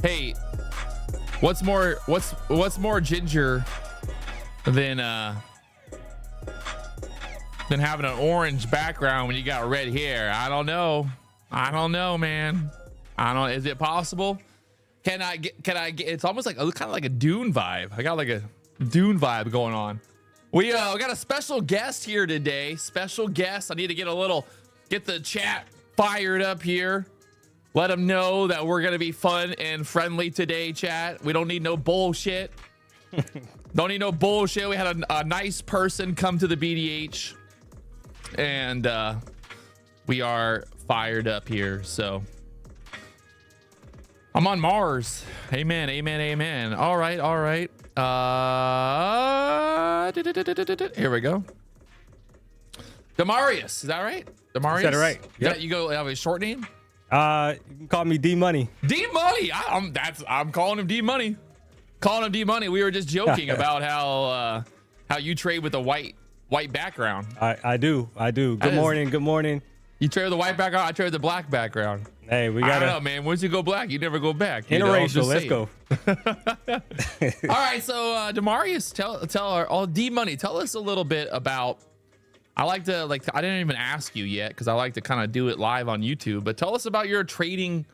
Hey, what's more ginger than having an orange background when you got red hair? I don't know, man. Is it possible? Can I get, it's almost like kind of like a Dune vibe. I got like a Dune vibe going on. We got a special guest here today. Special guest. I need to get the chat fired up here. Let them know that we're going to be fun and friendly today, chat. We don't need no bullshit. Don't need no bullshit. We had a nice person come to the BDH, and we are fired up here. So I'm on Mars. Amen, amen, amen. All right, all right. Here we go. Damareous, is that right? Damareous? Is that right? Yep. You go have a short name? You can call me D Money. D Money. I'm calling him D Money. Calling him D Money. We were just joking about how you trade with a white background. I do. Good morning. You trade with the white background. I trade with the black background. Hey, we got. I don't know, man. Once you go black, you never go back. Interracial. Let's go. All right. So Damareous, tell D Money. Tell us a little bit about. I didn't even ask you yet because I like to kind of do it live on YouTube. But tell us about your trading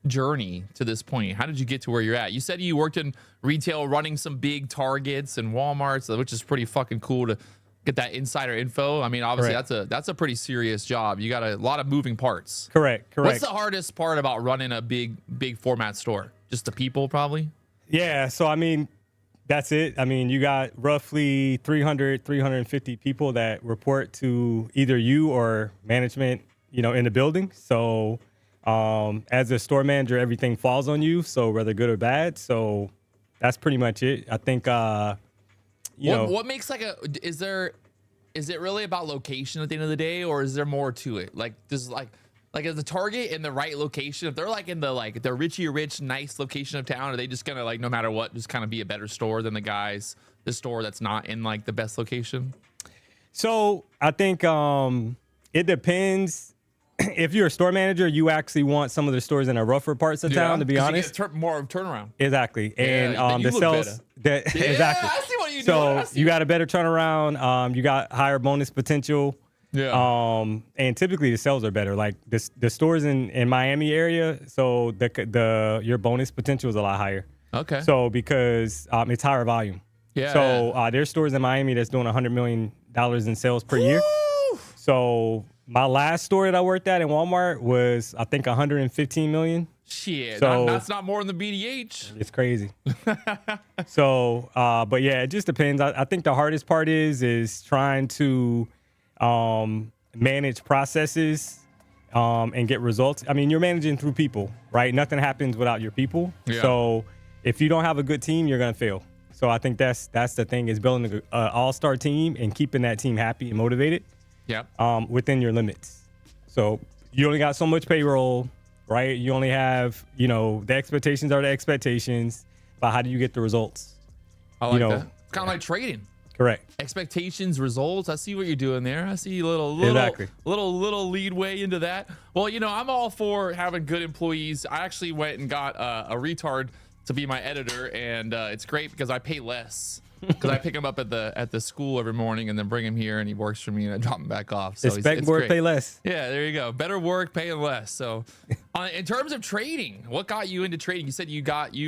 journey to this point. How did you get to where you're at? You said you worked in retail, running some big Targets and Walmarts, which is pretty fucking cool to get that insider info. I mean, obviously that's a pretty serious job. You got a lot of moving parts. Correct. What's the hardest part about running a big format store? Just the people, probably. Yeah. So I mean, that's it. I mean, you got roughly 350 people that report to either you or management, in the building. So as a store manager, everything falls on you. So whether good or bad. So that's pretty much it. I think, what makes is it really about location at the end of the day, or is there more to it? Like, does is the Target in the right location? If they're in the rich, nice location of town, are they just gonna no matter what, just kind of be a better store than the store that's not in the best location? So I think it depends. If you're a store manager, you actually want some of the stores in the rougher parts of town, to be honest. You get more turnaround. Exactly. And the sales exactly. I see what you do. So you got a better turnaround, you got higher bonus potential. Yeah. And typically the sales are better. Like the stores in Miami area, so your bonus potential is a lot higher. Okay. So because it's higher volume. Yeah. So there's stores in Miami that's doing $100 million in sales per year. So my last store that I worked at in Walmart was, I think, 115 million. Shit, so that's not more than the BDH. It's crazy. So, but yeah, it just depends. I think the hardest part is trying to manage processes and get results. I mean, you're managing through people, right? Nothing happens without your people. Yeah. So if you don't have a good team, you're gonna fail. So I think that's the thing, is building an all-star team and keeping that team happy and motivated. Yep. Within your limits. So you only got so much payroll, right? You only have, the expectations are the expectations, but how do you get the results? I like that. It's kind of like trading. Correct. Expectations, results. I see what you're doing there. I see little leadway into that. Well, I'm all for having good employees. I actually went and got a retard to be my editor, and it's great because I pay less. Because I pick him up at the school every morning and then bring him here, and he works for me, and I drop him back off. So expect work, pay less. Yeah, there you go. Better work, paying less. So, in terms of trading, what got you into trading? You said you dabbled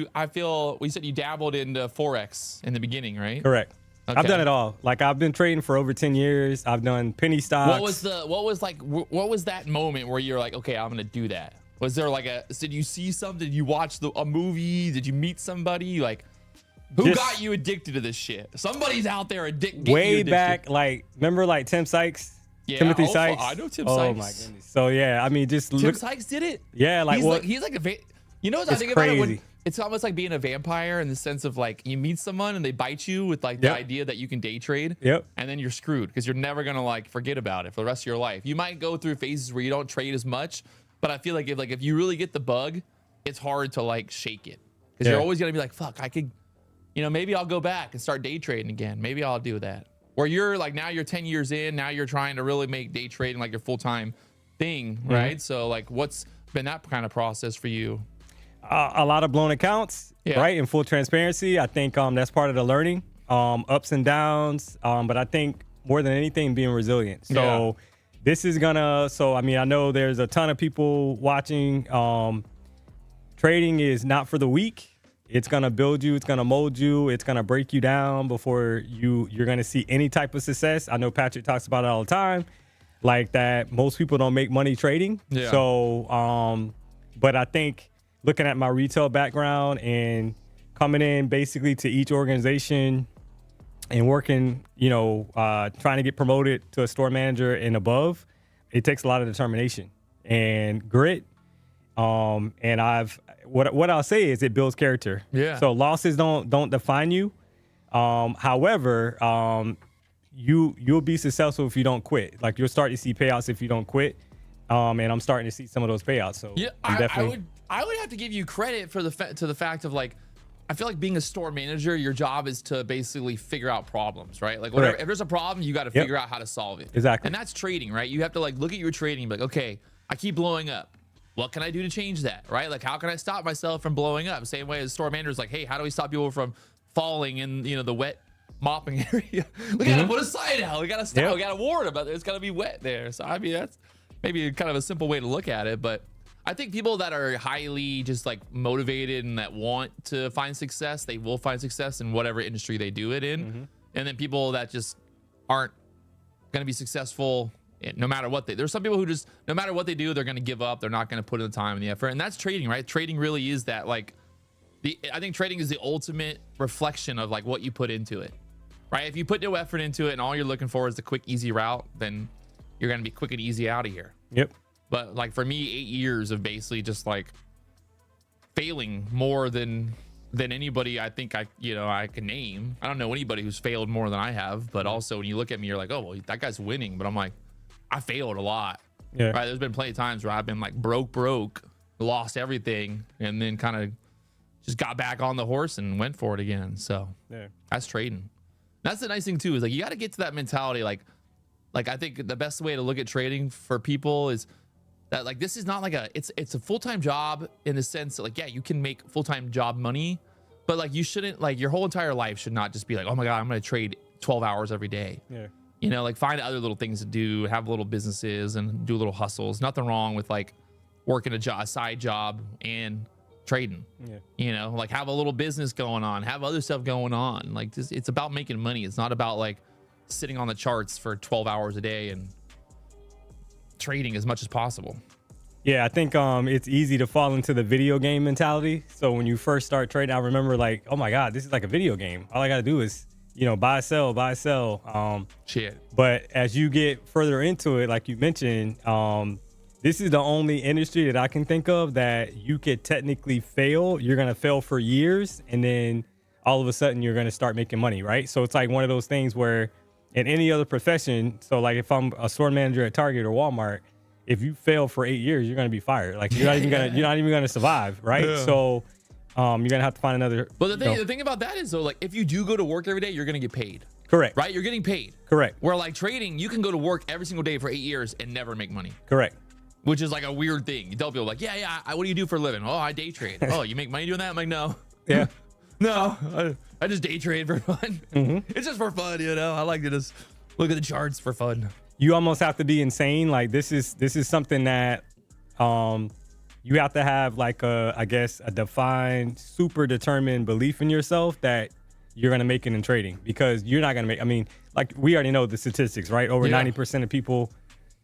into Forex in the beginning, right? Correct. Okay. I've done it all. I've been trading for over 10 years. I've done penny stocks. What was that moment where you're like, okay, I'm gonna do that? Was there did you see something? Did you watch a movie? Did you meet somebody? Who got you addicted to this shit? Somebody's out there addicted. Way back, remember Tim Sykes? Yeah, Timothy Sykes? I know Tim Sykes. Oh my goodness. So yeah, I mean, Tim Sykes did it? Yeah, he's like a what I think about it? When it's almost like being a vampire in the sense of you meet someone and they bite you with the idea that you can day trade. Yep. And then you're screwed because you're never gonna forget about it for the rest of your life. You might go through phases where you don't trade as much, but I feel like if you really get the bug, it's hard to shake it because you're always gonna be like, fuck, I could. Maybe I'll go back and start day trading again. Maybe I'll do that. Where you're now you're 10 years in, now you're trying to really make day trading your full-time thing, right? So what's been that kind of process for you? A lot of blown accounts, right? In full transparency, I think that's part of the learning, ups and downs. But I think more than anything, being resilient. So this is gonna. So I mean, I know there's a ton of people watching. Trading is not for the weak. It's gonna build you. It's gonna mold you. It's gonna break you down before you're gonna see any type of success. I know Patrick talks about it all the time, like that. Most people don't make money trading. Yeah. So, but I think looking at my retail background and coming in basically to each organization and working, trying to get promoted to a store manager and above, it takes a lot of determination and grit. And what I'll say is it builds character. Yeah. So losses don't define you. However, you'll be successful if you don't quit. Like you'll start to see payouts if you don't quit. And I'm starting to see some of those payouts. So yeah, I would have to give you credit for the fact of like, I feel like being a store manager, your job is to basically figure out problems, right? Like whatever, if there's a problem, you got to figure out how to solve it. Exactly. And that's trading, right? You have to like look at your trading and be like, okay, I keep blowing up. What can I do to change that, right? Like, how can I stop myself from blowing up? Same way as store managers, like, hey, how do we stop people from falling in, the wet mopping area? We gotta put a sign out. We gotta stop. We gotta warn about it. It's gotta be wet there. So I mean, that's maybe kind of a simple way to look at it. But I think people that are highly just like motivated and that want to find success, they will find success in whatever industry they do it in. And then people that just aren't gonna be successful no matter what there's some people who just, no matter what they do, they're going to give up. They're not going to put in the time and the effort. And that's trading, right? Trading really is that, like, I think trading is the ultimate reflection of like what you put into it, right? If you put no effort into it and all you're looking for is the quick, easy route, then you're going to be quick and easy out of here. Yep. But like for me, 8 years of basically just like failing more than anybody I think I can name. I don't know anybody who's failed more than I have, but also when you look at me, you're like, oh, well, that guy's winning. But I'm like, I failed a lot. Yeah. Right. There's been plenty of times where I've been like broke, lost everything, and then kind of just got back on the horse and went for it again. So that's trading. That's the nice thing too, is like you got to get to that mentality. Like I think the best way to look at trading for people is that like this is not like it's a full-time job in the sense that like, yeah, you can make full-time job money, but like you shouldn't, like your whole entire life should not just be like, oh my God, I'm going to trade 12 hours every day. Yeah. Like find other little things to do, have little businesses and do little hustles. Nothing wrong with like working a side job and trading. Yeah. Like have a little business going on, have other stuff going on. Like this, it's about making money. It's not about like sitting on the charts for 12 hours a day and trading as much as possible. Yeah, I think it's easy to fall into the video game mentality. So when you first start trading, I remember like, oh my God, this is like a video game. All I got to do is buy, sell. Shit. But as you get further into it, like you mentioned, this is the only industry that I can think of that you could technically fail. You're going to fail for years, and then all of a sudden you're going to start making money, right? So it's like one of those things where in any other profession, so like if I'm a store manager at Target or Walmart, if you fail for 8 years, you're going to be fired. Like you're not even going to survive, right? Yeah. So you're gonna have to find another. But the thing about that is though, like if you do go to work every day, you're gonna get paid. Correct. Right? You're getting paid. Correct. Where like trading, you can go to work every single day for 8 years and never make money. Correct. Which is like a weird thing. You tell people like, what do you do for a living? Oh, I day trade. Oh, you make money doing that? I'm like, no. Yeah. No, I just day trade for fun. It's just for fun, I like to just look at the charts for fun. You almost have to be insane. Like this is something that you have to have like a defined, super determined belief in yourself that you're going to make it in trading, because you're not going to make, I mean, like we already know the statistics, right? Over 90% of people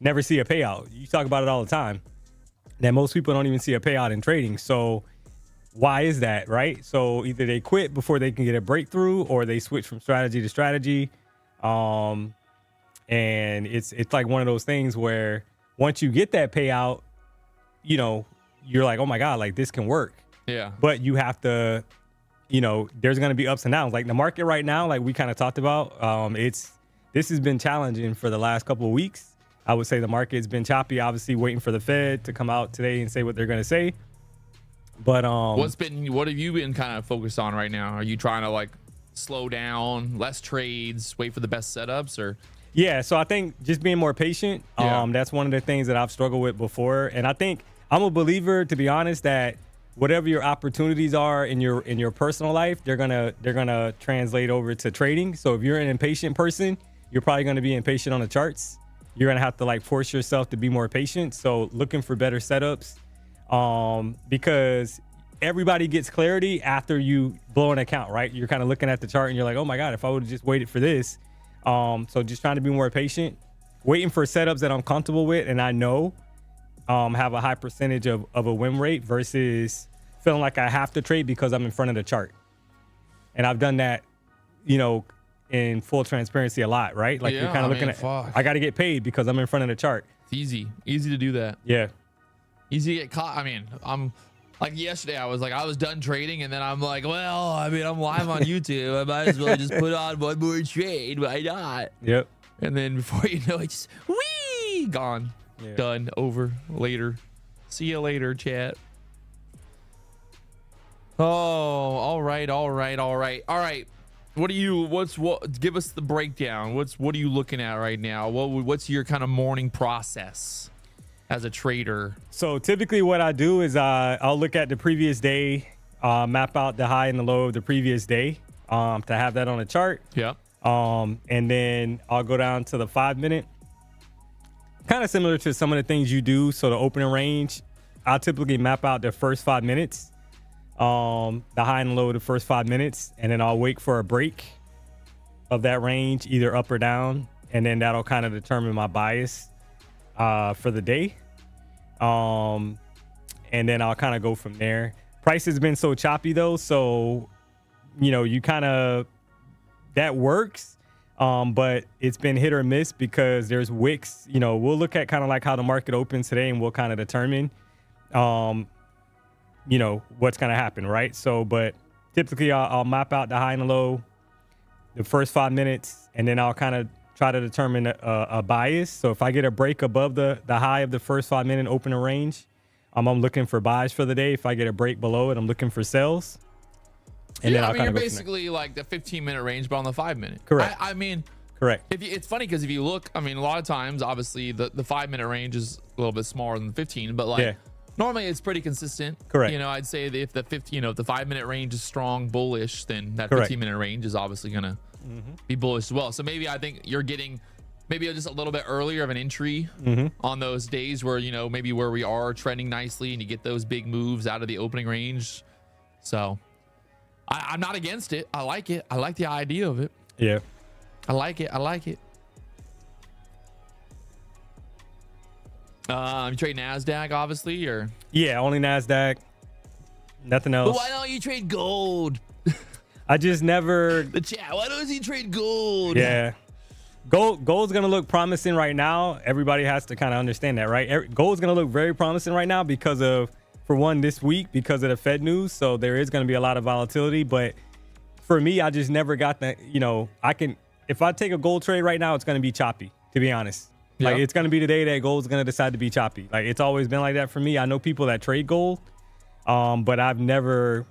never see a payout. You talk about it all the time, that most people don't even see a payout in trading. So why is that, right? So either they quit before they can get a breakthrough, or they switch from strategy to strategy. And it's like one of those things where once you get that payout, you're like, oh my God, like this can work. Yeah. But you have to, there's going to be ups and downs. Like the market right now, like we kind of talked about, this has been challenging for the last couple of weeks. I would say the market's been choppy, obviously waiting for the Fed to come out today and say what they're going to say. But what have you been kind of focused on right now? Are you trying to like slow down, less trades, wait for the best setups, or? Yeah, so I think just being more patient. That's one of the things that I've struggled with before. And I think I'm a believer, to be honest, that whatever your opportunities are in your personal life, they're gonna translate over to trading. So if you're an impatient person, you're probably gonna be impatient on the charts. You're gonna have to like force yourself to be more patient. So looking for better setups, because everybody gets clarity after you blow an account, right? You're kind of looking at the chart and you're like, oh my God, if I would have just waited for this. So just trying to be more patient, waiting for setups that I'm comfortable with and I know have a high percentage of a win rate versus feeling like I have to trade because I'm in front of the chart. And I've done that, in full transparency a lot, right? Like you're kind of looking at, I got to get paid because I'm in front of the chart. It's easy to do that. Yeah. Easy to get caught. I mean, I'm like yesterday, I was done trading and then I'm like, well, I mean, I'm live on YouTube. I might as well just put on one more trade. Why not? Yep. And then before you know it, just gone. Yeah. Done. Over. Later. See you later, chat. Oh, all right. Give us the breakdown. What are you looking at right now? What's your kind of morning process as a trader? So typically what I do is I'll look at the previous day, map out the high and the low of the previous day, to have that on a chart. Yeah. And then I'll go down to the 5-minute. Kind of similar to some of the things you do. So the opening range, I'll typically map out the first 5 minutes, the high and low of the first 5 minutes, and then I'll wait for a break of that range, either up or down, and then that'll kind of determine my bias for the day. And then I'll kind of go from there. Price has been so choppy though, so you kind of, that works. But it's been hit or miss because there's wicks. We'll look at kind of like how the market opens today and we'll kind of determine, what's going to happen, right? So, but typically I'll map out the high and the low, the first 5 minutes, and then I'll kind of try to determine a bias. So if I get a break above the high of the first 5-minute opening range, I'm looking for buys for the day. If I get a break below it, I'm looking for sells. And then you're basically like the 15-minute range, but on the 5-minute. Correct. I mean, correct. It's funny because if you look, I mean, a lot of times, obviously, the 5-minute range is a little bit smaller than 15, but like normally it's pretty consistent. Correct. I'd say that if the 5-minute range is strong, bullish, then that correct. 15-minute range is obviously gonna be bullish as well. So maybe I think you're getting maybe just a little bit earlier of an entry on those days where maybe where we are trending nicely and you get those big moves out of the opening range. So I'm not against it. I like it. I like the idea of it. Yeah. I like it. You trade Nasdaq, obviously, or? Yeah, only Nasdaq. Nothing else. But why don't you trade gold? I just never. The chat. Why don't you trade gold? Yeah. Gold's going to look promising right now. Everybody has to kind of understand that, right? Gold's going to look very promising right now because of, for one, this week, because of the Fed news. So there is going to be a lot of volatility. But for me, I just never got that. If I take a gold trade right now, it's going to be choppy, to be honest. Like it's going to be the day that gold's going to decide to be choppy. Like it's always been like that for me. I know people that trade gold, but I've never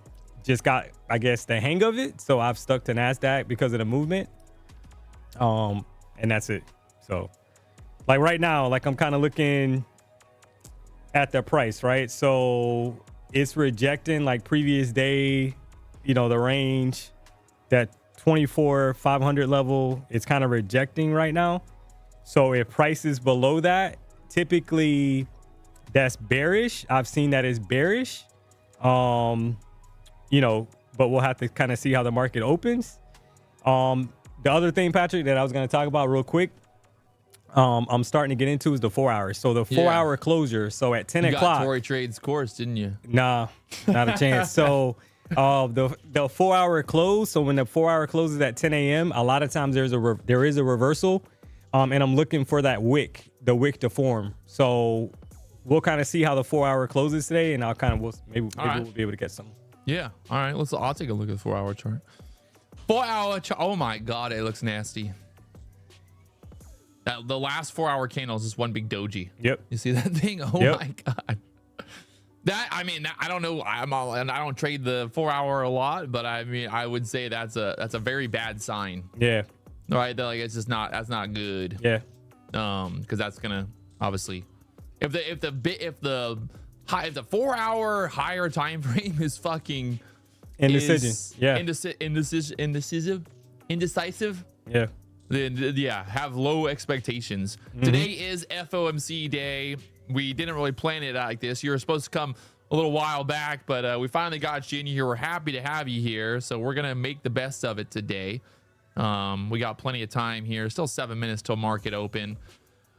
just got, I guess, the hang of it. So I've stuck to Nasdaq because of the movement. And that's it. So like right now, like I'm kind of looking at the price, right? So it's rejecting like previous day, the range, that 24,500 level, it's kind of rejecting right now. So if price is below that, typically that's bearish. I've seen that as bearish, but we'll have to kind of see how the market opens. The other thing, Patrick, that I was going to talk about real quick, I'm starting to get into is the 4 hours. So the 4 hour closure. So at 10 o'clock. You got Tory Trade's course, didn't you? Nah, not a chance. So the 4 hour close. So when the 4 hour closes at 10 a.m., a lot of times there is a reversal. And I'm looking for the wick to form. So we'll kind of see how the 4 hour closes today, and maybe we'll be able to get some. Yeah. All right. I'll take a look at the 4 hour chart. 4 hour chart. Oh my God, it looks nasty. The last 4 hour candle is just one big doji. Yep. You see that thing? Oh my God. I don't know. I don't trade the 4 hour a lot, but I would say that's a very bad sign. Yeah. Right. Like that's not good. Yeah. Because that's gonna obviously, if the if the 4-hour higher time frame is fucking indecision, indecisive, yeah, then yeah, have low expectations. Today is FOMC day. We didn't really plan it like this. You were supposed to come a little while back, but we finally got you in here. We're happy to have you here, so we're gonna make the best of it today. We got plenty of time here. Still 7 minutes till market open.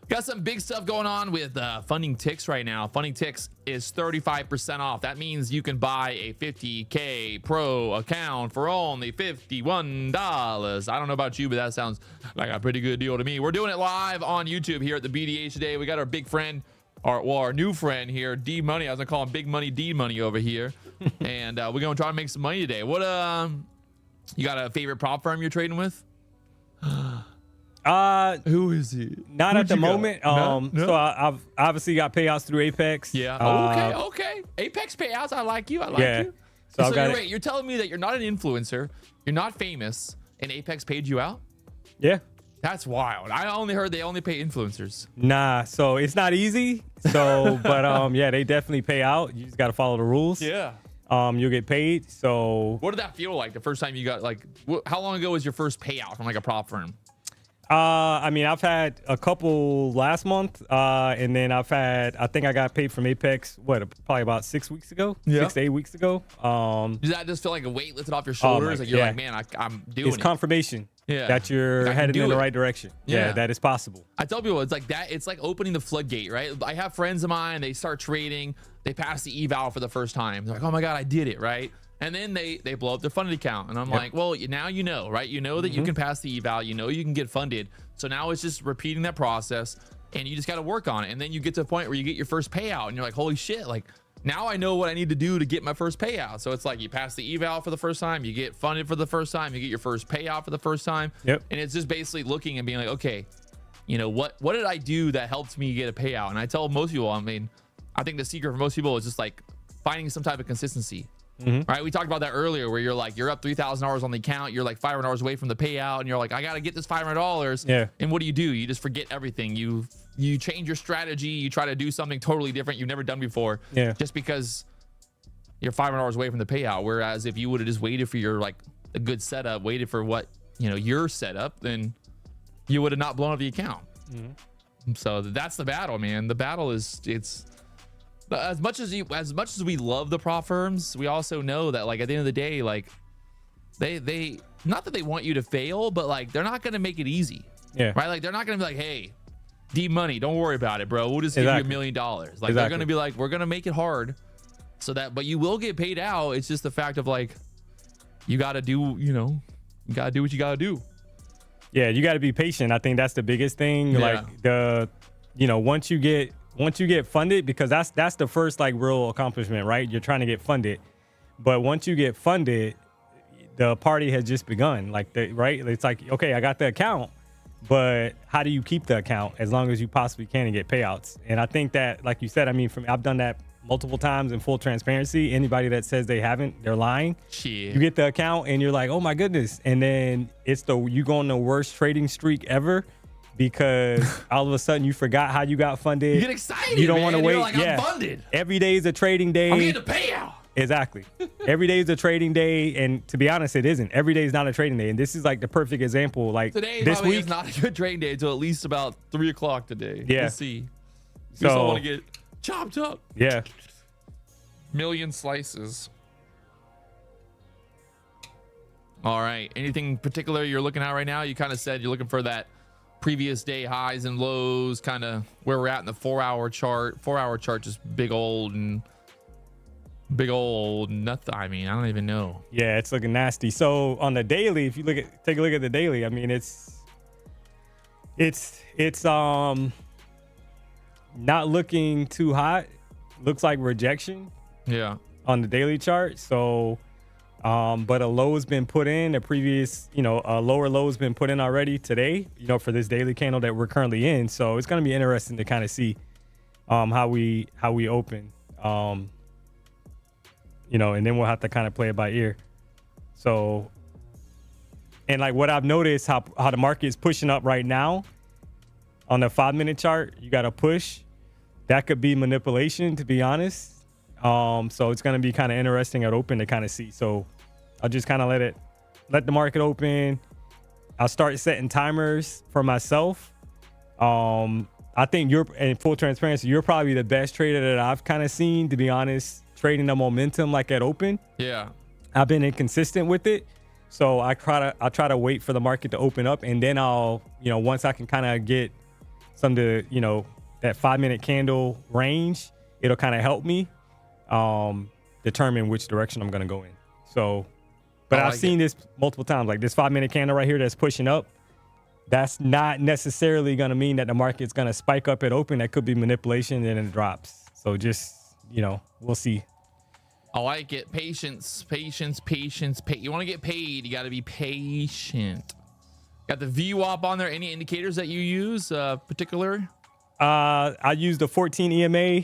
Got some big stuff going on with funding ticks right now. Funding ticks is 35% off. That means you can buy a 50K Pro account for only $51. I don't know about you, but that sounds like a pretty good deal to me. We're doing it live on YouTube here at the BDH today. We got our big friend, our new friend here, D Money. I was gonna call him Big Money D Money over here, and we're gonna try to make some money today. What you got a favorite prop firm you're trading with? Who is he? Not at the moment. No? So I've obviously got payouts through Apex. Yeah. Okay. Apex payouts. I like you. You. So you're telling me that you're not an influencer, you're not famous, and Apex paid you out? Yeah. That's wild. I only heard they only pay influencers. Nah. So it's not easy. So, but yeah, they definitely pay out. You just got to follow the rules. Yeah. You'll get paid. So what did that feel like the first time you got, like, how long ago was your first payout from like a prop firm? I mean, I've had a couple last month, and then I think I got paid from Apex, probably about 6 weeks ago, 6 to 8 weeks ago. Does that just feel like a weight lifted off your shoulders? Like you're like, man, I'm doing it. It's confirmation that you're heading in the right direction. Yeah, that is possible. I tell people it's like that. It's like opening the floodgate, right? I have friends of mine, they start trading, they pass the eval for the first time. They're like, oh my God, I did it, right? And then they blow up their funded account. And I'm like, well, now you know, right? You know that you can pass the eval. You know you can get funded. So now it's just repeating that process, and you just got to work on it. And then you get to a point where you get your first payout, and you're like, holy shit, like now I know what I need to do to get my first payout. So it's like you pass the eval for the first time, you get funded for the first time, you get your first payout for the first time. And it's just basically looking and being like, okay, you know, what did I do that helped me get a payout? And I tell most people, I mean, I think the secret for most people is just like finding some type of consistency. Right, we talked about that earlier, where you're like, you're up $3,000 on the account, you're like $500 away from the payout, and you're like, I got to get this $500. And what do? You just forget everything. You change your strategy, you try to do something totally different you've never done before, just because you're $500 away from the payout. Whereas if you would have just waited for your, like, a good setup, waited for what, you know, your setup, then you would have not blown up the account. So that's the battle, man. The battle is, it's as much as we love the prop firms, we also know that, like, at the end of the day, like, they not that they want you to fail, but like they're not going to make it easy. Right? Like they're not going to be like, hey, D Money, don't worry about it, bro. We'll just give you $1 million. Like they're going to be like, we're going to make it hard so that, but you will get paid out. It's just the fact of like, you got to do, you know, you got to do what you got to do. Yeah, you got to be patient. I think that's the biggest thing. Like you know, once you get funded, because that's the first like real accomplishment, right? You're trying to get funded, but once you get funded, the party has just begun. Like right? It's like, okay, I got the account, but how do you keep the account as long as you possibly can and get payouts? And I think that, like you said, I mean, I've done that multiple times in full transparency. Anybody that says they haven't, they're lying. Shit. You get the account and you're like, oh my goodness, and then you go on the worst trading streak ever. Because all of a sudden you forgot how you got funded. You get excited. You don't want to wait. Like, I'm funded. Every day is a trading day. I'm getting a payout. Exactly. Every day is a trading day, and to be honest, it isn't. Every day is not a trading day, and this is like the perfect example. Like today, this week is not a good trading day until at least about 3 o'clock today. Yeah. We'll see. So I want to get chopped up. Yeah. Million slices. All right. Anything particular you're looking at right now? You kind of said you're looking for that previous day highs and lows, kind of where we're at in the 4-hour chart. 4-hour chart just big old nothing. I mean, I don't even know. Yeah, it's looking nasty. So on the daily, if you take a look at the daily, I mean, it's not looking too hot. Looks like rejection. Yeah. On the daily chart. So but a low has been put in, a lower low has been put in already today, for this daily candle that we're currently in. So it's going to be interesting to kind of see how we open, and then we'll have to kind of play it by ear. So, and like what I've noticed, how the market is pushing up right now on the 5-minute chart, you got to push. That could be manipulation, to be honest. So it's going to be kind of interesting at open to kind of see. So I'll just kind of let the market open. I'll start setting timers for myself. I think you're, in full transparency, you're probably the best trader that I've kind of seen, to be honest, trading the momentum like at open. Yeah. I've been inconsistent with it. So I'll try to wait for the market to open up, and then I'll, once I can kind of get some to, that 5-minute candle range, it'll kind of help me determine which direction I'm going to go in. So, but I've seen this multiple times, like this 5-minute candle right here that's pushing up. That's not necessarily going to mean that the market's going to spike up at open. That could be manipulation, and then it drops. So just, we'll see. I like it. Patience. You want to get paid, you got to be patient. Got the VWAP on there. Any indicators that you use particular? I use the 14 EMA.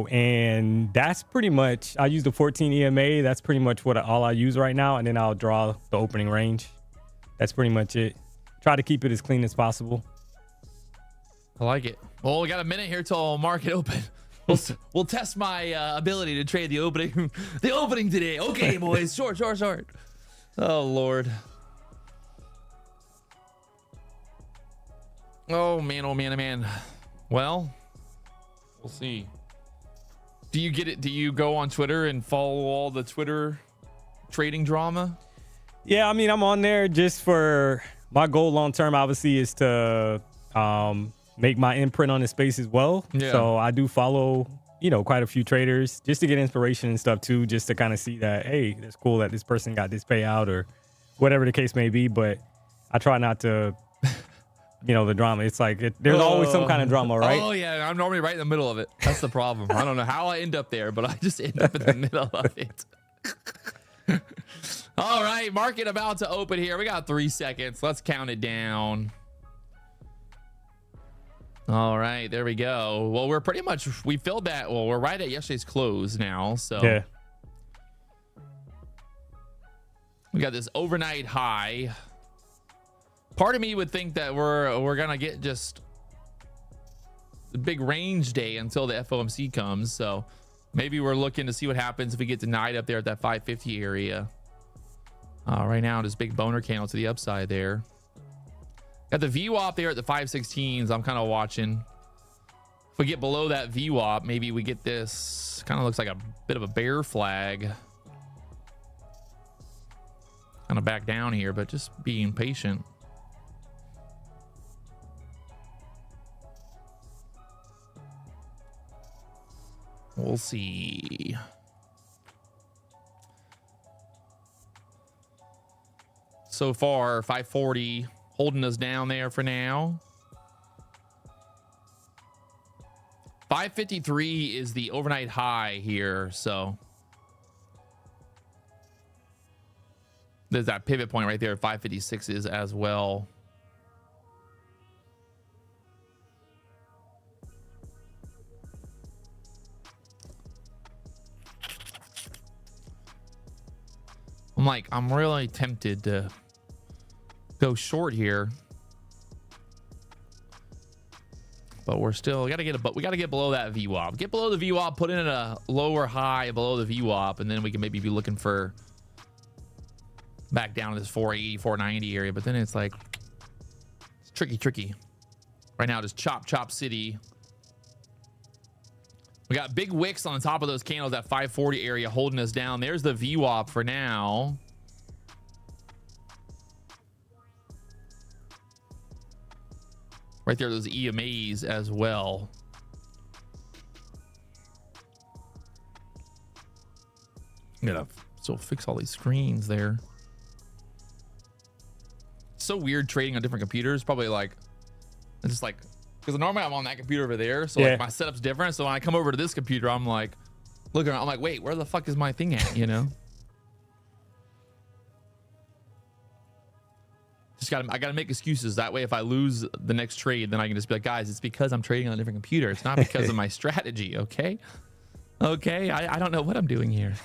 And that's pretty much, I use the 14 EMA. That's pretty much all I use right now. And then I'll draw the opening range. That's pretty much it. Try to keep it as clean as possible. I like it. Well, we got a minute here till market open. We'll test my ability to trade the opening today. Okay, boys. Short. Oh, Lord. Oh, man. Well, we'll see. Do you get it? Do you go on Twitter and follow all the Twitter trading drama? Yeah, I mean, I'm on there just for my goal long term, obviously, is to make my imprint on the space as well. Yeah. So I do follow, quite a few traders just to get inspiration and stuff too, just to kind of see that, hey, that's cool that this person got this payout or whatever the case may be. But I try not to, the drama. It's like there's always some kind of drama, right? Oh yeah, I'm normally right in the middle of it. That's the problem. I don't know how I end up there, but I just end up in the middle of it. All right, market about to open here. We got 3 seconds. Let's count it down. All right, there we go. Well, we filled that. Well, we're right at yesterday's close now. So yeah, we got this overnight high. Part of me would think that we're gonna get just the big range day until the FOMC comes. So maybe we're looking to see what happens if we get denied up there at that 550 area. Right now, this big boner candle to the upside there. Got the VWAP there at the 516s. I'm kind of watching. If we get below that VWAP, maybe we get this. Kind of looks like a bit of a bear flag. Kind of back down here, but just being patient. We'll see. So far, 540 holding us down there for now. 553 is the overnight high here, so there's that pivot point right there. 556 is as well. I'm really tempted to go short here, but we got to get below that VWAP. Get below the VWAP, put in a lower high below the VWAP, and then we can maybe be looking for back down to this 480, 490 area. But then it's like it's tricky. Right now, just chop city. We got big wicks on the top of those candles, that 540 area holding us down. There's the VWAP for now. Right there, those EMAs as well. I'm gonna still fix all these screens there. It's so weird trading on different computers. Probably like, it's just like, because normally I'm on that computer over there, so like my setup's different. So when I come over to this computer, I'm like looking around, I'm like, wait, where the fuck is my thing at? I gotta make excuses. That way, if I lose the next trade, then I can just be like, guys, it's because I'm trading on a different computer. It's not because of my strategy. Okay. I don't know what I'm doing here.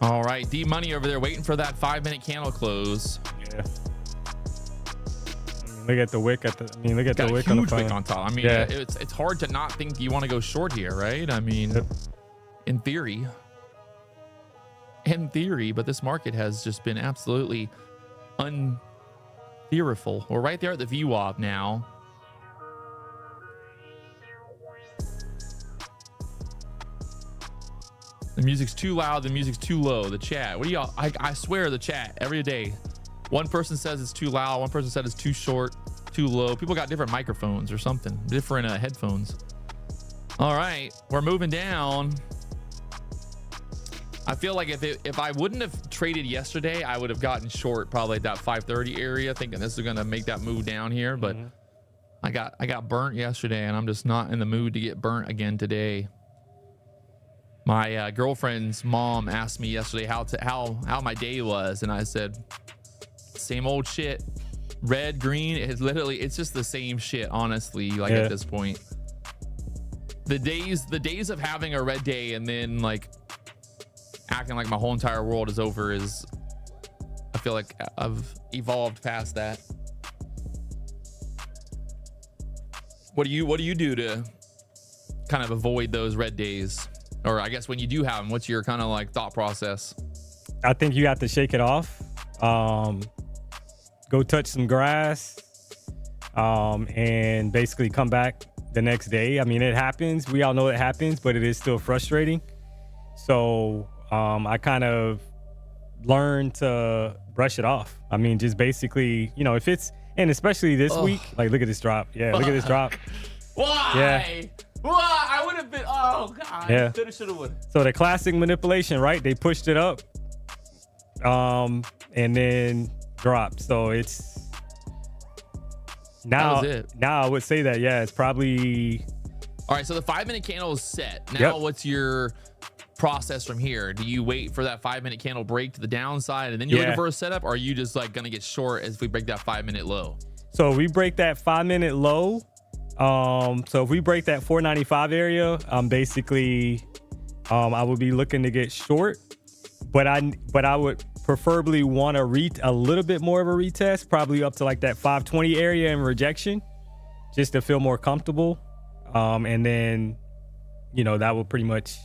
All right, D Money over there waiting for that 5-minute candle close. Yeah. Look at the wick look at Got the a wick on the huge wick phone. on top. I mean, Yeah. it's hard to not think you want to go short here, right? I mean, Yep. in theory, but this market has just been absolutely untheoretical. We're right there at the VWAP now. The music's too loud. The music's too low. The chat. What do y'all? I swear the chat every day. One person says it's too loud. One person said it's too short, too low. People got different microphones or something, different headphones. All right, we're moving down. I feel like if I wouldn't have traded yesterday, I would have gotten short probably at that 530 area, thinking this is gonna make that move down here. But I got burnt yesterday, and I'm just not in the mood to get burnt again today. My girlfriend's mom asked me yesterday how my day was, and I said, same old shit. Red, green, it's just the same shit, honestly, like at this point. The days of having a red day and then like acting like my whole entire world is over is, I feel like I've evolved past that. What do you do to kind of avoid those red days? Or I guess when you do have them, what's your kind of like thought process? I think you have to shake it off. Go touch some grass, and basically come back the next day. I mean, it happens. We all know it happens, but it is still frustrating. So I kind of learned to brush it off. I mean, just basically, if it's, and especially this week, like look at this drop. Yeah, look at this drop. Why? Yeah. Why? I would have been, oh God. Yeah. Shoulda, would. So the classic manipulation, right? They pushed it up, and then dropped. So it's now. That was it. Now I would say that it's probably. All right. So the 5-minute candle is set. Now, what's your process from here? Do you wait for that 5-minute candle break to the downside and then you're looking for a setup, or are you just like gonna get short as we break that 5-minute low? So we break that 5-minute low. So if we break that 495 area, basically, I would be looking to get short, but I would preferably want to a little bit more of a retest, probably up to like that 520 area and rejection, just to feel more comfortable. And then, that will pretty much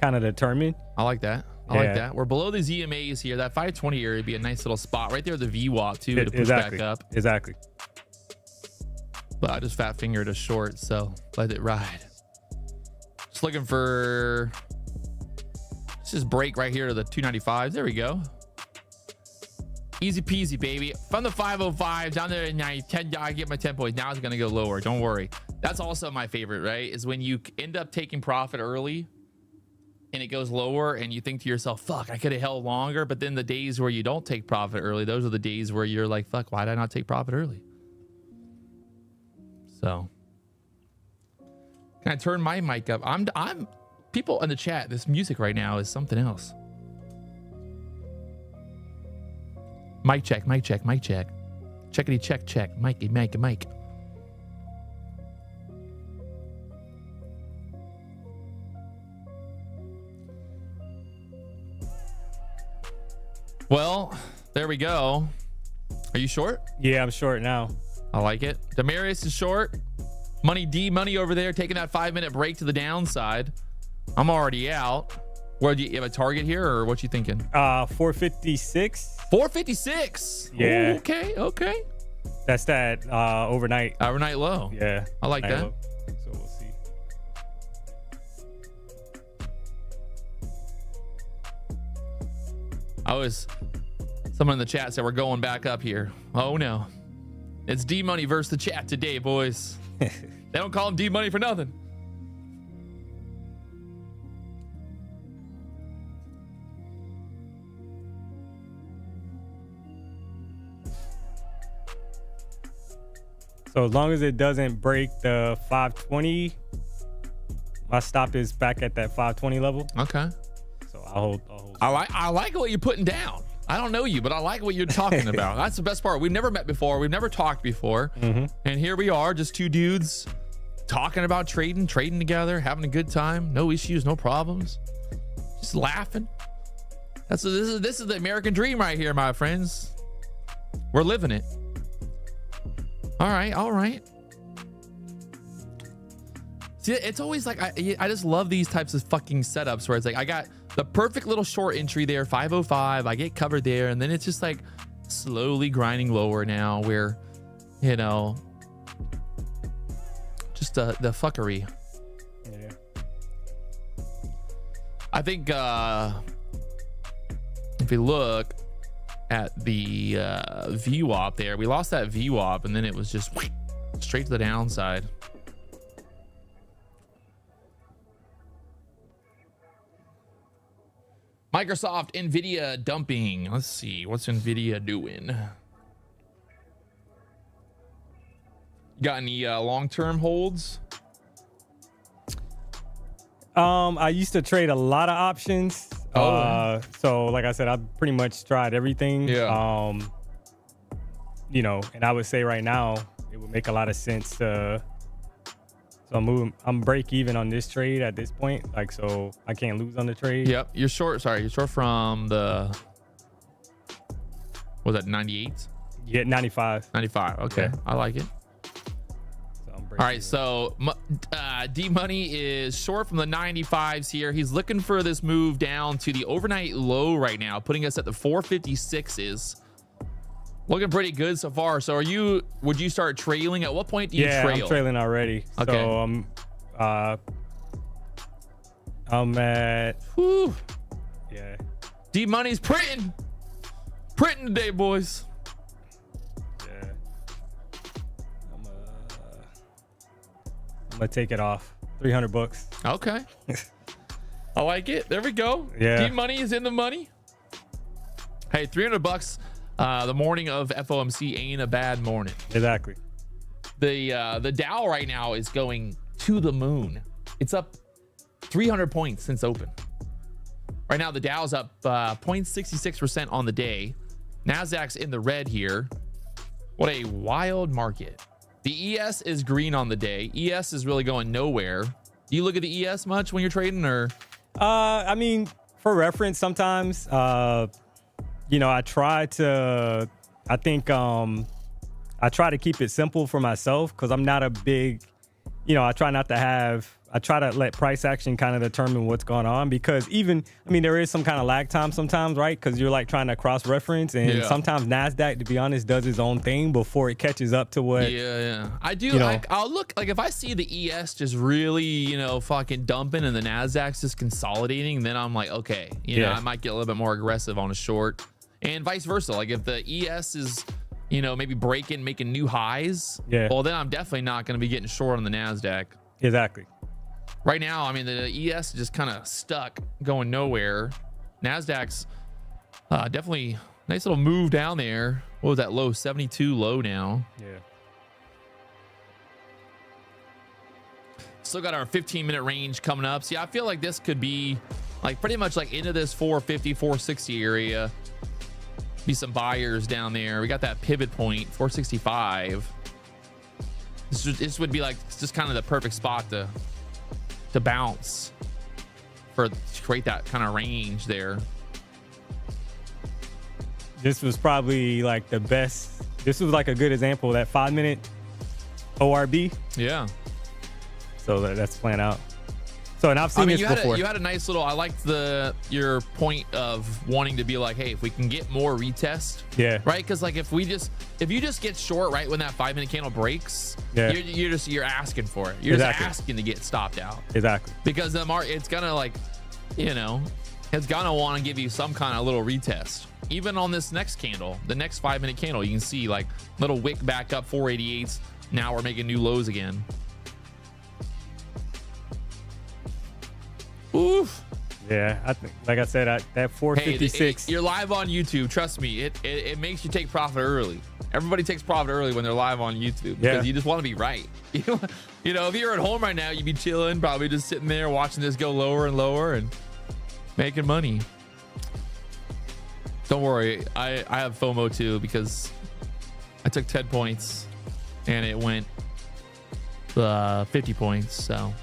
kind of determine. I like that. I like that. We're below the ZMAs here. That 520 area would be a nice little spot right there. The VWAP too to push back up. Exactly. But I just fat fingered a short, so let it ride. Just looking for, let's just break right here to the 295s. There we go. Easy peasy, baby. From the 505 down there to 10, I get my 10 points. Now it's gonna go lower. Don't worry. That's also my favorite, right? Is when you end up taking profit early and it goes lower and you think to yourself, fuck, I could have held longer. But then the days where you don't take profit early, those are the days where you're like, fuck, why did I not take profit early? So can I turn my mic up? I'm people in the chat, this music right now is something else. Mic check, mic check, mic check. Checkity check, check. Mic. Well, there we go. Are you short? Yeah, I'm short now. I like it. Damareous is short. Money over there taking that 5-minute break to the downside. I'm already out. Where do you have a target here, or what you thinking? 456. 456. Yeah. Ooh, okay. That's that overnight low. Yeah. I like that. Low. So we'll see. Someone in the chat said we're going back up here. Oh no. It's D Money versus the chat today, boys. They don't call him D Money for nothing. So as long as it doesn't break the 520, my stop is back at that 520 level. Okay. So I'll hold. I like what you're putting down. I don't know you, but I like what you're talking about. That's the best part. We've never met before. We've never talked before. Mm-hmm. And here we are, just two dudes talking about trading together, having a good time. No issues, no problems. Just laughing. This is the American dream right here, my friends. We're living it. All right. See, it's always like I just love these types of fucking setups where it's like I got the perfect little short entry there, 505. I get covered there, and then it's just like slowly grinding lower now. Where, you know, just the fuckery. Yeah. I think if you look at the VWAP there, we lost that VWAP, and then it was just straight to the downside. Microsoft, Nvidia dumping. Let's see, what's Nvidia doing? Got any long-term holds? I used to trade a lot of options. So like I said, I've pretty much tried everything. Yeah. You know, and I would say right now it would make a lot of sense to. So I'm break even on this trade at this point, like, so I can't lose on the trade. Yep, you're short. Sorry, you're short from the. What was that, 98? Yeah, 95. 95. Okay, Yeah. I like it. So I'm All right, so D Money is short from the 95s here. He's looking for this move down to the overnight low right now, putting us at the 456s. Looking pretty good so far. So would you start trailing? At what point do you trail? Yeah, I'm trailing already. Okay. So I'm at. Whew. Yeah. D Money's printing today, boys. Yeah. I'm gonna take it off. $300. Okay. I like it. There we go. Yeah. D Money is in the money. Hey, $300. The morning of FOMC ain't a bad morning. Exactly. The Dow right now is going to the moon. It's up 300 points since open. Right now, the Dow's up 0.66% on the day. Nasdaq's in the red here. What a wild market. The ES is green on the day. ES is really going nowhere. Do you look at the ES much when you're trading, or? I mean, for reference, sometimes, you know, I try to keep it simple for myself, because I'm not a big, you know, I try to let price action kind of determine what's going on, because there is some kind of lag time sometimes, right? Because you're like trying to cross reference, and sometimes Nasdaq, to be honest, does its own thing before it catches up to what. Yeah. I do. I'll look, like, if I see the ES just really, you know, fucking dumping and the Nasdaq's just consolidating, then I'm like, okay, you know, I might get a little bit more aggressive on a short, and vice versa. Like if the ES is, you know, maybe making new highs, well, then I'm definitely not going to be getting short on the Nasdaq. Exactly. Right now, I mean, the ES is just kind of stuck, going nowhere. Nasdaq's definitely nice little move down there. What was that low? 72 low now. Yeah. Still got our 15-minute range coming up. See, I feel like this could be like pretty much like into this 450, 460 area. Be some buyers down there. We got that pivot point, 465. This would be like just kind of the perfect spot to bounce to create that kind of range there. This was probably like the best. This was like a good example of that 5-minute ORB. Yeah. So that's playing out. So, and I've seen this before. You had a nice little, I liked your point of wanting to be like, hey, if we can get more retest. Yeah. Right. Because like if you just get short right when that 5-minute candle breaks, you're asking for it. You're just asking to get stopped out. Exactly. Because the market, it's gonna, like, you know, it's gonna want to give you some kind of little retest. Even on this next candle, the next 5-minute candle, you can see like little wick back up 488s. Now we're making new lows again. Oof. Yeah, I think, like I said, that 456. Hey, you're live on YouTube. Trust me, it makes you take profit early. Everybody takes profit early when they're live on YouTube, because you just want to be right. You know, if you're at home right now, you'd be chilling, probably just sitting there watching this go lower and lower and making money. Don't worry, I have FOMO too, because I took 10 points and it went 50 points. So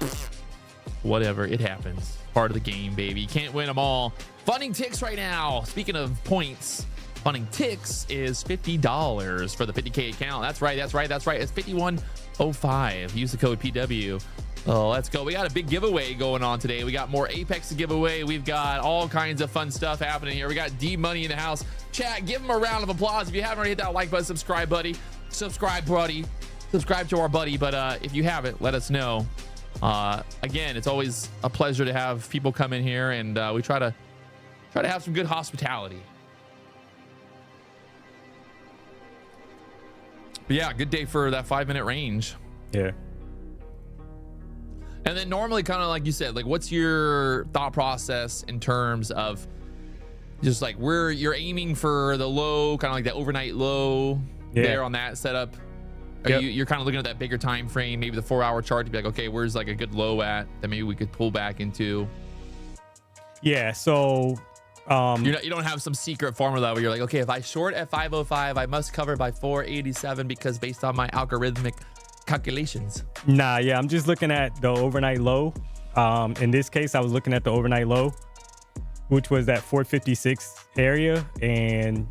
whatever, it happens. Part of the game, baby. You can't win them all. Funding ticks right now. Speaking of points, funding ticks is $50 for the 50K account. That's right. It's 5105. Use the code PW. Oh, let's go. We got a big giveaway going on today. We got more Apex to give away. We've got all kinds of fun stuff happening here. We got D Money in the house. Chat, give him a round of applause. If you haven't already, hit that like button, subscribe to our buddy. But if you haven't, let us know. Again, it's always a pleasure to have people come in here, and we try to have some good hospitality. But yeah, good day for that 5-minute range. Yeah. And then normally, kind of like you said, like, what's your thought process in terms of just like where you're aiming for the low, kind of like that overnight low there on that setup? You're kind of looking at that bigger time frame, maybe the 4-hour chart to be like, okay, where's like a good low at that maybe we could pull back into? Yeah. So you don't have some secret formula where you're like, okay, if I short at 505, I must cover by 487 because based on my algorithmic calculations. Nah, yeah, I'm just looking at the overnight low. In this case, I was looking at the overnight low, which was that 456 area, and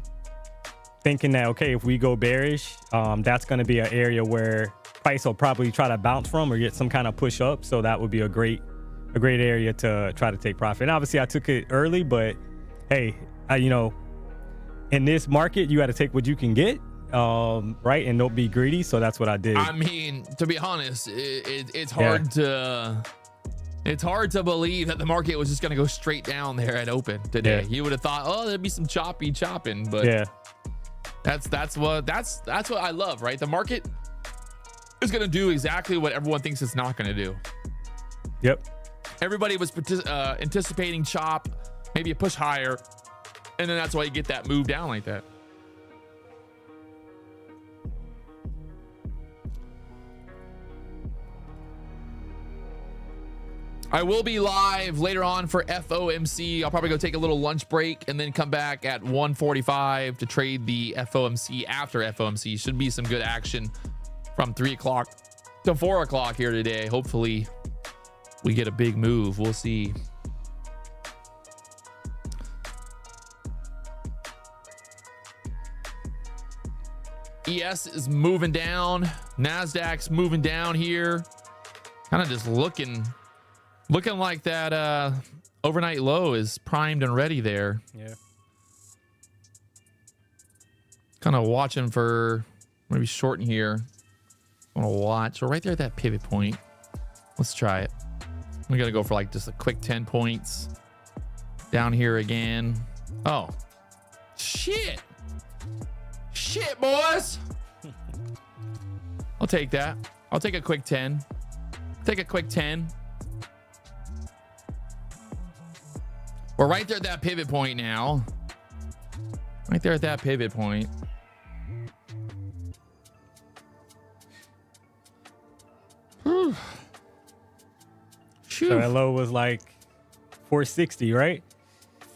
thinking that, okay, if we go bearish, that's going to be an area where price will probably try to bounce from or get some kind of push up. So that would be a great area to try to take profit. And obviously I took it early, but hey, in this market, you got to take what you can get. Right, and don't be greedy. So that's what I did. I mean, to be honest, it's hard to believe that the market was just going to go straight down there at open today. You would have thought, oh, there'd be some chopping, but that's what I love, right? The market is going to do exactly what everyone thinks it's not going to do. Yep. Everybody was anticipating chop, maybe a push higher, and then that's why you get that move down like that. I will be live later on for FOMC. I'll probably go take a little lunch break and then come back at 1:45 to trade the FOMC after FOMC. Should be some good action from 3 o'clock to 4 o'clock here today. Hopefully we get a big move. We'll see. ES is moving down. Nasdaq's moving down here. Kind of just looking like that overnight low is primed and ready there. Yeah. Kind of watching for maybe shorting here. I want to watch. So right there at that pivot point. Let's try it. We got to go for like just a quick 10 points. Down here again. Oh. Shit. Shit, boys. I'll take that. I'll take a quick 10. Take a quick 10. We're right there at that pivot point now. Right there at that pivot point. Whew. So that low was like 460, right?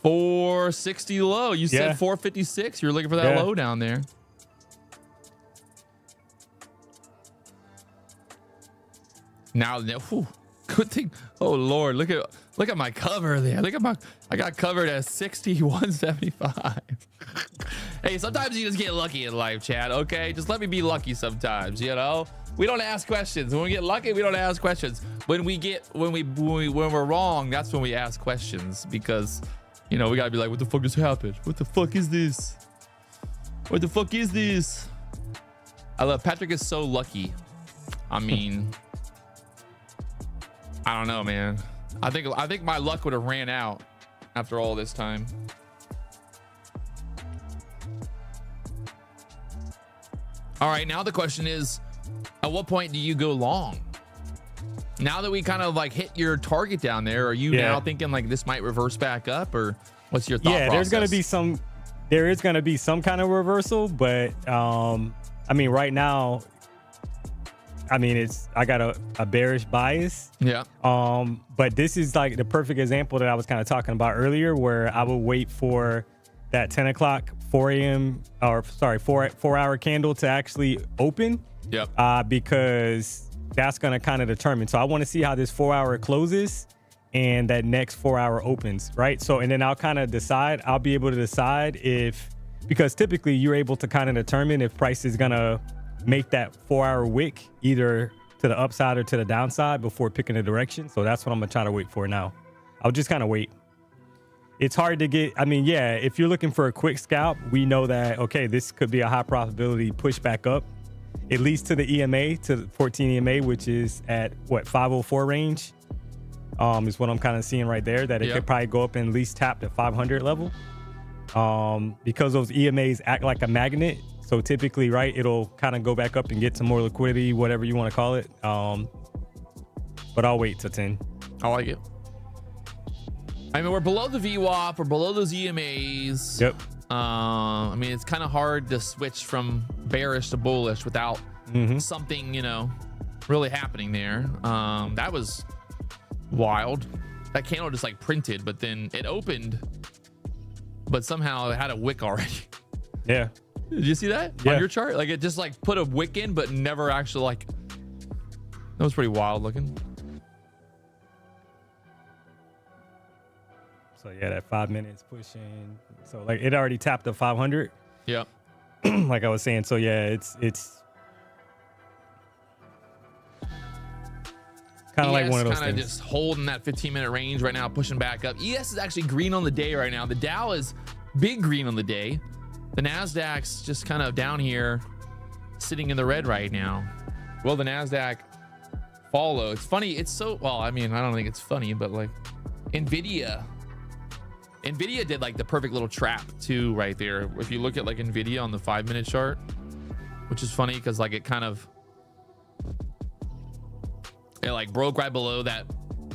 460 low. You said 456. You're looking for that low down there. Now, whew, good thing. Oh Lord, look at my cover there. I got covered at 61.75. Hey, sometimes you just get lucky in life, chat. Okay, just let me be lucky sometimes. You know, we don't ask questions. When we get lucky, we don't ask questions. When we're wrong, that's when we ask questions, because you know we gotta be like, what the fuck just happened? What the fuck is this? What the fuck is this? I love Patrick is so lucky. I mean, I don't know, man. I think my luck would have ran out after all this time. All right, now the question is, at what point do you go long? Now that we kind of like hit your target down there, are you now thinking like this might reverse back up, or what's your thought process? There is going to be some kind of reversal, but I mean, right now, I mean, I got a bearish bias. Yeah. But this is like the perfect example that I was kind of talking about earlier, where I would wait for that 10 o'clock, 4 a.m. or sorry, 4-hour candle to actually open. Yep. Because that's going to kind of determine. So I want to see how this 4-hour closes. and that next 4 hour opens, right? So, and then I'll kind of decide, I'll be able to decide if, because typically you're able to kind of determine if price is going to make that 4 hour wick either to the upside or to the downside before picking a direction. So that's what I'm going to try to wait for now. I'll just kind of wait. It's hard to get, I mean, yeah, if you're looking for a quick scalp, we know that, okay, this could be a high probability push back up, at least to the EMA, to the 14 EMA, which is at what, 504 range. Is what I'm kind of seeing right there, that it could probably go up and at least tap the 500 level, because those EMAs act like a magnet. So typically, right, it'll kind of go back up and get some more liquidity, whatever you want to call it. But I'll wait till 10. I like it. I mean, we're below the VWAP, we're below those EMAs. Yep. I mean, it's kind of hard to switch from bearish to bullish without something, you know, really happening there. That was wild. That candle just like printed, but then it opened, but somehow it had a wick already. Yeah. Did you see that on your chart? Like it just like put a wick in, but never actually like, that was pretty wild looking. So yeah, that 5 minutes pushing. So like it already tapped the 500. Yeah. Like I was saying. So yeah, it's kind of like one of those kind of things. just holding that 15-minute range right now, pushing back up. ES is actually green on the day right now. The Dow is big green on the day. The Nasdaq's just kind of down here, sitting in the red right now. Well, the Nasdaq follow. It's funny. It's so, well, I mean, I don't think it's funny, but like Nvidia did like the perfect little trap too right there. If you look at like Nvidia on the 5-minute chart, which is funny because like it kind of, it like broke right below that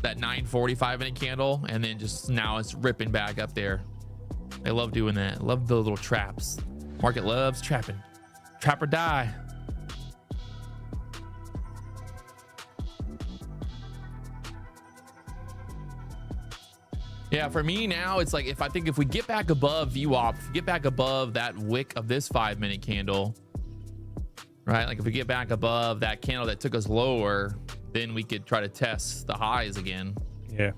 945 minute candle, and then just now it's ripping back up there. They love doing that. Love the little traps. Market loves trapping. Trap or die. Yeah, for me now, it's like if we get back above VWAP, if we get back above that wick of this 5-minute candle, right? Like if we get back above that candle that took us lower, then we could try to test the highs again. Yeah.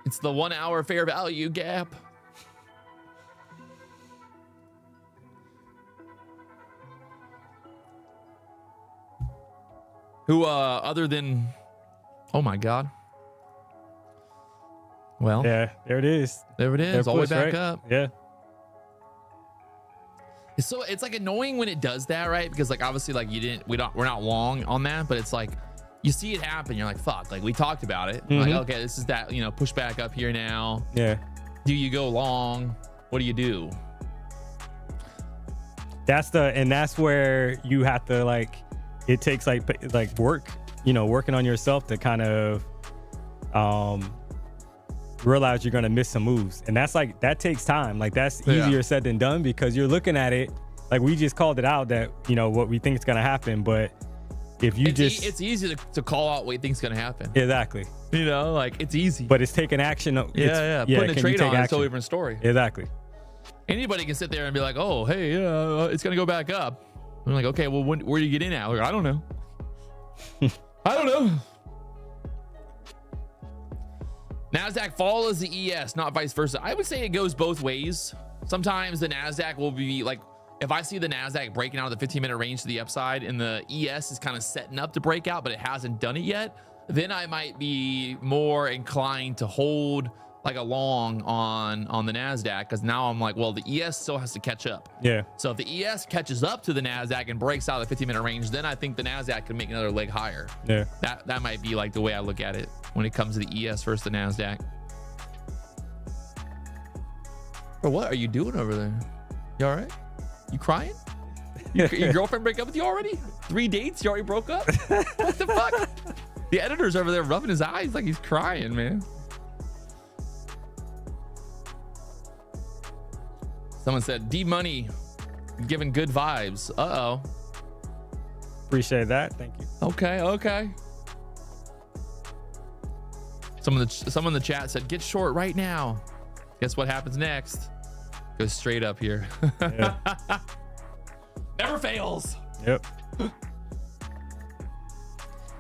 It's the 1 hour fair value gap. Who, other than, oh my God. Well, Yeah, there it is. there it is, all the way back right? up. Yeah. So it's like annoying when it does that, right? Because like obviously like we're not long on that, but it's like you see it happen, you're like, fuck, like we talked about it. Like, okay, this is that, you know, push back up here now. Yeah. Do you go long? What do you do? That's where you have to like, it takes like work, you know, working on yourself to kind of realize you're going to miss some moves. And that's like, that takes time. Like that's easier said than done, because you're looking at it like we just called it out that, you know, what we think is going to happen. But if you it's easy to call out what you think is going to happen. Exactly. You know, like it's easy. But it's taking action. Putting a trade on is a totally different story. Exactly. Anybody can sit there and be like, oh, hey, it's going to go back up. I'm like, okay, well, where do you get in at? Like, I don't know. I don't know. Nasdaq follows the ES, not vice versa. I would say it goes both ways. Sometimes the Nasdaq will be like, if I see the Nasdaq breaking out of the 15-minute range to the upside and the ES is kind of setting up to break out, but it hasn't done it yet, then I might be more inclined to hold like a long on the Nasdaq, because now I'm like, well, the ES still has to catch up. Yeah. So if the ES catches up to the Nasdaq and breaks out of the 15-minute range, then I think the Nasdaq can make another leg higher. Yeah. That might be like the way I look at it when it comes to the ES versus the Nasdaq. Bro, what are you doing over there? You all right? You crying? Your girlfriend break up with you already? 3 dates? You already broke up? What the fuck? The editor's over there rubbing his eyes like he's crying, man. Someone said, D-Money, giving good vibes. Uh-oh. Appreciate that. Thank you. Okay. Someone in the chat said, get short right now. Guess what happens next? Goes straight up here. Yeah. Never fails. Yep.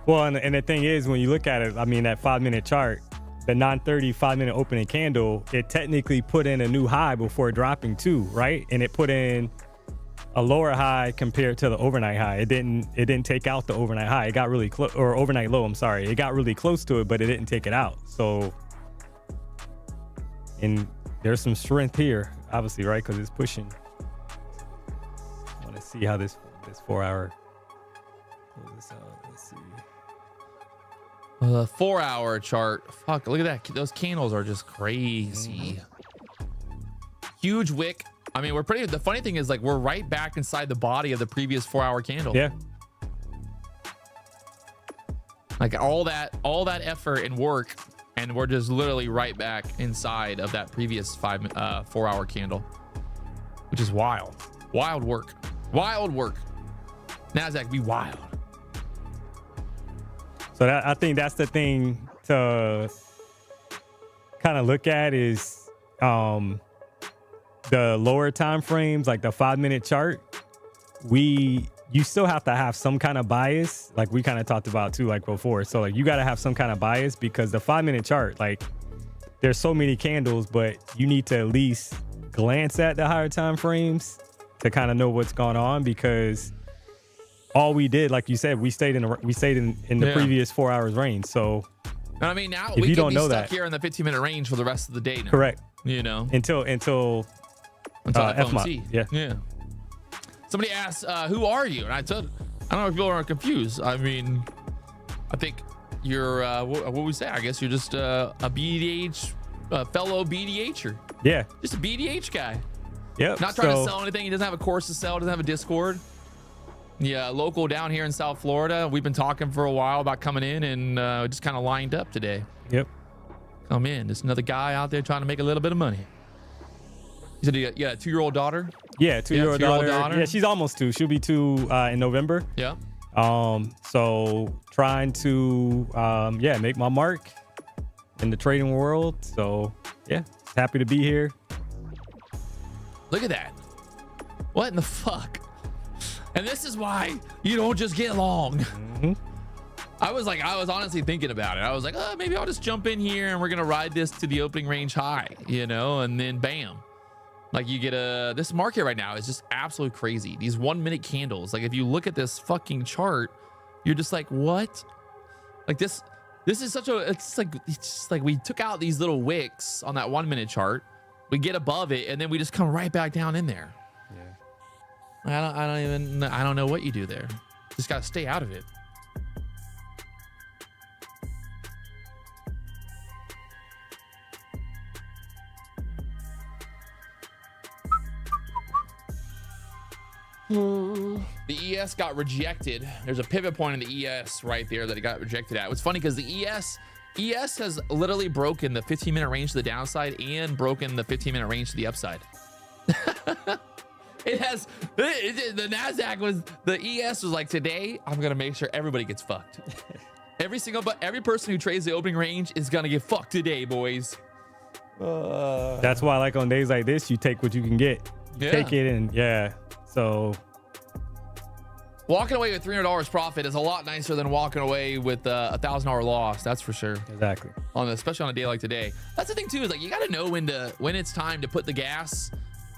Well, and the thing is, when you look at it, I mean, that 5-minute chart, the 9:30 5-minute opening candle, it technically put in a new high before dropping too, right? And it put in a lower high compared to the overnight high. It didn't take out the overnight high. It got really close, or overnight low. I'm sorry. It got really close to it, but it didn't take it out. So, and there's some strength here, obviously, right? Because it's pushing. I want to see how this 4 hour. Let's see. 4 hour chart. Fuck, look at that. Those candles are just crazy. Huge wick. I mean, the funny thing is, like, we're right back inside the body of the previous 4 hour candle. Yeah. Like all that effort and work, and we're just literally right back inside of that previous 4 hour candle, which is wild. Wild work. Nasdaq be wild. So I think that's the thing to kind of look at is the lower time frames, like the 5-minute chart. You still have to have some kind of bias, like we kind of talked about too, like before. So like you got to have some kind of bias, because the 5-minute chart, like there's so many candles, but you need to at least glance at the higher time frames to kind of know what's going on, because all we did, like you said, we stayed in the previous 4 hours range. So I mean, now if we you could don't be know stuck that here in the 15-minute range for the rest of the day now. Correct. You know, until FOMC. Yeah. Somebody asked, who are you? And I don't know if people are confused. I mean, I think you're what would we say? I guess you're just a BDH, fellow BDHer. Yeah. Just a BDH guy. Yep. Not trying to sell anything. He doesn't have a course to sell. Doesn't have a Discord. Yeah, local down here in South Florida. We've been talking for a while about coming in, and just kind of lined up today. Yep. Come in. There's another guy out there trying to make a little bit of money. You said you got a 2-year-old daughter? Yeah, two-year-old daughter. Yeah, she's almost 2. She'll be 2 in November. Yeah. So trying to make my mark in the trading world. So yeah, happy to be here. Look at that. What in the fuck? And this is why you don't just get long. Mm-hmm. I was honestly thinking about it. I was like, oh, maybe I'll just jump in here and we're going to ride this to the opening range high, and then bam. Like you get this market right now is just absolutely crazy. These 1-minute candles. Like if you look at this fucking chart, you're just like, what? Like this is it's just like we took out these little wicks on that 1-minute chart. We get above it and then we just come right back down in there. Yeah. I don't know what you do there. Just got to stay out of it. The ES got rejected. There's a pivot point in the ES right there that it got rejected at. It's funny because the ES has literally broken the 15-minute range to the downside and broken the 15-minute range to the upside. The Nasdaq the ES was like, today I'm gonna make sure everybody gets fucked. Every person who trades the opening range is gonna get fucked today, boys. That's why, like on days like this, you take what you can get. Take it, and so walking away with $300 profit is a lot nicer than walking away with a $1,000 loss. That's for sure. Exactly. Especially on a day like today. That's the thing too, is like you got to know when it's time to put the gas,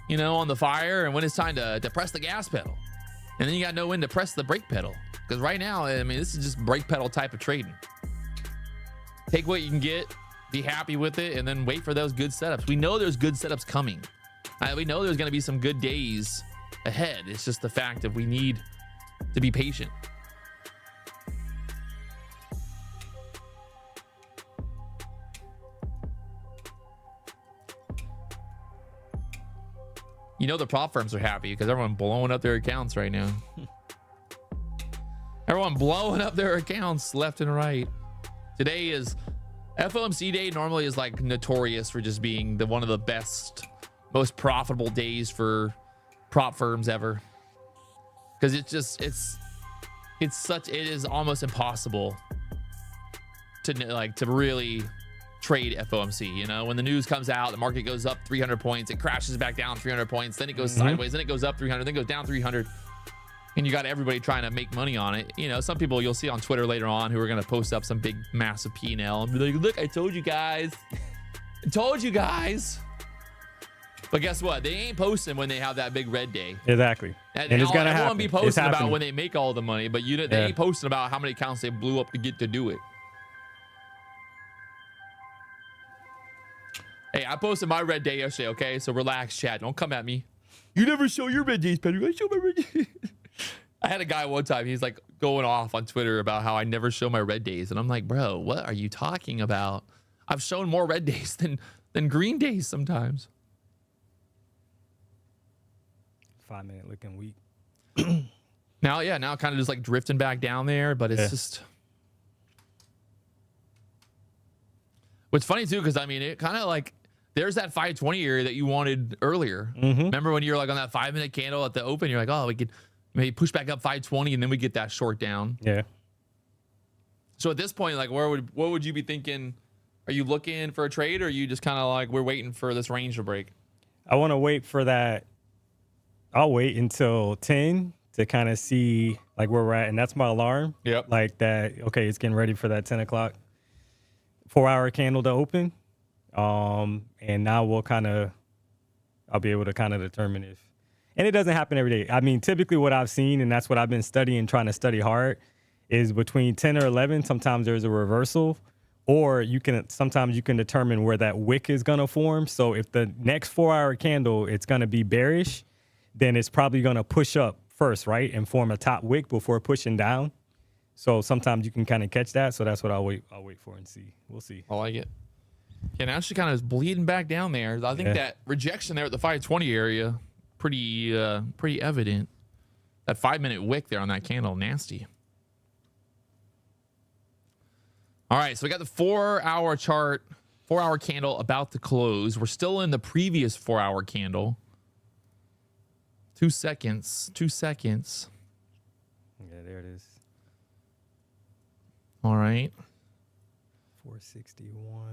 on the fire, and when it's time to press the gas pedal, and then you got to know when to press the brake pedal. Because right now, I mean, this is just brake pedal type of trading. Take what you can get, be happy with it, and then wait for those good setups. We know there's good setups coming. We know there's going to be some good days ahead. It's just the fact that we need to be patient. The prop firms are happy because everyone blowing up their accounts right now. Everyone blowing up their accounts left and right. Today is FOMC day. Normally is like notorious for just being one of the best, most profitable days for prop firms ever, because it is almost impossible to really trade FOMC. When the news comes out, the market goes up 300 points, it crashes back down 300 points, then it goes sideways, then it goes up 300, then it goes down 300. And you got everybody trying to make money on it. You know, some people you'll see on Twitter later on who are going to post up some big, massive P&L and be like, look, I told you guys. I told you guys. But guess what? They ain't posting when they have that big red day. Exactly. And it's going to happen. Everyone be posting about when they make all the money, but they ain't posting about how many accounts they blew up to get to do it. Hey, I posted my red day yesterday, okay? So relax, chat. Don't come at me. You never show your red days, Patrick. I show my red days. I had a guy one time, he's like going off on Twitter about how I never show my red days. And I'm like, bro, what are you talking about? I've shown more red days than green days sometimes. 5 minute looking weak. Now kind of just like drifting back down there, but it's just. What's funny too, because I mean, it kind of like, there's that 520 area that you wanted earlier. Remember when you were like on that 5 minute candle at the open, you're like, oh, we could maybe push back up 520 and then we get that short down. Yeah. So at this point, like, what would you be thinking? Are you looking for a trade, or are you just kind of like, we're waiting for this range to break? I want to wait for that. I'll wait until 10 to kind of see like where we're at. And that's my alarm. Yep. Like that. Okay. It's getting ready for that 10 o'clock 4-hour candle to open. And now I'll be able to kind of determine if, and it doesn't happen every day. I mean, typically what I've seen, and that's what I've been studying, trying to study hard, is between 10 or 11. Sometimes there's a reversal, or sometimes you can determine where that wick is going to form. So if the next 4-hour candle, it's going to be bearish, then it's probably going to push up first, right? And form a top wick before pushing down. So sometimes you can kind of catch that. So that's what I'll wait for and see. We'll see. I like it. Yeah, now she kind of is bleeding back down there. I think that rejection there at the 520 area, pretty evident. That 5 minute wick there on that candle, nasty. All right, so we got the 4-hour chart, 4-hour candle about to close. We're still in the previous 4-hour candle. 2 seconds. 2 seconds. Yeah, there it is. All right. 461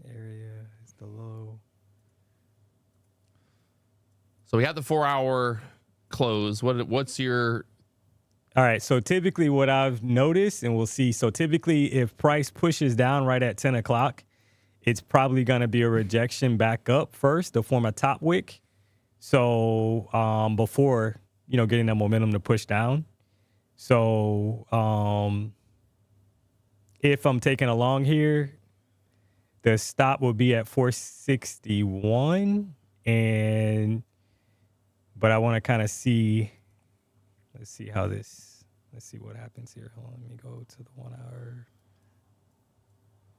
area is the low. So we have the 4-hour close. What's your... All right. So typically what I've noticed, and we'll see. So typically if price pushes down right at 10 o'clock, it's probably going to be a rejection back up first to form a top wick. So before, getting that momentum to push down. So if I'm taking a long here, the stop will be at 461. But I want to kind of see, let's see what happens here. Hold on, let me go to the 1 hour.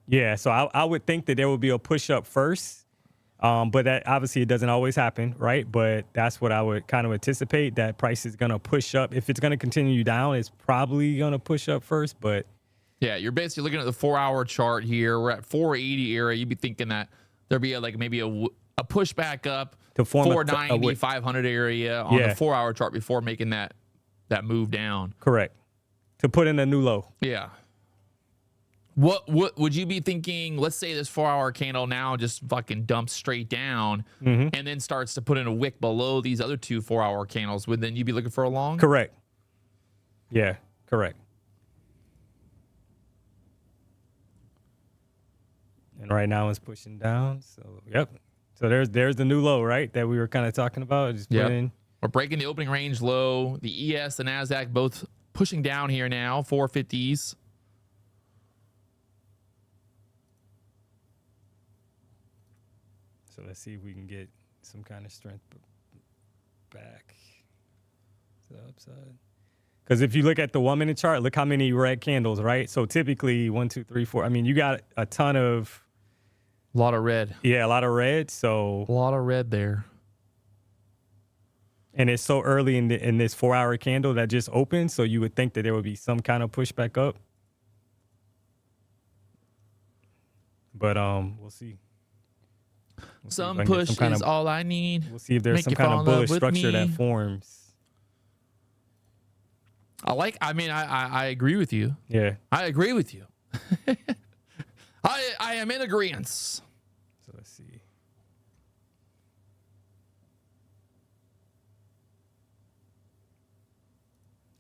Yeah, so I would think that there would be a push up first. But that obviously it doesn't always happen, right? But that's what I would kind of anticipate, that price is going to push up. If it's going to continue down, it's probably going to push up first. But yeah, you're basically looking at the 4-hour chart here. We're at 480 area. You'd be thinking that there'd be maybe a push back up to form 490, 500 area on the 4-hour chart before making that move down. Correct. To put in a new low. Yeah. What would you be thinking? Let's say this 4-hour candle now just fucking dumps straight down and then starts to put in a wick below these other 2 4-hour candles. Would then you be looking for a long? Correct. Yeah, correct. And right now it's pushing down. So, yep. So there's the new low, right, that we were kind of talking about. Just put in. We're breaking the opening range low. The ES, the Nasdaq, both pushing down here now, 450s. So let's see if we can get some kind of strength back to the upside. Because if you look at the 1 minute chart, look how many red candles, right? So typically 1, 2, 3, 4. I mean, you got a ton of. A lot of red. Yeah, a lot of red. So a lot of red there. And it's so early in this 4-hour candle that just opened, so you would think that there would be some kind of pushback up. But we'll see. Some push is all I need. We'll see if there's some kind of bullish structure that forms. I agree with you. Yeah. I agree with you. I am in agreement. So let's see.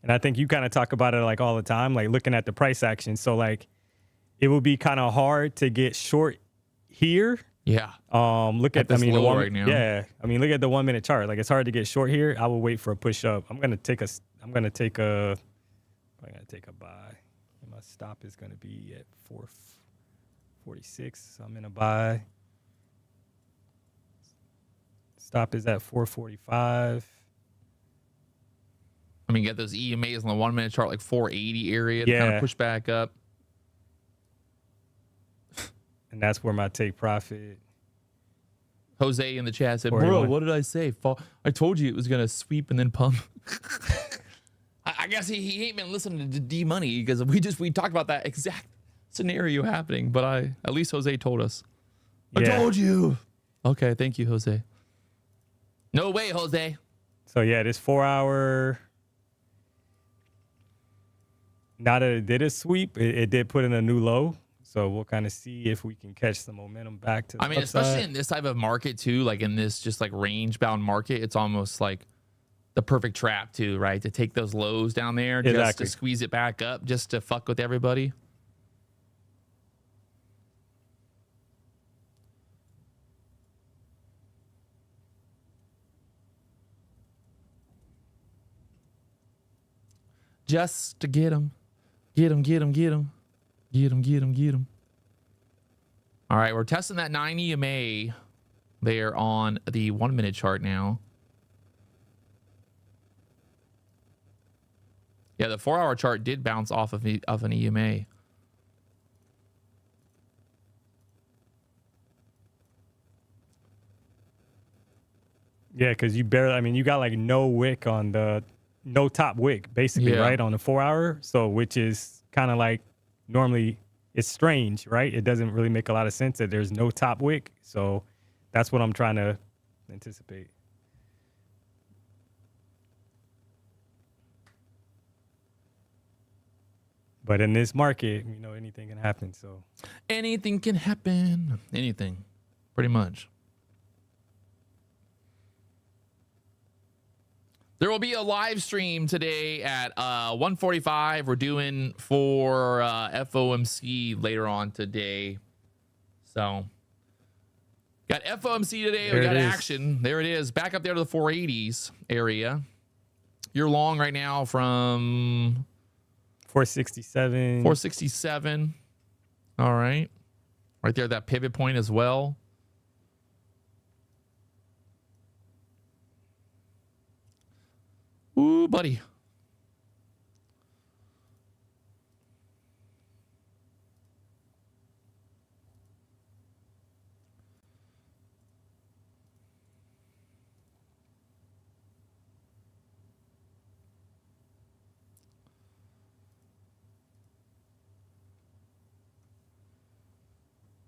And I think you kind of talk about it like all the time, like looking at the price action. So like it would be kind of hard to get short here. Yeah. Look at this I mean the low one right now. yeah. I mean look at the 1 minute chart. Like it's hard to get short here. I will wait for a push up. I'm gonna take a buy. And my stop is gonna be at 446. So I'm in a buy. Stop is at 445. I mean, get those EMAs on the 1 minute chart, like 480 area to Yeah. kind of push back up. And that's where my take profit. Jose in the chat said, 41. bro, what did I say? I told you it was going to sweep and then pump. I guess he ain't been listening to D Money because we talked about that exact scenario happening, but at least Jose told us. I Yeah. told you. Okay, thank you, Jose. No way, Jose. So yeah, this 4 hour. Now that it did a sweep, it did put in a new low. So we'll kind of see if we can catch some momentum back to the upside. Especially in this type of market too, like in this just like range bound market, it's almost like the perfect trap too, right? To take those lows down there, just Exactly. to squeeze it back up, just to fuck with everybody. Just to get them. Get them, get them, get them. Get them, get them, get them. All right, we're testing that 9 EMA there on the 1 minute chart now. Yeah, the 4 hour chart did bounce off of an EMA. Yeah, because you got like no wick on no top wick, basically, Yeah. right? On the 4 hour. So, which is kind of like normally it's strange, right? It doesn't really make a lot of sense that there's no top wick. So that's what I'm trying to anticipate. But in this market, anything can happen. So Anything can happen. Anything, pretty much. There will be a live stream today at 1:45. We're doing for FOMC later on today. So, got FOMC today. There We got it is. action. There it is. Back up there to the 480s area. You're long right now from 467. 467. All right. Right there, that pivot point as well. Ooh, buddy.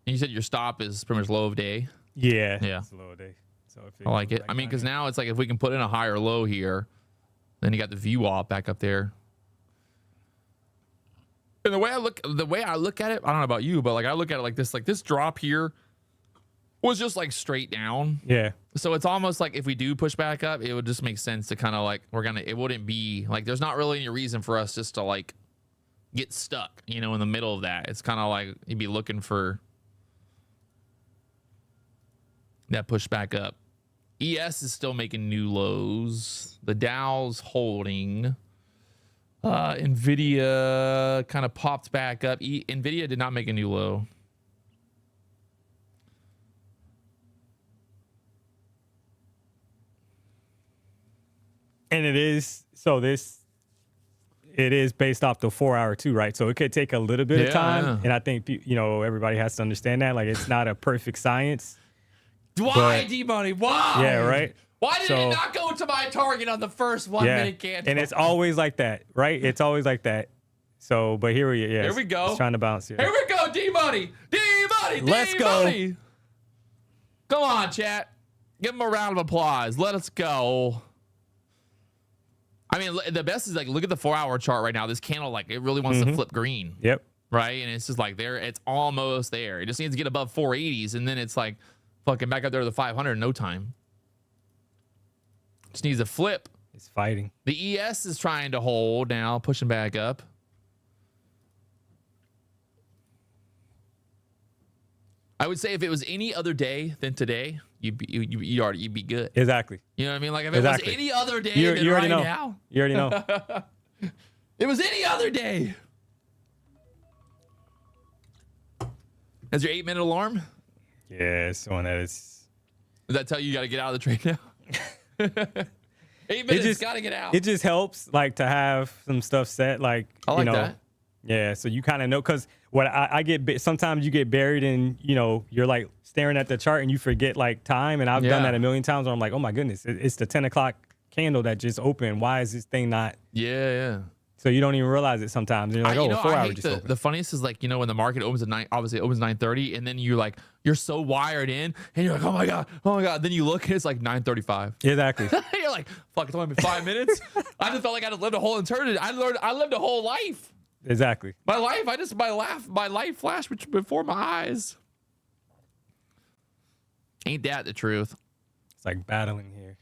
And you said your stop is pretty much low of day. Yeah. Yeah. It's a low day. So if I like it. I mean, because now it's like if we can put in a higher low here, then you got the view op back up there. And the way I look at it, I don't know about you, but like I look at it like this drop here was just like straight down. Yeah. So it's almost like if we do push back up, it would just make sense to kind of like it wouldn't be like there's not really any reason for us just to like get stuck, in the middle of that. It's kind of like you'd be looking for that push back up. ES is still making new lows. The Dow's holding. Nvidia kind of popped back up. Nvidia did not make a new low. And it is based off the 4 hour too, right? So it could take a little bit of time. Yeah. And I think, everybody has to understand that. Like, it's not a perfect science. Why, D-Money? Why? Yeah, right? Why did it not go to my target on the first 1 minute candle? And it's always like that, right? It's always like that. So, but here we go. It's trying to bounce here. Here we go, D-Money. D-Money. Let's go. D-Money. Come on, chat. Give them a round of applause. Let us go. I mean, the best is like, look at the 4 hour chart right now. This candle, like, it really wants to flip green. Yep. Right? And it's just like it's almost there. It just needs to get above 480s, and then it's like fucking back up there to the 500 in no time. Just needs a flip. It's fighting. The ES is trying to hold now, pushing back up. I would say if it was any other day than today, you'd be good. Exactly. You know what I mean? Like if it was any other day than you already right know. now. You already know. It was any other day. Has your 8-minute alarm? Yeah, it's one that is. Does that tell you got to get out of the trade now? 8 minutes, got to get out. It just helps, like, to have some stuff set, like, I like you know, that. Yeah, so you kind of know, because what I get, sometimes you get buried in, you know, you're like staring at the chart and you forget like time, and I've done that a million times where I'm like, oh my goodness, it's the 10 o'clock candle that just opened. Why is this thing not? Yeah. So you don't even realize it sometimes. And you're like, oh, 4 hours just opened. The funniest is like, you know, when the market opens at 9, obviously it opens 9:30, and then you're so wired in, and you're like, oh my god. Then you look and it's like 9:35. Exactly. You're like, fuck, it's only been 5 minutes. I just felt like I had lived a whole eternity. I lived a whole life. Exactly. My life flashed before my eyes. Ain't that the truth? It's like battling here.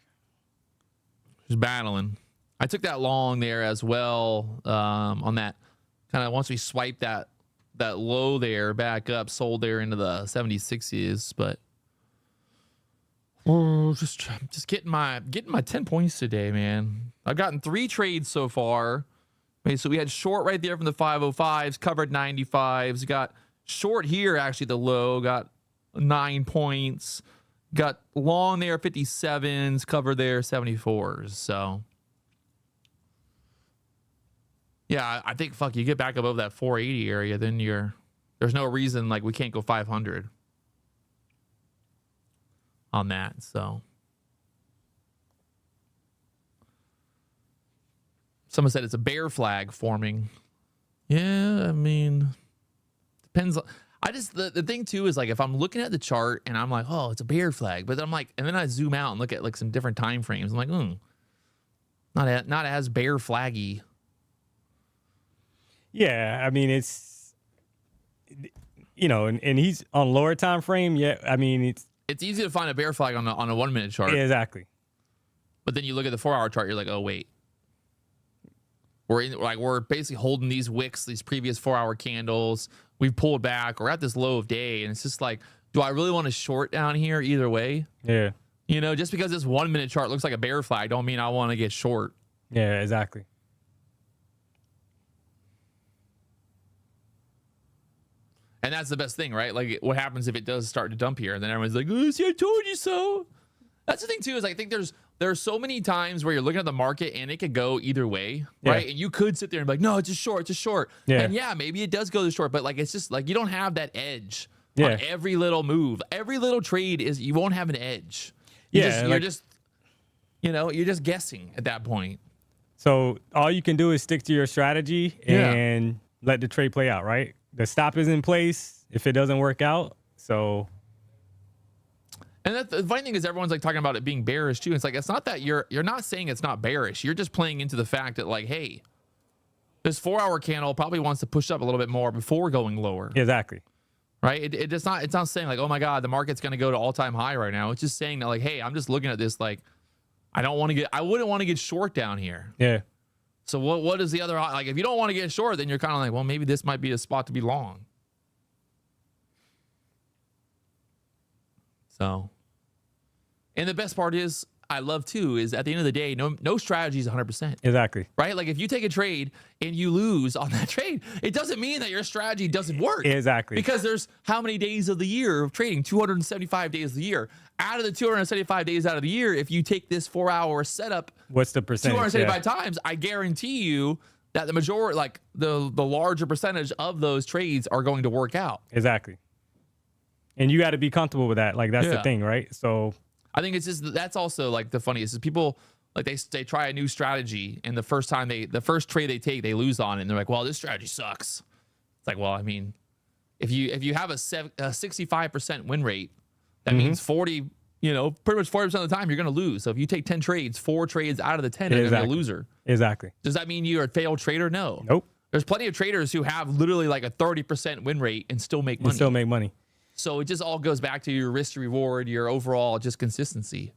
Just battling. I took that long there as well, on that kind of once we swiped that low there back up, sold there into the 76s, but just getting my 10 points today, man. I've gotten 3 trades so far. Okay, so we had short right there from the 505s, covered 95s, got short here actually the low, got 9 points, got long there 57s, covered there 74s. So yeah, I think you get back above that 480 area, then there's no reason like we can't go 500 on that. So someone said it's a bear flag forming. Yeah, I mean, depends. The thing too is like if I'm looking at the chart and I'm like, oh, it's a bear flag, but then I'm like, and then I zoom out and look at like some different time frames. I'm like, not as bear flaggy. Yeah, I mean, it's, you know, and he's on lower time frame. Yeah, I mean, it's easy to find a bear flag on a 1 minute chart. Yeah, exactly. But then you look at the 4 hour chart, you're like, oh wait, we're basically holding these wicks, these previous 4 hour candles. We've pulled back. We're at this low of day, and it's just like, do I really want to short down here either way? Yeah. You know, just because this 1 minute chart looks like a bear flag, don't mean I want to get short. Yeah, exactly. And that's the best thing, right? Like, what happens if it does start to dump here? And then everyone's like, oh, see, I told you so. That's the thing, too, is I think there are so many times where you're looking at the market and it could go either way, right? And you could sit there and be like, no, it's a short. Yeah. And yeah, maybe it does go to short, but like, it's just like, you don't have that edge on every little move. Every little trade you won't have an edge. You're just guessing at that point. So all you can do is stick to your strategy and let the trade play out, right? The stop is in place if it doesn't work out. So, and the funny thing is everyone's like talking about it being bearish too. It's like, it's not that you're not saying it's not bearish. You're just playing into the fact that like, hey, this 4 hour candle probably wants to push up a little bit more before going lower. Exactly. Right. It's not saying like, oh my God, the market's going to go to all time high right now. It's just saying that like, hey, I'm just looking at this. Like, I wouldn't want to get short down here. Yeah. So what is the other, like, if you don't want to get short, then you're kind of like, well, maybe this might be a spot to be long. So, and the best part is, I love too, is at the end of the day, no strategy is 100%. Exactly. Right? Like if you take a trade and you lose on that trade, it doesn't mean that your strategy doesn't work. Exactly. Because there's how many days of the year of trading? 275 days of the year. Out of the 275 days out of the year, if you take this 4 hour setup, what's the percentage? 275 times, I guarantee you that the majority, like the larger percentage of those trades are going to work out. Exactly. And you got to be comfortable with that. Like that's the thing, right? So I think it's just, that's also like the funniest is people like they try a new strategy and the first trade they take, they lose on it and they're like, well, this strategy sucks. It's like, well, I mean, if you have a 65% win rate, that means 40, pretty much 40% of the time you're going to lose. So if you take 10 trades, 4 trades out of the 10 are going to be a loser. Exactly. Does that mean you're a failed trader? No. Nope. There's plenty of traders who have literally like a 30% win rate and still make money. So it just all goes back to your risk to reward, your overall just consistency.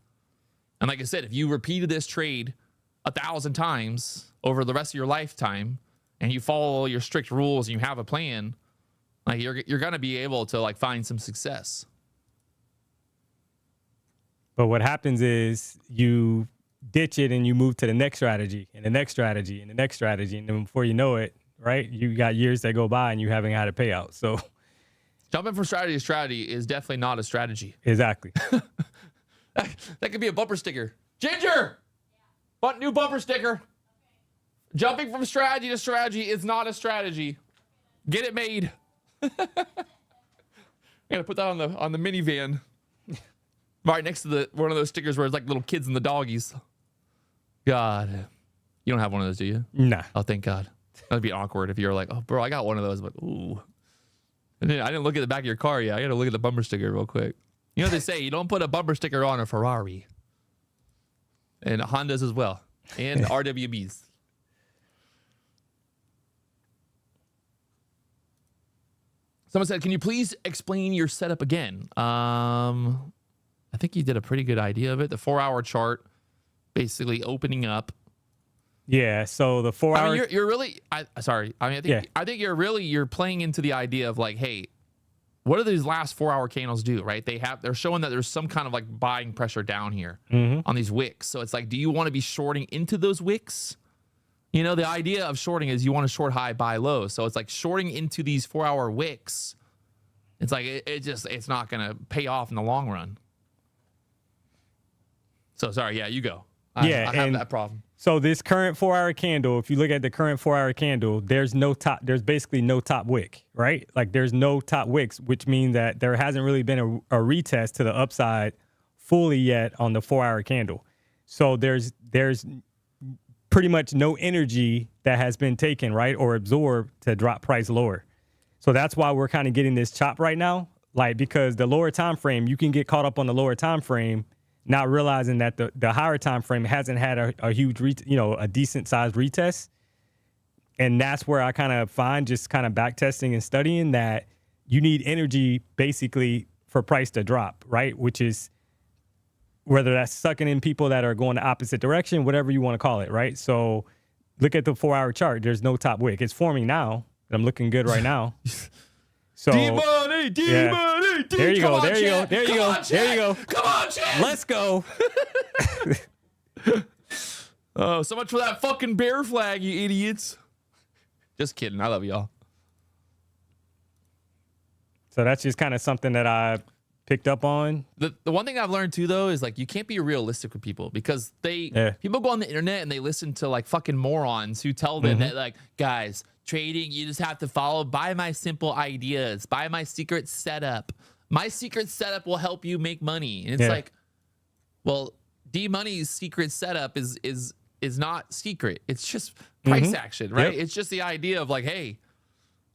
And like I said, if you repeated this trade 1,000 times over the rest of your lifetime, and you follow your strict rules and you have a plan, like you're gonna be able to like find some success. But what happens is you ditch it and you move to the next strategy and the next strategy and the next strategy, and then before you know it, right, you got years that go by and you haven't had a payout. So jumping from strategy to strategy is definitely not a strategy. exactly. That could be a bumper sticker. Ginger, new bumper sticker. Jumping from strategy to strategy is not a strategy. Get it made. I gotta put that on the minivan, right next to one of those stickers where it's like little kids and the doggies. God, you don't have one of those, do you? Nah. Oh, thank God. That'd be awkward if you're like, oh, bro, I got one of those, but ooh. I didn't look at the back of your car yet. I gotta look at the bumper sticker real quick. You know what they say? You don't put a bumper sticker on a Ferrari, and Hondas as well, and RWBs. Someone said, can you please explain your setup again? I think you did a pretty good idea of it. The 4-hour chart, basically opening up. Yeah. So the 4 hour. I mean, you're really, I think you're playing into the idea of like, hey, what do these last 4-hour candles do, right? They're showing that there's some kind of like buying pressure down here on these wicks. So it's like, do you want to be shorting into those wicks? You know, the idea of shorting is you want to short high, buy low. So it's like shorting into these 4-hour wicks. It's like, it's not going to pay off in the long run. So sorry. Yeah, you go. I have that problem. So this current 4-hour candle, if you look at the current 4-hour candle, there's basically no top wick, right? Like there's no top wicks, which means that there hasn't really been a retest to the upside fully yet on the 4-hour candle. So there's pretty much no energy that has been taken, right, or absorbed to drop price lower. So that's why we're kind of getting this chop right now, like because the lower time frame, you can get caught up on the lower time frame, not realizing that the higher time frame hasn't had a huge, a decent sized retest. And that's where I kind of find, just kind of back testing and studying, that you need energy basically for price to drop, right? Which is whether that's sucking in people that are going the opposite direction, whatever you want to call it, right? So look at the 4-hour chart. There's no top wick. It's forming now. I'm looking good right now. So D-money. There you go. Come on, Chad. Let's go. Oh, so much for that fucking bear flag, you idiots. Just kidding. I love y'all. So that's just kind of something that I picked up on. The one thing I've learned too, though, is like you can't be realistic with people, because people go on the internet and they listen to like fucking morons who tell them that, like, guys, trading, you just have to buy my simple ideas, buy my secret setup. My secret setup will help you make money. And it's like, well, D-Money's secret setup is not secret. It's just price action, right? It's just the idea of like, hey,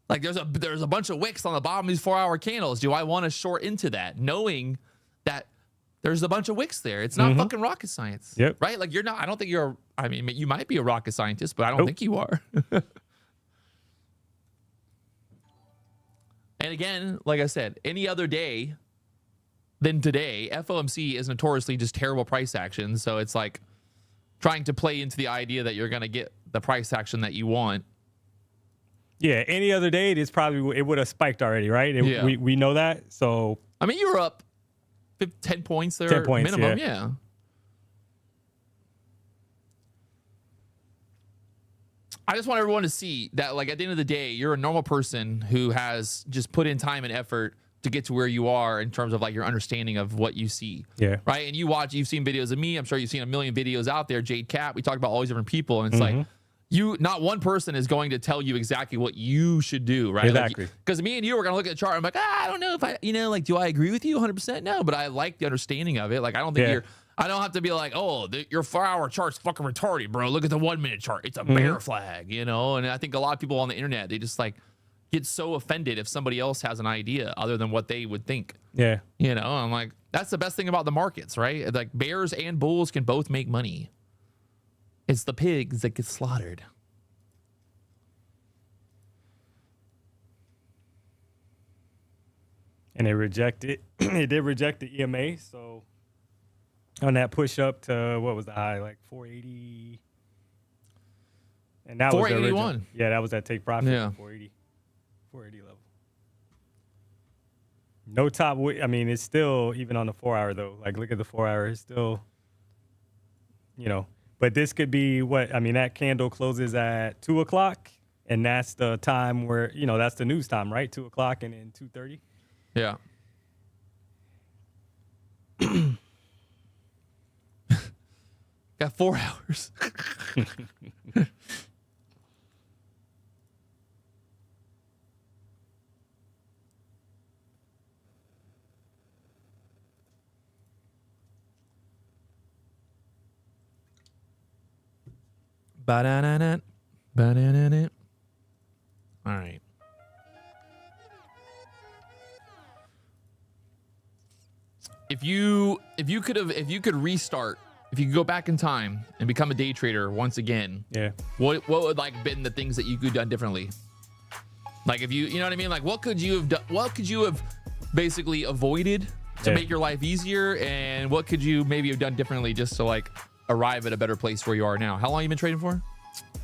like there's a bunch of wicks on the bottom of these 4-hour candles. Do I want to short into that, knowing that there's a bunch of wicks there? It's not fucking rocket science, right? Like I don't think I mean, you might be a rocket scientist, but I don't think you are. And again, like I said, any other day than today, FOMC is notoriously just terrible price action. So it's like trying to play into the idea that you're going to get the price action that you want. Yeah, any other day, it would have spiked already, right? We know that. So I mean, you were up 10 points there, 10 points, minimum, yeah. I just want everyone to see that, like, at the end of the day, you're a normal person who has just put in time and effort to get to where you are in terms of like your understanding of what you see. Yeah. Right. And you've seen videos of me. I'm sure you've seen a million videos out there. Jade Cat. We talk about all these different people, and it's like, not one person is going to tell you exactly what you should do, right? Exactly. Because me and you are going to look at the chart. I'm like, I don't know if like, do I agree with you 100%? No, but I like the understanding of it. Like, I don't think I don't have to be like, oh, your 4-hour chart's fucking retarded, bro. Look at the 1-minute chart. It's a bear flag, And I think a lot of people on the internet, they just like get so offended if somebody else has an idea other than what they would think. Yeah. I'm like, that's the best thing about the markets, right? Like, bears and bulls can both make money. It's the pigs that get slaughtered. And it did reject the EMA. So on that push up to, what was the high? Like 480. And that was the original. 481. Yeah, that was that take profit. Yeah. 480 level. No top. I mean, it's still even on the 4 hour though. Like, look at the 4 hour. It's still, you know. But this could be what I mean. That candle closes at 2 o'clock, and that's the time where that's the news time, right? 2 o'clock and then 2:30. Yeah. Got 4 hours. Ba-da-da-da, ba-da-da-da. All right. If you could restart, if you could go back in time and become a day trader once again, yeah, what would like been the things that you could have done differently? Like if you know what I mean? Like what could you have done? What could you have basically avoided to make your life easier? And what could you maybe have done differently just to like arrive at a better place where you are now? How long you been trading for?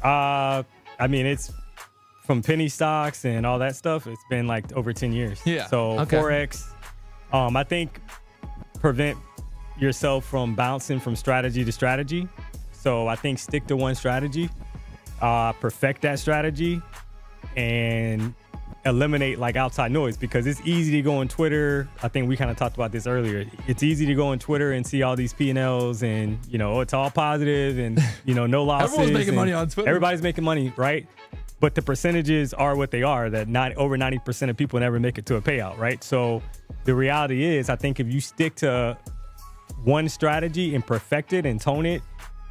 I mean, it's from penny stocks and all that stuff. It's been like over 10 years. Yeah. So okay. Forex, I think prevent yourself from bouncing from strategy to strategy. So I think stick to one strategy, perfect that strategy, and eliminate like outside noise, because it's easy to go on Twitter. I think we kind of talked about this earlier. It's easy to go on Twitter and see all these P&Ls and it's all positive and no losses. Everyone's making money on Twitter. Everybody's making money, right? But the percentages are what they are, that not over 90% of people never make it to a payout, right? So the reality is, I think if you stick to one strategy and perfect it and tone it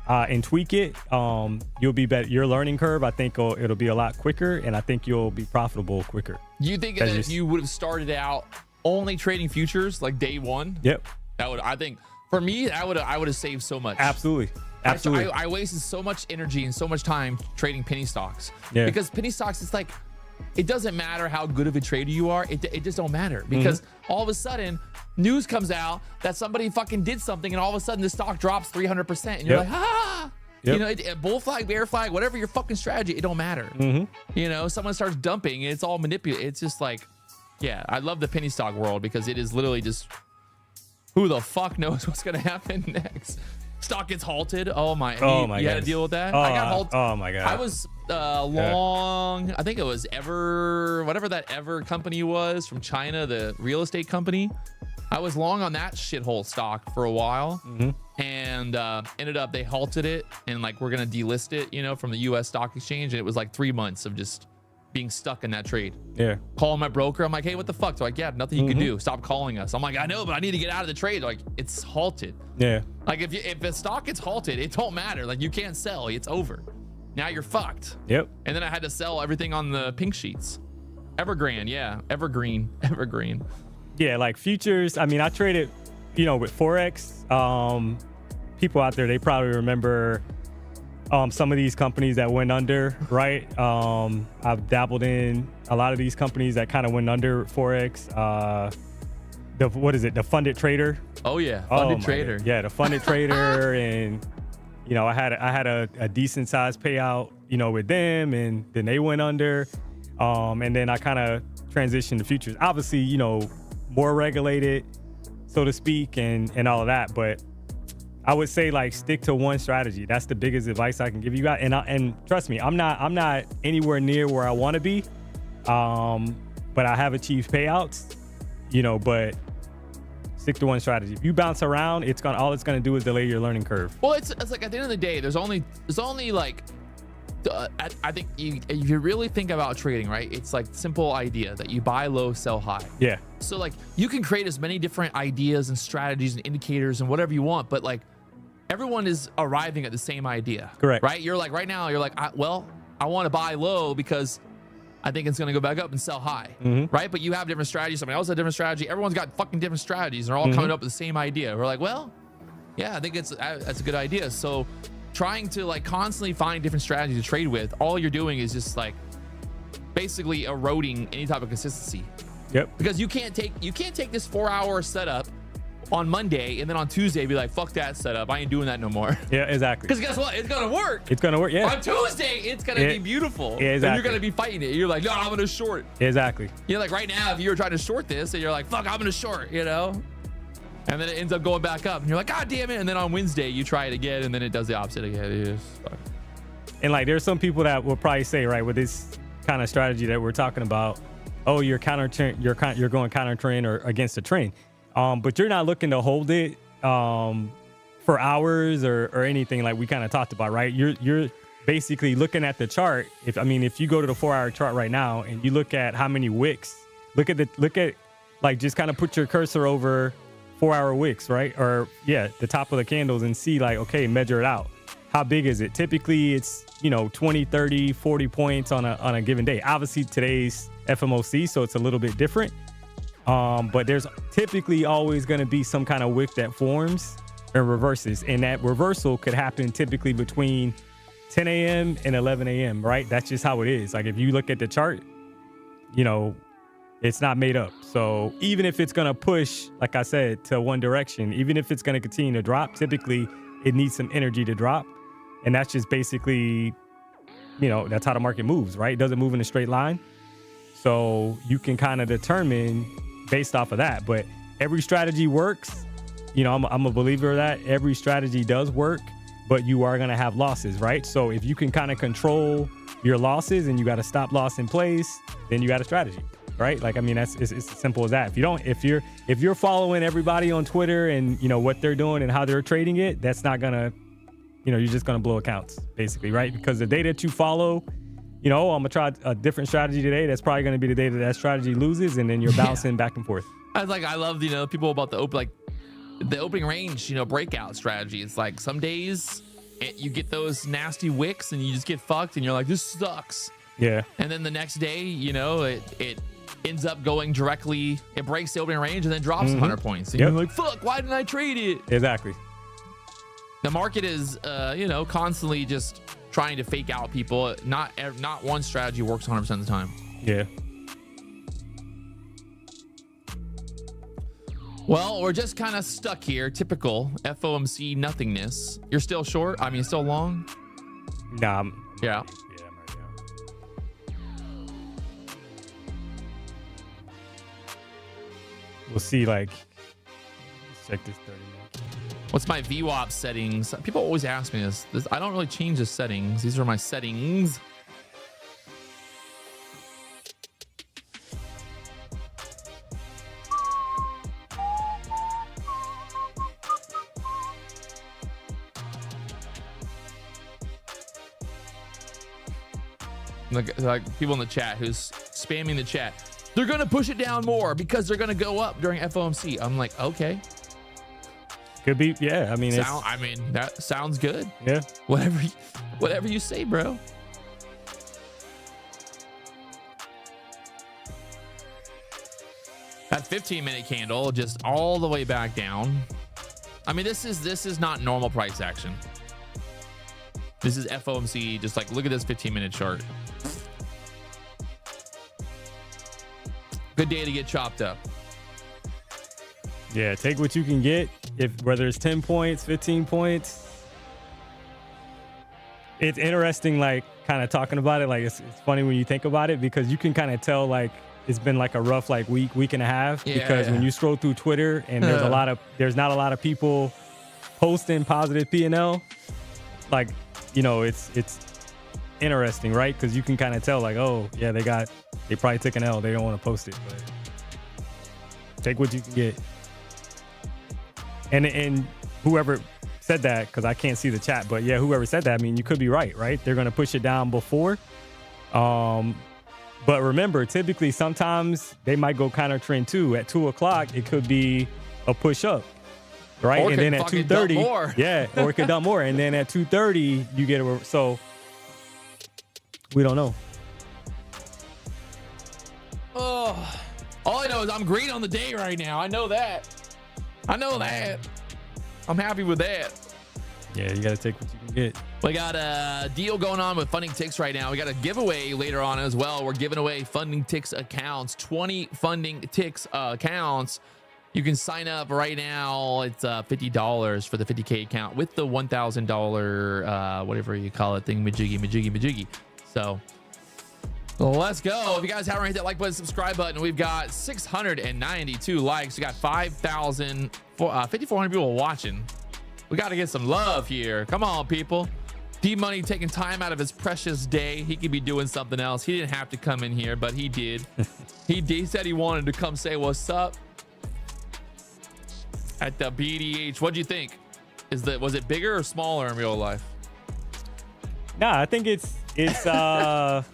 and tweak it, you'll be better. Your learning curve, I think it'll be a lot quicker, and I think you'll be profitable quicker. You think that if you would have started out only trading futures like day one? Yep. That would, I think, for me, I would have saved so much. Absolutely. Absolutely. I wasted so much energy and so much time trading penny stocks. Yeah. Because penny stocks, it's like, it doesn't matter how good of a trader you are. It just don't matter, because all of a sudden news comes out that somebody fucking did something, and all of a sudden the stock drops 300%, and you're like, bull flag, bear flag, whatever your fucking strategy, it don't matter. Someone starts dumping, it's all manipulated. It's just like, yeah, I love the penny stock world, because it is literally just, who the fuck knows what's gonna happen next. Stock gets halted. Oh my you had to deal with that. I got halted. Oh my god. I was long. I think it was whatever that Ever company was from China, the real estate company. I was long on that shithole stock for a while, and ended up they halted it, and like we're gonna delist it, from the U.S. stock exchange, and it was like 3 months of just being stuck in that trade. Yeah. Calling my broker, I'm like, hey, what the fuck? They're like, yeah, nothing you can do. Stop calling us. I'm like, I know, but I need to get out of the trade. They're like, it's halted. Yeah. Like if the stock gets halted, it don't matter. Like you can't sell. It's over. Now you're fucked. Yep. And then I had to sell everything on the pink sheets. Evergreen, yeah. Evergreen. Yeah, like futures. I mean, I traded, with Forex. People out there, they probably remember some of these companies that went under, right? I've dabbled in a lot of these companies that kind of went under Forex. The funded trader? Oh yeah, funded trader. Yeah, the funded trader, and I had a decent sized payout, with them, and then they went under, and then I kind of transitioned to futures. Obviously, more regulated, so to speak, and all of that, but I would say like stick to one strategy. That's the biggest advice I can give you guys. And trust me, I'm not anywhere near where I want to be, but I have achieved payouts, but stick to one strategy. If you bounce around, all it's gonna do is delay your learning curve. Well, it's like at the end of the day, there's only like, I think if you really think about trading, right? It's like simple idea that you buy low, sell high. Yeah. So like you can create as many different ideas and strategies and indicators and whatever you want, but like everyone is arriving at the same idea. Correct. Right? You're like, right now, you're like, I want to buy low because I think it's going to go back up and sell high. Right? But you have different strategies. Somebody else has a different strategy. Everyone's got fucking different strategies. They're all coming up with the same idea. We're like, well, yeah, I think that's a good idea. So trying to like constantly find different strategies to trade with, all you're doing is just like basically eroding any type of consistency. Yep. Because you can't take this 4 hour setup on Monday, and then on Tuesday be like, fuck that setup, I ain't doing that no more. Yeah, exactly. Because guess what, it's gonna work. It's gonna work. Yeah. On Tuesday it's gonna be beautiful. Yeah, exactly. And you're gonna be fighting it. You're like, no, I'm gonna short. Exactly. You know, like right now, if you were trying to short this and you're like, fuck, I'm gonna short, you know, and then it ends up going back up and you're like, god damn it, and then on Wednesday you try it again and then it does the opposite again. And like there's some people that will probably say, right, with this kind of strategy that we're talking about, oh, you're going counter trend or against the trend, but you're not looking to hold it for hours or anything like we kind of talked about, right? You're basically looking at the chart. If you go to the 4-hour chart right now and you look at how many wicks, look at like just kind of put your cursor over 4-hour wicks, right? Or yeah, the top of the candles and see like, okay, measure it out. How big is it? Typically it's, 20, 30, 40 points on a given day. Obviously today's FOMC, so it's a little bit different. But there's typically always going to be some kind of wick that forms and reverses. And that reversal could happen typically between 10 a.m. and 11 a.m., right? That's just how it is. Like if you look at the chart, it's not made up. So even if it's going to push, like I said, to one direction, even if it's going to continue to drop, typically it needs some energy to drop. And that's just basically, that's how the market moves, right? It doesn't move in a straight line. So you can kind of determine based off of that. But every strategy works. I'm a believer of that. Every strategy does work, but you are going to have losses, right? So if you can kind of control your losses and you got a stop loss in place, then you got a strategy, right? Like, it's as simple as that. If you're following everybody on Twitter and what they're doing and how they're trading it, that's not going to, you're just going to blow accounts basically, right? Because the day that you follow, I'm going to try a different strategy today. That's probably going to be the day that strategy loses. And then you're bouncing back and forth. I love, people about the opening range, breakout strategy. It's like some days you get those nasty wicks and you just get fucked and you're like, this sucks. Yeah. And then the next day, it ends up going directly, it breaks the opening range and then drops 100 points. And you're like, fuck, why didn't I trade it? Exactly. The market is, constantly just trying to fake out people. Not one strategy works 100% of the time. Yeah. Well, we're just kind of stuck here. Typical FOMC nothingness. You're still short? Still long? Nah. Yeah. I'm right now. We'll see, let's check this 30 minutes. What's my VWAP settings? People always ask me this. I don't really change the settings. These are my settings. Like people in the chat who's spamming the chat. They're going to push it down more because they're going to go up during FOMC. I'm like, okay. Could be, yeah. That sounds good. Yeah. Whatever you say, bro. That 15-minute candle just all the way back down. This is not normal price action. This is FOMC. Just look at this 15-minute chart. Good day to get chopped up. Yeah, take what you can get. Whether it's 10 points, 15 points. It's interesting, kind of talking about it. It's funny when you think about it because you can kind of tell it's been a rough week and a half. Yeah, because when you scroll through Twitter and there's not a lot of people posting positive P&L. It's interesting, right? Because you can kind of tell oh yeah, they probably took an L. They don't want to post it, but take what you can get. And whoever said that, because I can't see the chat, but yeah, whoever said that, you could be right? They're going to push it down before. But remember, typically, sometimes they might go counter trend too. At 2 o'clock, it could be a push up, right? Or and then at 2:30, yeah, or it could dump more. And then at 2:30, you get so we don't know. Oh, all I know is I'm green on the day right now. I know that. I'm happy with that. Yeah, you got to take what you can get. We got a deal going on with Funding Ticks right now. We got a giveaway later on as well. We're giving away Funding Ticks accounts, 20 Funding Ticks accounts. You can sign up right now. It's $50 for the 50K account with the $1,000 whatever you call it thing, majiggy. So let's go. If you guys haven't hit that like button, subscribe button, we've got 692 likes. We got 5,400 people watching. We got to get some love here. Come on, people. D-Money taking time out of his precious day. He could be doing something else. He didn't have to come in here, but he did. He said he wanted to come say what's up at the BDH. What'd you think? Was it bigger or smaller in real life? Nah, I think it's a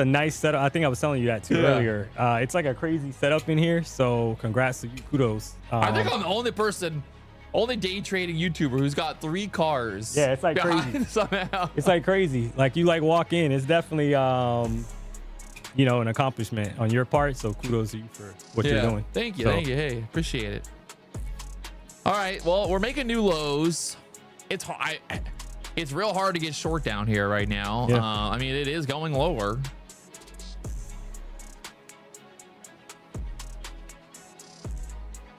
nice setup. I think I was telling you that too earlier. It's like a crazy setup in here. So congrats to you. Kudos. I think I'm the only day trading YouTuber who's got 3 cars. Yeah, it's like crazy. Somehow. It's like crazy. Like you walk in. It's definitely an accomplishment on your part. So kudos to you for what you're doing. Thank you. Hey, appreciate it. All right. Well, we're making new lows. It's real hard to get short down here right now. Yeah. I mean, it is going lower.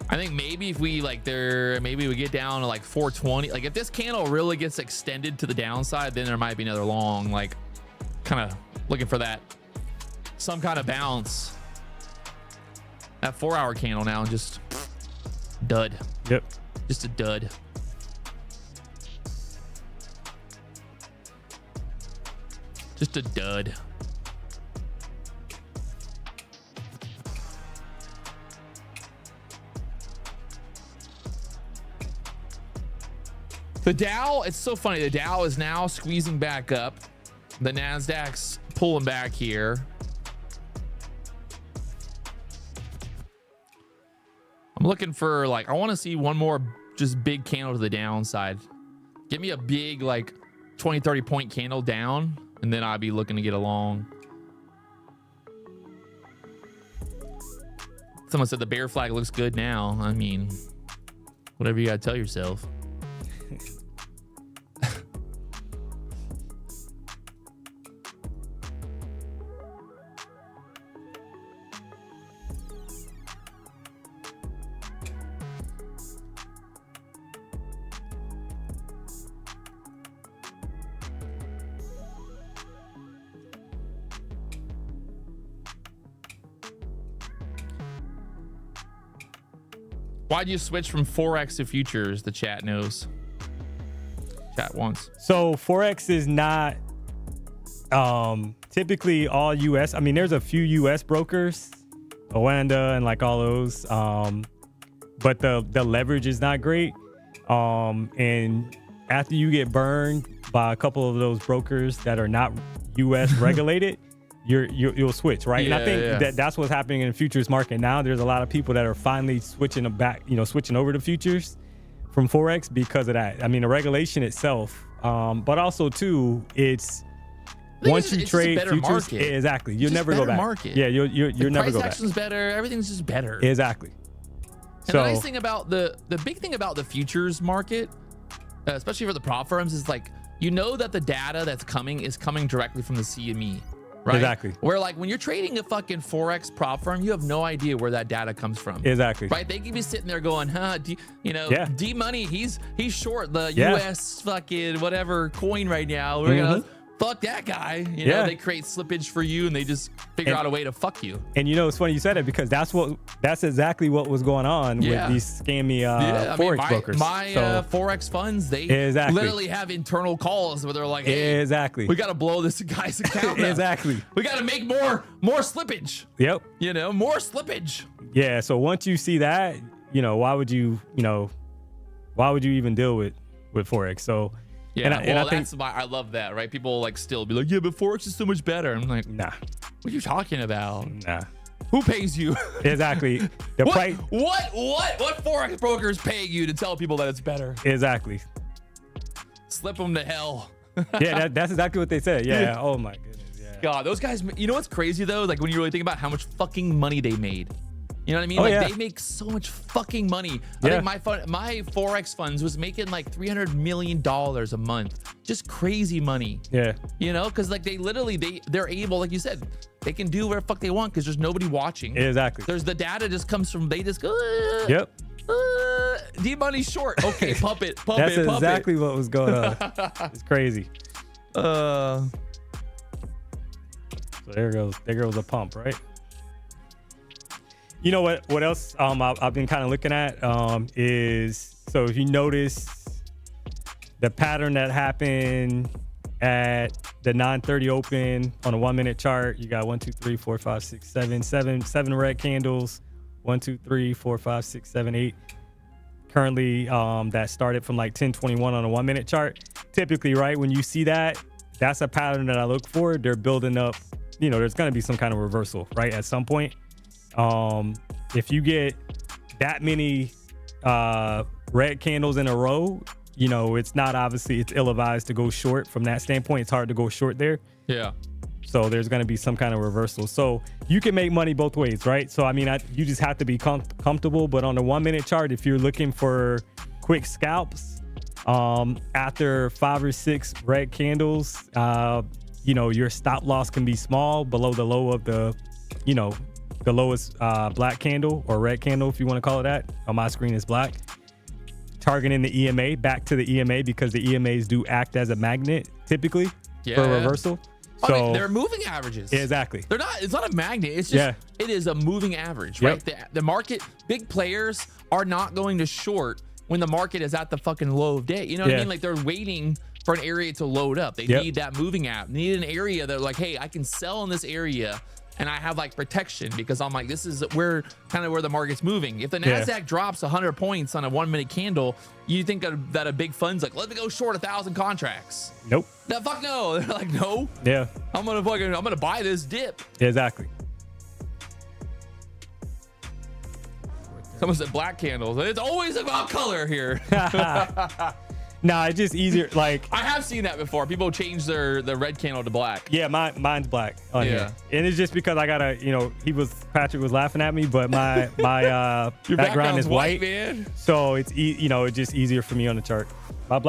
I think maybe if we maybe we get down to like 420. Like if this candle really gets extended to the downside, then there might be another long, like kind of looking for that some kind of bounce. That 4-hour candle now just dud. Yep. Just a dud. Just a dud. The Dow, it's so funny. The Dow is now squeezing back up. The Nasdaq's pulling back here. I'm looking for I want to see one more just big candle to the downside. Give me a big 20, 30 point candle down, and then I'll be looking to get along. Someone said the bear flag looks good now. I mean, whatever you gotta tell yourself. Why'd you switch from Forex to futures? The chat knows. Chat wants. So Forex is not typically all US. I mean, there's a few US brokers, Wieland and all those, but the leverage is not great. And after you get burned by a couple of those brokers that are not US regulated, you'll switch, right? Yeah, and I think that's what's happening in the futures market now. There's a lot of people that are finally switching over to futures from Forex because of that. I mean, the regulation itself, but also too, it's once you trade futures, market. Exactly, you'll never go back. Market. Yeah, you'll never go back. Price action's better. Everything's just better. Exactly. And the nice thing about the big thing about the futures market, especially for the prop firms, is that the data that's coming is coming directly from the CME. Right? Exactly. Where when you're trading a fucking Forex prop firm, you have no idea where that data comes from. Exactly. Right? They could be sitting there going, D-Money, he's short the US fucking whatever coin right now. We're gonna fuck that guy. They create slippage for you and they just figure out a way to fuck you. And it's funny you said it because that's exactly what was going on with these scammy Forex brokers. My Forex funds, they literally have internal calls where they're like, hey, we got to blow this guy's account up. Exactly. We got to make more slippage. Yep. More slippage. Yeah. So once you see that, why would you even deal with Forex? So yeah, and I think that's why I love that, right? People still be like, yeah, but Forex is so much better. I'm like, nah. What are you talking about? Nah. Who pays you? Exactly. What Forex brokers pay you to tell people that it's better? Exactly. Slip them to hell. Yeah, that's exactly what they said. Yeah. Oh my goodness. Yeah. God, those guys. You know what's crazy though? When you really think about how much fucking money they made. You know what I mean? Oh, like yeah. they make so much fucking money. I Yeah. think my Forex funds was making like $300 million a month. Just crazy money. Yeah. You know, because like they're able, like you said, they can do whatever the fuck they want because there's nobody watching. Exactly. There's the data just comes from, they just go, Yep. D-money's short. Okay, pump it. That's exactly what was going on. It's crazy. Uh, So there goes a pump, right? You know what else I've been kind of looking at is, so if you notice the pattern that happened at the 9:30 open on a 1 minute chart, you got 1, 2, 3, 4, 5, 6, 7 red candles, 1, 2, 3, 4, 5, 6, 7, 8. Currently, that started from like 10:21 on a 1 minute chart. Typically, right, when you see that, that's a pattern that I look for. They're building up, you know, there's going to be some kind of reversal, right, at some point. If you get that many red candles in a row, you know, it's not, obviously it's ill-advised to go short. From that standpoint, it's hard to go short there. yeah. So there's going to be some kind of reversal. So you can make money both ways, right? So I mean, you just have to be comfortable. But on the 1 minute chart, if you're looking for quick scalps, after 5 or 6 red candles, you know, your stop loss can be small, below the low of the, you know, the lowest black candle or red candle, if you want to call it that. On my screen is black. Targeting the EMA, back to the EMA, because the EMAs do act as a magnet typically for a reversal. I So mean, they're moving averages. Exactly. They're not. It's not a magnet. It's just it is a moving average, right? The market, big players are not going to short when the market is at the fucking low of day. You know what I mean? Like they're waiting for an area to load up. They need that moving app. They need an area that like, hey, I can sell in this area and I have like protection because I'm like, this is where the market's moving. If the Nasdaq drops 100 points on a 1 minute candle, you think that a big fund's like, let me go short 1,000 contracts. Nope. No, fuck no. They're like, no. Yeah. I'm gonna buy this dip. Exactly. Someone said black candles. It's always about color here. Nah, it's just easier. Like, I have seen that before. People change the red candle to black. yeah, mine's black on here, and it's just because I gotta, you know, Patrick was laughing at me, but my Your background is white, man. so it's you know, it's just easier for me on the chart. My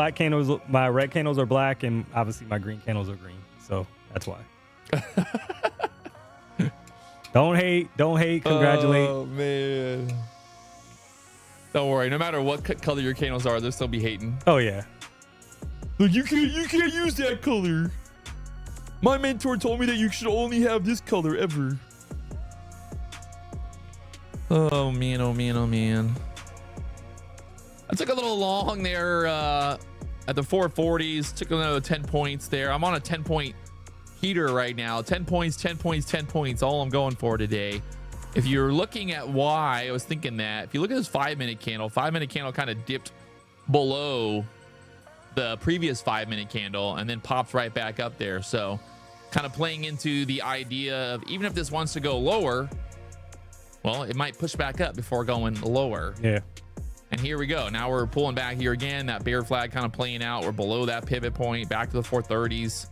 red candles are black, and obviously my green candles are green, so that's why. Don't hate, congratulate. Oh man. Don't worry. No matter what color your candles are, they'll still be hating. Oh yeah. Like you can't use that color. My mentor told me that you should only have this color ever. Oh man, oh man, oh man. I took a little long there at the 440s. Took another 10 points there. I'm on a 10-point heater right now. 10 points, 10 points, 10 points. All I'm going for today. If you're looking at why I was thinking that, if you look at this 5 minute candle, 5 minute candle kind of dipped below the previous 5 minute candle and then pops right back up there. So kind of playing into the idea of even if this wants to go lower, well, it might push back up before going lower. Yeah. And here we go. Now we're pulling back here again. That bear flag kind of playing out. We're below that pivot point, back to the 430s.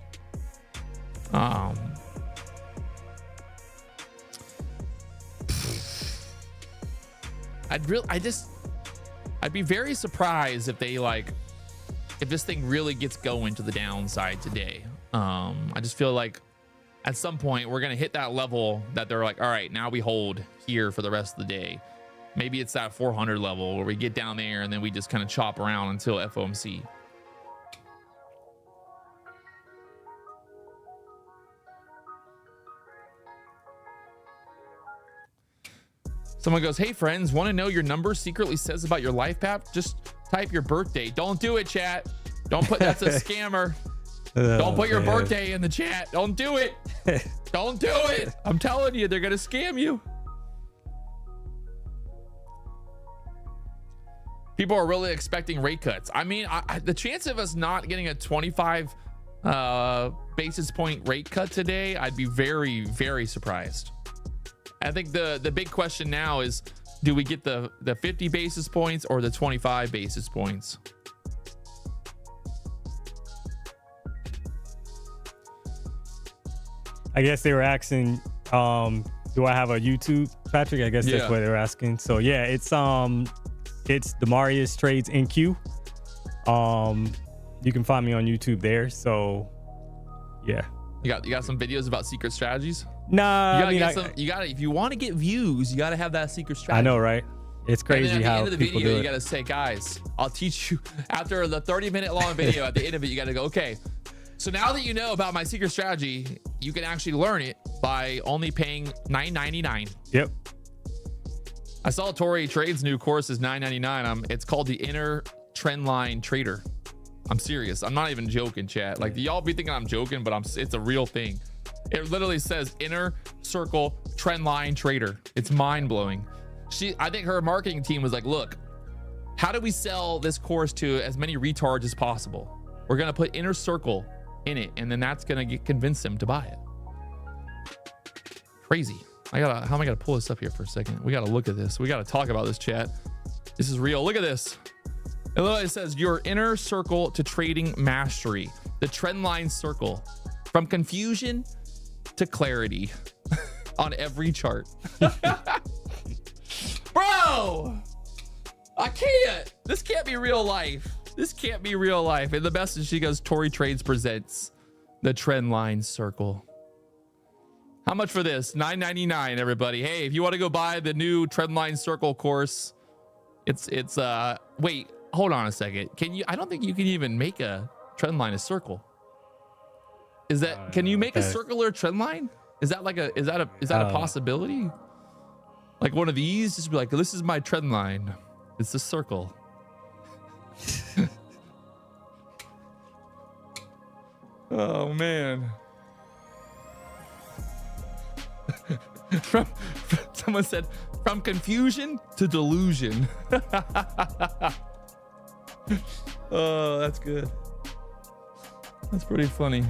I'd be very surprised if if this thing really gets going to the downside today. I just feel like at some point we're gonna hit that level that they're like, all right, now we hold here for the rest of the day. Maybe it's that 400 level where we get down there and then we just kind of chop around until FOMC. Someone goes, hey friends, want to know your number secretly says about your life path? Just type your birthday. Don't do it, chat. Don't put, that's a scammer. Don't put your birthday in the chat. Don't do it. Don't do it. I'm telling you, they're going to scam you. People are really expecting rate cuts. I mean, the chance of us not getting a 25 basis point rate cut today, I'd be very, very surprised. I think the big question now is, do we get the 50 basis points or the 25 basis points? I guess they were asking do I have a YouTube, Patrick? I guess that's what they're asking. So yeah, it's Damareous Trades NQ. You can find me on YouTube there. So yeah. You got some videos about secret strategies? Nah, you gotta if you want to get views, you gotta have that secret strategy. I know, right? It's crazy and then at how the end of the people video, do you it. gotta say, guys, I'll teach you. After the 30-minute long video, at the end of it, you gotta go, okay. So now that you know about my secret strategy, you can actually learn it by only paying $9.99. Yep. I saw Tori Trade's new course is $9.99. It's called the Inner Trendline Trader. I'm serious. I'm not even joking, chat. Like, y'all be thinking I'm joking, but it's a real thing. It literally says Inner Circle Trendline Trader. It's mind blowing. I think her marketing team was like, look, how do we sell this course to as many retards as possible? We're gonna put Inner Circle in it, and then that's gonna convince them to buy it. Crazy. How am I gonna pull this up here for a second? We gotta look at this. We gotta talk about this, chat. This is real. Look at this. It literally says your inner circle to trading mastery, the trendline circle, from confusion to clarity on every chart. Bro, I can't. This can't be real life. This can't be real life. And the best is she goes, Tori Trades presents the trendline circle. How much for this? $9.99, everybody. Hey, if you want to go buy the new trendline circle course, it's wait, hold on a second. I don't think you can even make a trend line a circle. Can you make a circular trend line? Is that a possibility? Like one of these, just be like, this is my trend line. It's a circle. Oh man. Someone said, from confusion to delusion. Oh, that's good. That's pretty funny.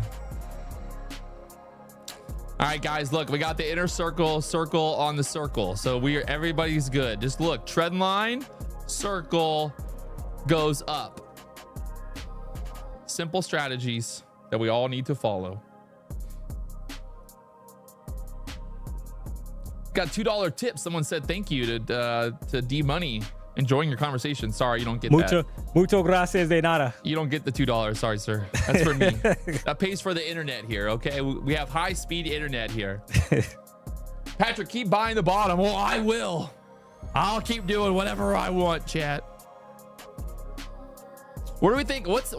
All right, guys, look, we got the inner circle on the circle. So everybody's good. Just look, trend line, circle goes up. Simple strategies that we all need to follow. Got $2 tip. Someone said thank you to D Money. Enjoying your conversation. Sorry, you don't get that. Mucho gracias de nada. You don't get the $2. Sorry, sir. That's for me. That pays for the internet here. Okay, we have high-speed internet here. Patrick, keep buying the bottom. Well, I will. I'll keep doing whatever I want, chat. What do we think? Let's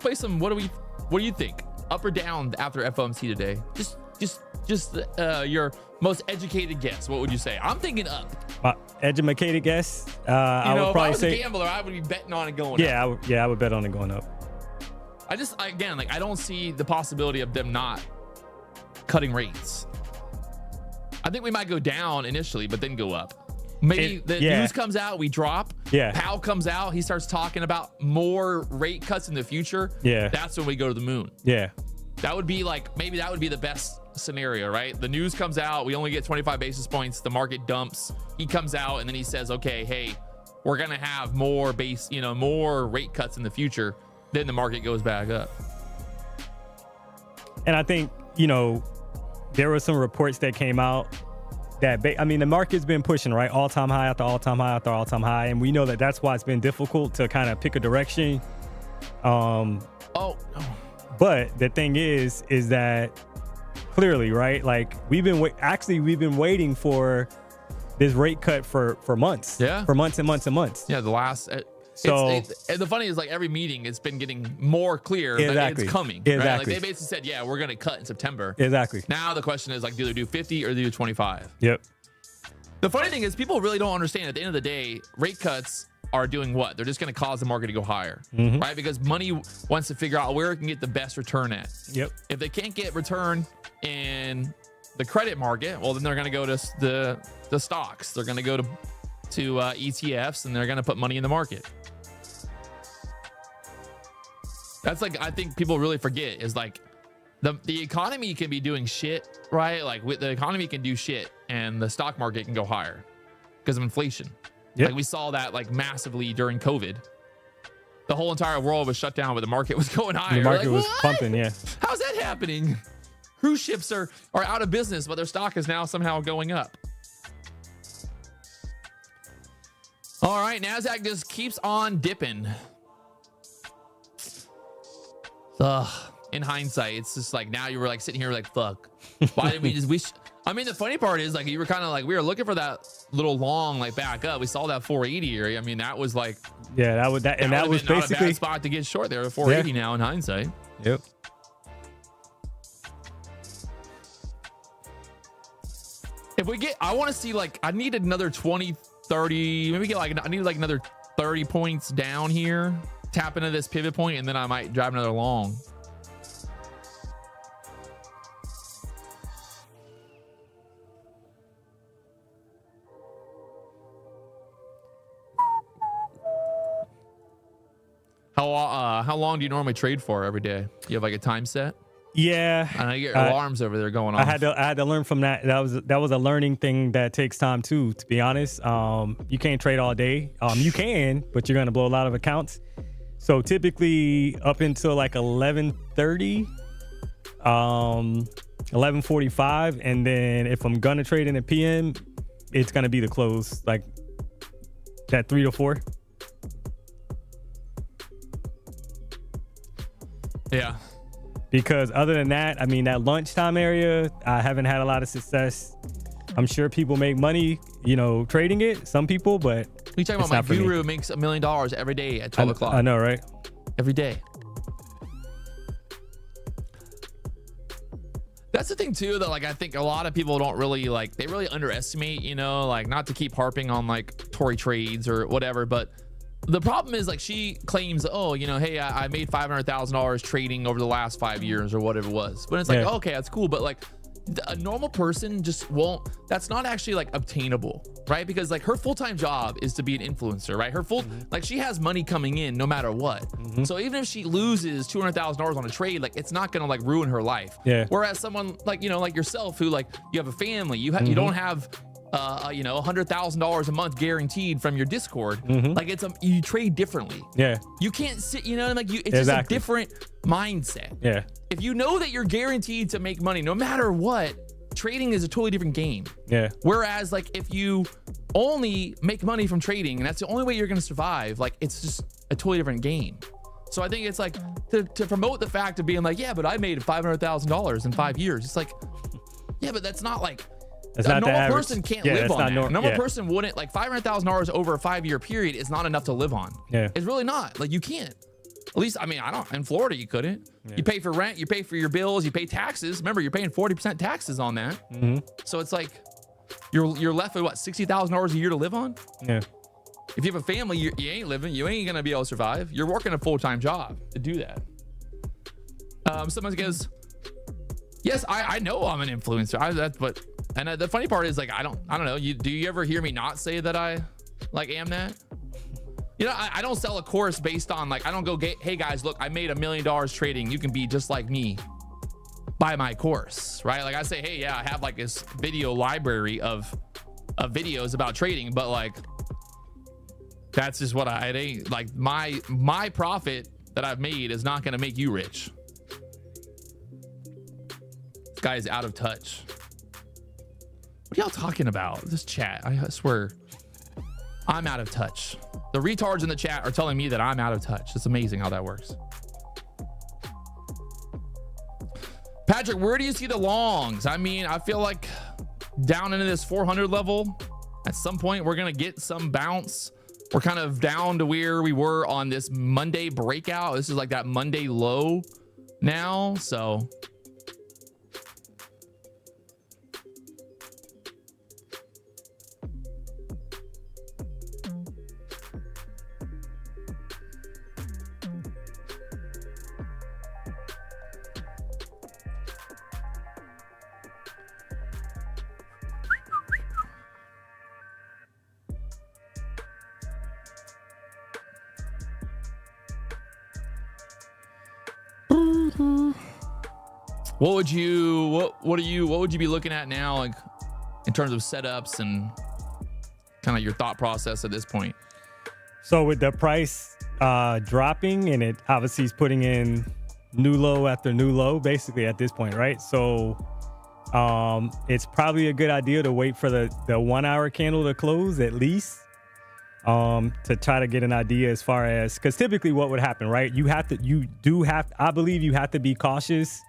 play some. What do you think? Up or down after FOMC today? Just your most educated guess. What would you say? I'm thinking up. Educated guess. I would probably say. If I was a gambler, I would be betting on it going up. I would bet on it going up. I don't see the possibility of them not cutting rates. I think we might go down initially, but then go up. Maybe news comes out, we drop. Yeah. Powell comes out, he starts talking about more rate cuts in the future. Yeah. That's when we go to the moon. Yeah. That would be maybe that would be the best scenario, right? The news comes out, we only get 25 basis points, the market dumps. He comes out and then he says, okay, hey, we're gonna have more more rate cuts in the future. Then the market goes back up. And I think, there were some reports that came out that, the market's been pushing, right? All-time high after all-time high after all-time high. And we know that that's why it's been difficult to kind of pick a direction. But the thing is that clearly, right? Like we've been waiting for this rate cut for months. Yeah. For months and months and months. Yeah. And the funny is, every meeting, it's been getting more clear that it's coming. Exactly. Right? Like they basically said, yeah, we're going to cut in September. Exactly. Now the question is do they do 50 or do they do 25? Yep. The funny thing is people really don't understand at the end of the day, rate cuts are doing what? They're just going to cause the market to go higher, right? Because money wants to figure out where it can get the best return at. Yep. If they can't get return in the credit market, well, then they're going to go to the stocks. They're going to go to ETFs, and they're going to put money in the market. That's I think people really forget is the economy can be doing shit, right? The economy can do shit and the stock market can go higher because of inflation. Yep. We saw that massively during COVID. The whole entire world was shut down, but the market was going higher. The market was pumping, yeah. How's that happening? cruise ships are out of business, but their stock is now somehow going up. All right, Nasdaq just keeps on dipping. In hindsight, it's just like now you were like sitting here like, fuck. Why did we just I mean, the funny part is like you were kind of like we were looking for that little long like back up. We saw that 480 area. I mean, that was like that was basically not a bad spot to get short there. 480 now in hindsight. Yep. If we get, I want to see like I need another 20, 30, maybe get like I need like another 30 points down here. Tap into this pivot point, and then I might drive another long. How long do you normally trade for every day? You have like a time set? Yeah. I know you get alarms over there going on. I had to learn from that. That was a learning thing that takes time too, to be honest. You can't trade all day. You can, but you're gonna blow a lot of accounts. So typically up until like 11:30, 11:45, and then if I'm gonna trade in the PM, it's gonna be the close, like that 3 to 4. Yeah. Because other than that, I mean, that lunchtime area, I haven't had a lot of success. I'm sure people make money, trading it. Some people, but you talking about my guru makes $1 million every day at 12 o'clock. I know, right? Every day. That's the thing too, that like I think a lot of people don't really like, they really underestimate, like not to keep harping on like Tory trades or whatever, but the problem is like she claims, oh, hey, I made $500,000 trading over the last 5 years or whatever it was. But it's like, oh, okay, that's cool. But like a normal person just won't, that's not actually like obtainable, right? Because like her full-time job is to be an influencer, right? Her like she has money coming in no matter what. So even if she loses $200,000 on a trade, like it's not gonna like ruin her life. Yeah. Whereas someone like, like yourself, who like you have a family, you don't have $100,000 a month guaranteed from your Discord. Like you trade differently. Yeah. You can't sit, it's just a different mindset. Yeah. If you know that you're guaranteed to make money no matter what, trading is a totally different game. Yeah. Whereas like if you only make money from trading and that's the only way you're going to survive, like it's just a totally different game. So I think it's like to promote the fact of being like, yeah, but I made $500,000 in 5 years. It's like, yeah, but that's not like, a normal person can't live on that. A normal person wouldn't, like $500,000 over a 5-year period is not enough to live on. Yeah. It's really not. Like you can't. At least, I mean, in Florida you couldn't. Yeah. You pay for rent, you pay for your bills, you pay taxes. Remember, you're paying 40% taxes on that. So it's like you're left with what, $60,000 a year to live on? Yeah. If you have a family, you ain't living. You ain't gonna be able to survive. You're working a full-time job to do that. Someone goes, yes, I know I'm an influencer. And the funny part is like I don't know. Do you ever hear me not say that I like am that? I don't sell a course based on like I don't go hey guys, look, I made $1 million trading. You can be just like me. Buy my course, right? Like I say, hey, yeah, I have like this video library of videos about trading, but like that's just what it ain't like my profit that I've made is not gonna make you rich. This guy is out of touch. What are y'all talking about? This chat, I swear, I'm out of touch. The retards in the chat are telling me that I'm out of touch. It's amazing how that works. Patrick, where do you see the longs? I mean, I feel like down into this 400 level, at some point, we're going to get some bounce. We're kind of down to where we were on this Monday breakout. This is like that Monday low now. So what would you be looking at now, like in terms of setups and kind of your thought process at this point? So with the price dropping, and it obviously is putting in new low after new low, basically at this point, right? So it's probably a good idea to wait for the 1 hour candle to close at least, to try to get an idea as far as, because typically what would happen, right? I believe you have to be cautious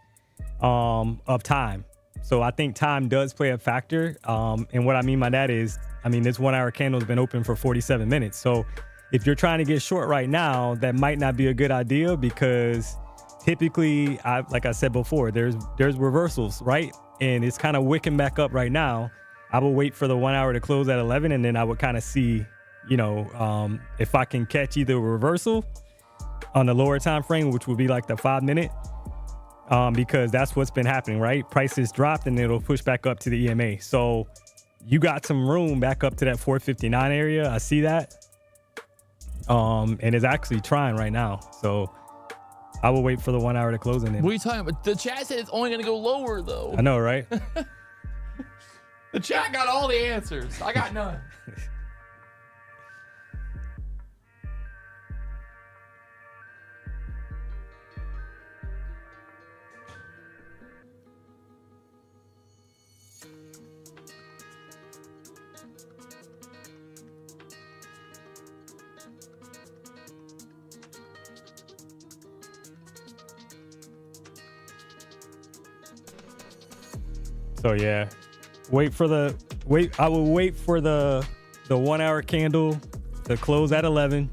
of time. So I think time does play a factor. And what I mean by that is, this 1 hour candle has been open for 47 minutes. So if you're trying to get short right now, that might not be a good idea, because typically, like I said before, there's reversals, right? And it's kind of wicking back up right now. I will wait for the 1 hour to close at 11, and then I would kind of see, if I can catch either a reversal on the lower time frame, which would be like the 5 minute, because that's what's been happening, right? Prices dropped and it'll push back up to the EMA. So you got some room back up to that 459 area. I see that. And it's actually trying right now. So I will wait for the 1 hour to close in. What are you talking about? The chat said it's only going to go lower, though. I know, right? The chat got all the answers. I got none. So yeah, I will wait for the 1 hour candle to close at 11,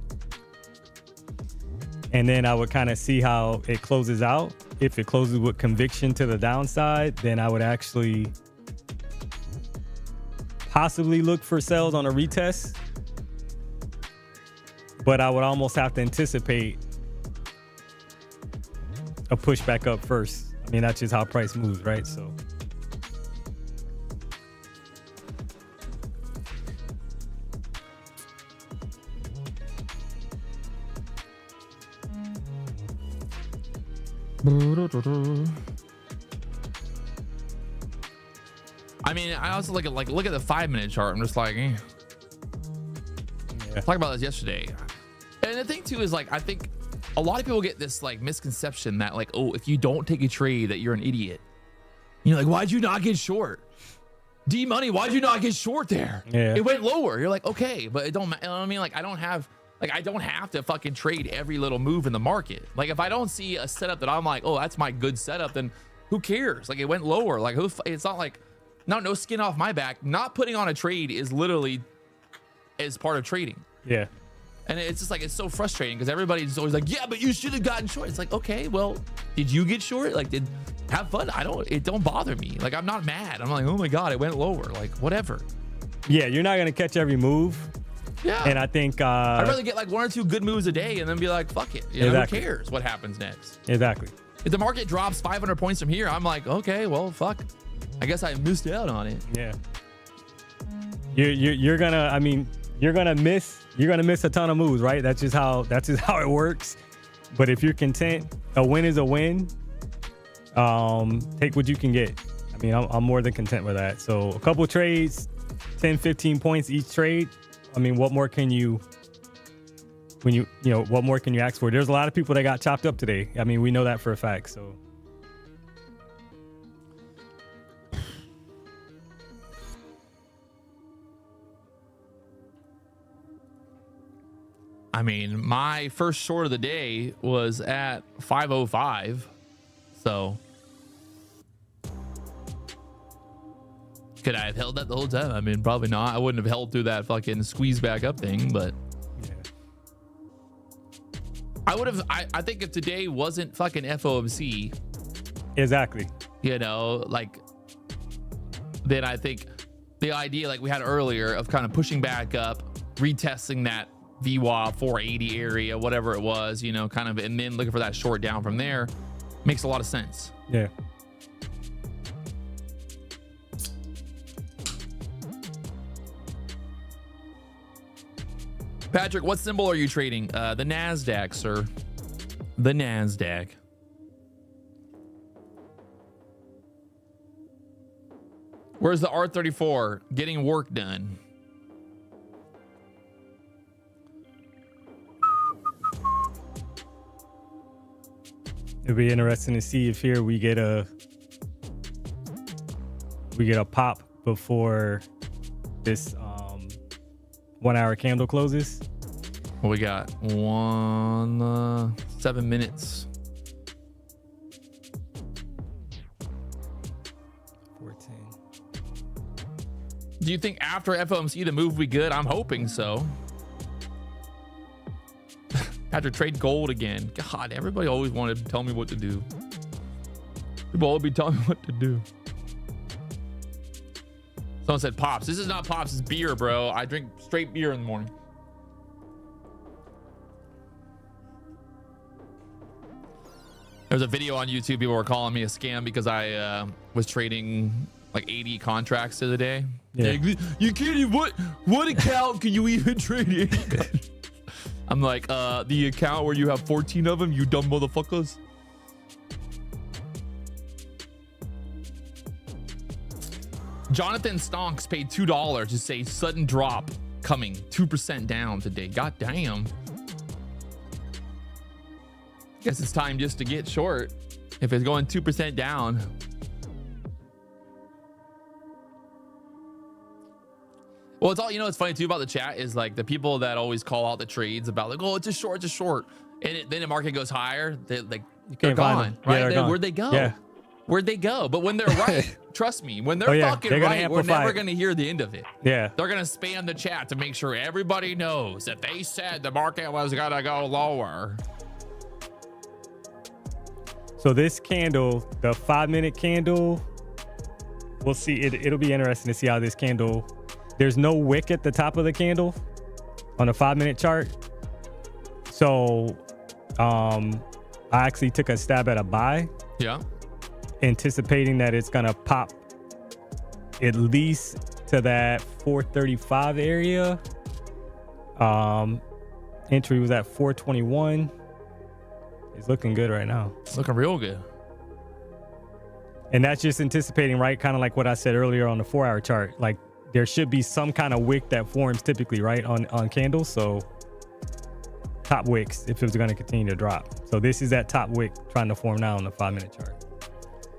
and then I would kind of see how it closes out. If it closes with conviction to the downside, then I would actually possibly look for sales on a retest, but I would almost have to anticipate a push back up first. That's just how price moves, right? So I also look at the 5 minute chart. I'm just like, Yeah. Talked about this yesterday. And the thing too is, I think a lot of people get this misconception that if you don't take a trade that you're an idiot. You're like, why'd you not get short? D Money, why'd you not get short there? Yeah. It went lower. You're like, okay, but it don't matter. You know what I mean? I don't have to fucking trade every little move in the market. If I don't see a setup that I'm like, oh, that's my good setup, then who cares? It went lower. It's not no skin off my back. Not putting on a trade is literally as part of trading. yeah. And it's just it's so frustrating because everybody's always like, yeah, but you should have gotten short. It's like, okay, well, did you get short? Have fun. It don't bother me. I'm not mad. I'm like, oh my God, it went lower. Whatever. Yeah, you're not gonna catch every move. Yeah. And I think I'd rather get 1 or 2 good moves a day and then be like, fuck it. Exactly. Who cares what happens next? Exactly. If the market drops 500 points from here, I'm like, okay, well, fuck. I guess I missed out on it. Yeah. You're gonna miss a ton of moves, right? That's just how it works. But if you're content, a win is a win. Take what you can get. I'm more than content with that. So a couple trades, 10, 15 points each trade. What more can you what more can you ask for? There's a lot of people that got chopped up today. We know that for a fact. So my first short of the day was at 505. So could I have held that the whole time? Probably not. I wouldn't have held through that fucking squeeze back up thing, but yeah. I would have. I think if today wasn't fucking FOMC, Exactly. then I think the idea we had earlier of kind of pushing back up, retesting that VWAP 480 area, whatever it was, kind of, and then looking for that short down from there makes a lot of sense. Yeah. Patrick, what symbol are you trading? The Nasdaq, sir. The Nasdaq. Where's the R34? Getting work done. It'll be interesting to see if here we get a pop before this 1 hour candle closes. Well, we got 7 minutes. 410. Do you think after FOMC the move will be good? I'm hoping so. Had to trade gold again. God, everybody always wanted to tell me what to do. People always be telling me what to do. Someone said Pops. This is not Pops, it's beer, bro. I drink straight beer in the morning. There's a video on YouTube. People were calling me a scam because I was trading like 80 contracts the other day. Yeah. You can't even, what account can you even trade in? I'm like, the account where you have 14 of them, you dumb motherfuckers. Jonathan Stonks paid $2 to say sudden drop coming 2% down today. God damn. Guess it's time just to get short if it's going 2% down. Well, it's all, you know, it's funny too about the chat is like the people that always call out the trades about like, oh, it's a short, and then the market goes higher, they're gone, right? Yeah, gone. Where'd they go? Yeah. Where'd they go? But when they're right, trust me, when they're fucking they're right, we're never it. gonna hear the end of it. Yeah. They're gonna spam the chat to make sure everybody knows that they said the market was gonna go lower. So this candle, the 5-minute candle, we'll see. It'll be interesting to see how this candle. There's no wick at the top of the candle on a 5-minute chart. So I actually took a stab at a buy. Yeah. Anticipating that it's gonna pop at least to that 435 area. Entry was at 421. It's looking good right now. It's looking real good. And that's just anticipating, right? Kind of like what I said earlier on the 4-hour chart. Like there should be some kind of wick that forms typically, right, on candles. So top wicks if it was going to continue to drop. So this is that top wick trying to form now on the 5-minute chart.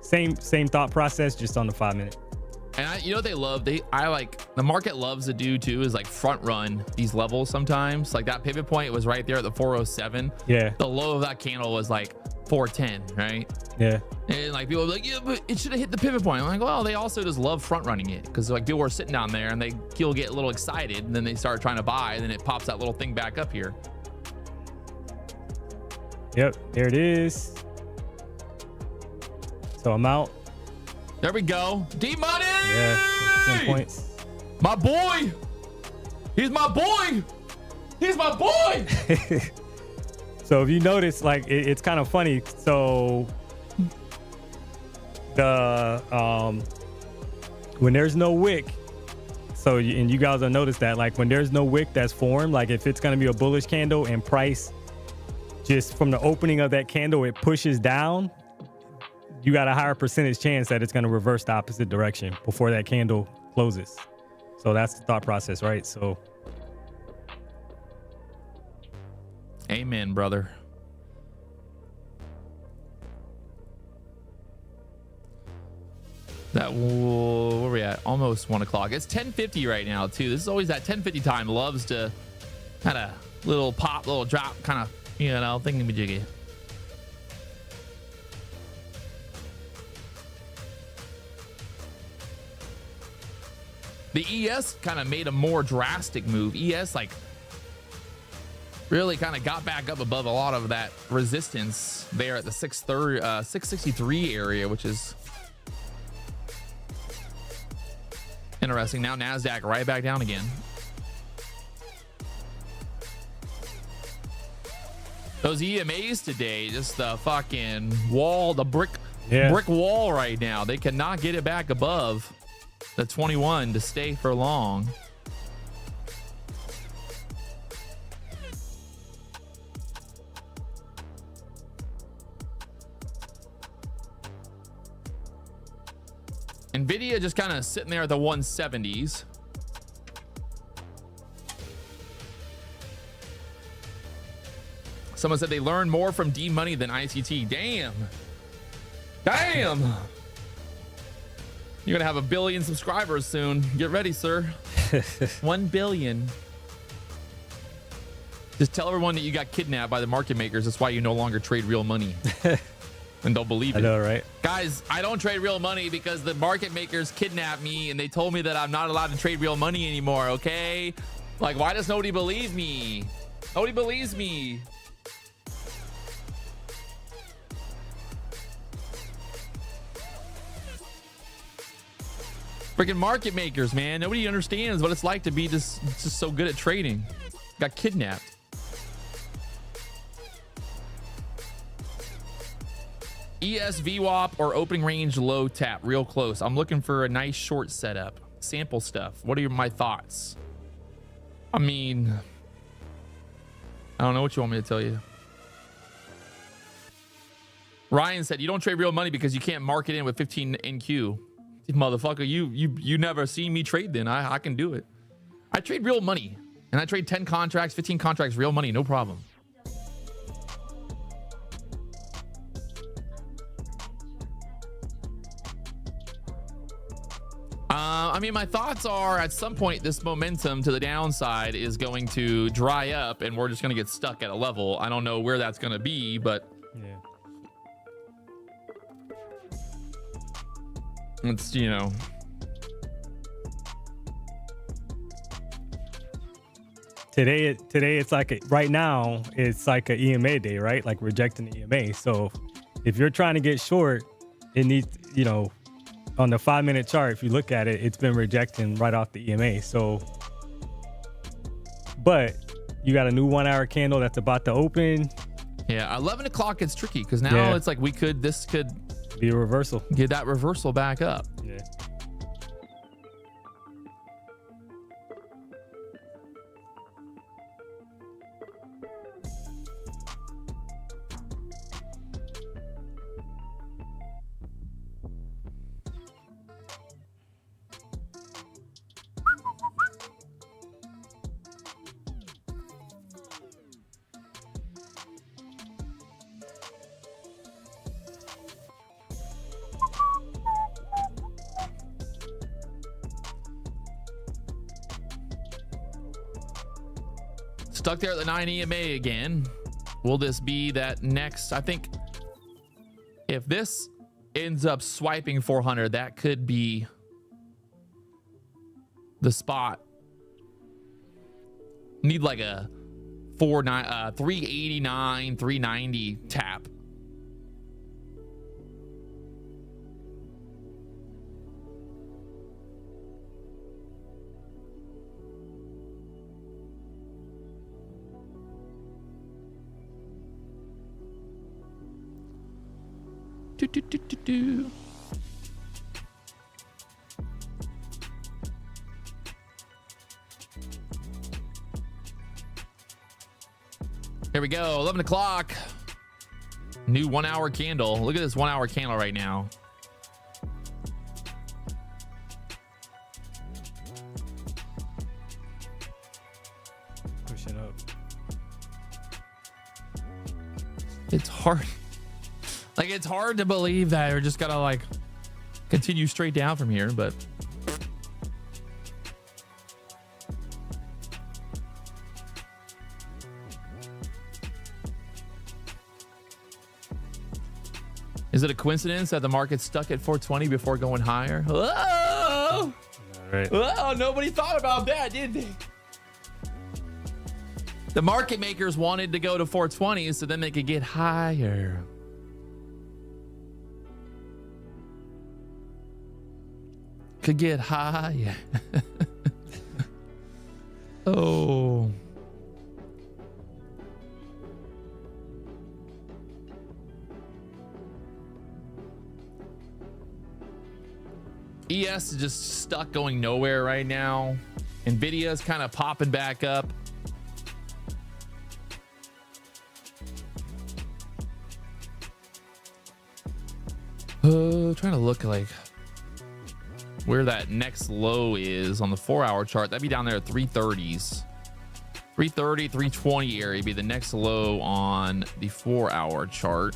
Same thought process, just on the 5-minute. And you know what they love? The market loves to do too is like front run these levels sometimes. Like that pivot point was right there at the 407. Yeah. The low of that candle was like 410, right? Yeah. And like people are like, yeah, but it should have hit the pivot point. I'm like, well, they also just love front running it because like people are sitting down there and you'll get a little excited and then they start trying to buy and then it pops that little thing back up here. Yep, there it is. So I'm out. There we go. D-Money! Yeah, 10 points. My boy! He's my boy! He's my boy! So if you notice, like, it's kind of funny. So the when there's no wick, and you guys will notice that, like, when there's no wick that's formed, like if it's going to be a bullish candle and price just from the opening of that candle, it pushes down, you got a higher percentage chance that it's going to reverse the opposite direction before that candle closes. So that's the thought process, right? So amen, brother. Where are we at? Almost 1 o'clock. It's 10:50 right now too. This is always that 10:50 time. Loves to kind of little pop, little drop, kind of, you know, thingy-majiggy. The ES kind of made a more drastic move. ES like really kind of got back up above a lot of that resistance there at the 663 area, which is interesting. Now Nasdaq right back down again. Those EMAs today, just the fucking wall, the brick wall right now. They cannot get it back above the 21 to stay for long. Nvidia just kind of sitting there at the Someone said they learned more from D Money than ICT. Damn. Damn. You're gonna have 1 billion subscribers soon. Get ready, sir. 1 billion. Just tell everyone that you got kidnapped by the market makers. That's why you no longer trade real money. And don't believe it. I know, right? Guys, I don't trade real money because the market makers kidnapped me and they told me that I'm not allowed to trade real money anymore, okay? Like, why does nobody believe me? Nobody believes me. Freaking market makers, man. Nobody understands what it's like to be just so good at trading. Got kidnapped. ES VWAP or opening range low tap, real close. I'm looking for a nice short setup. Sample stuff. What are my thoughts? I mean, I don't know what you want me to tell you. Ryan said you don't trade real money because you can't mark it in with 15 NQ. Motherfucker, you never seen me trade then. I can do it. I trade real money and I trade 10 contracts, 15 contracts, real money, no problem. I mean, my thoughts are at some point this momentum to the downside is going to dry up and we're just going to get stuck at a level. I don't know where that's going to be, but yeah, it's, you know, today it's like right now it's like an EMA day, right? Like rejecting the EMA. So if you're trying to get short, it needs, you know, on the 5-minute chart, if you look at it, it's been rejecting right off the EMA. So, but you got a new 1-hour candle that's about to open. Yeah, 11 o'clock it's tricky because now it's like this could be a reversal. Get that reversal back up. Yeah. Stuck there at the 9 EMA again. Will this be that next? I think if this ends up swiping 400, that could be the spot. Need like a 389, 390 tap. Here we go. 11 o'clock. New 1-hour candle. Look at this 1-hour candle right now. Pushing up. It's hard. Like, it's hard to believe that we're just gotta like continue straight down from here, but is it a coincidence that the market's stuck at 420 before going higher? Whoa! Right. Whoa, nobody thought about that, did they? The market makers wanted to go to 420 so then they could get higher. Could get higher. Oh. ES is just stuck going nowhere right now. Nvidia is kind of popping back up. Trying to look like where that next low is on the 4-hour chart. That'd be down there at 330s. 330, 320 area be the next low on the 4-hour chart.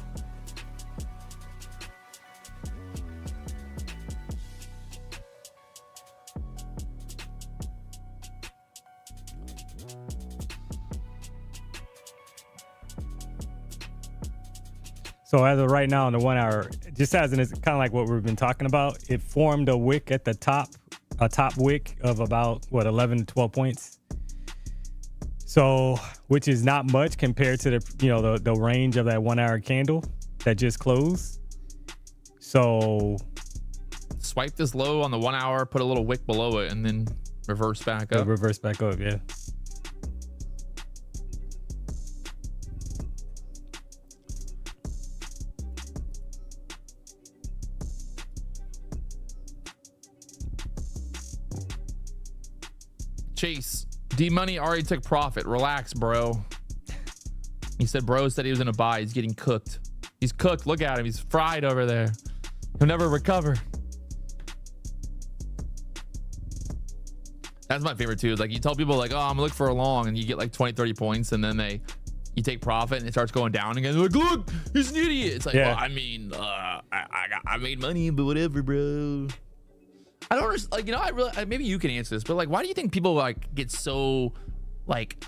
So as of right now on the 1 hour, just as in, it's kind of like what we've been talking about, it formed a wick at the top, a top wick of about what, 11 to 12 points. So, which is not much compared to the, you know, the range of that 1 hour candle that just closed. So Swipe this low on the 1 hour, put a little wick below it, and then reverse back up. Reverse back up, yeah. Chase, D-Money already took profit. Relax, bro. He said bro said he was gonna buy. He's getting cooked. He's cooked. Look at him. He's fried over there. He'll never recover. That's my favorite too. Is like you tell people like, oh, I'm gonna look for a long, and you get like 20, 30 points, and then you take profit and it starts going down again. They're like, look, he's an idiot. It's like, yeah. Well, I mean, I made money, but whatever, bro. I don't understand, like, you know, maybe you can answer this, but like, why do you think people like get so like,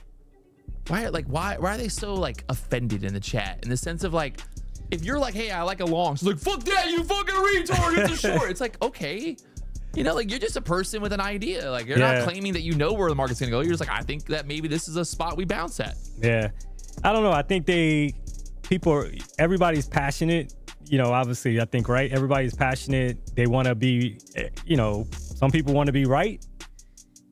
why are they so like offended in the chat, in the sense of like, if you're like, hey, I like a long, so like, fuck that, you fucking retard, it's a short. It's like, okay, you know, like, you're just a person with an idea. Like, you're not claiming that you know where the market's gonna go. You're just like, I think that maybe this is a spot we bounce at. Yeah, I don't know. I think everybody's passionate. You know, obviously, I think, right? Everybody's passionate. They want to be, you know, some people want to be right.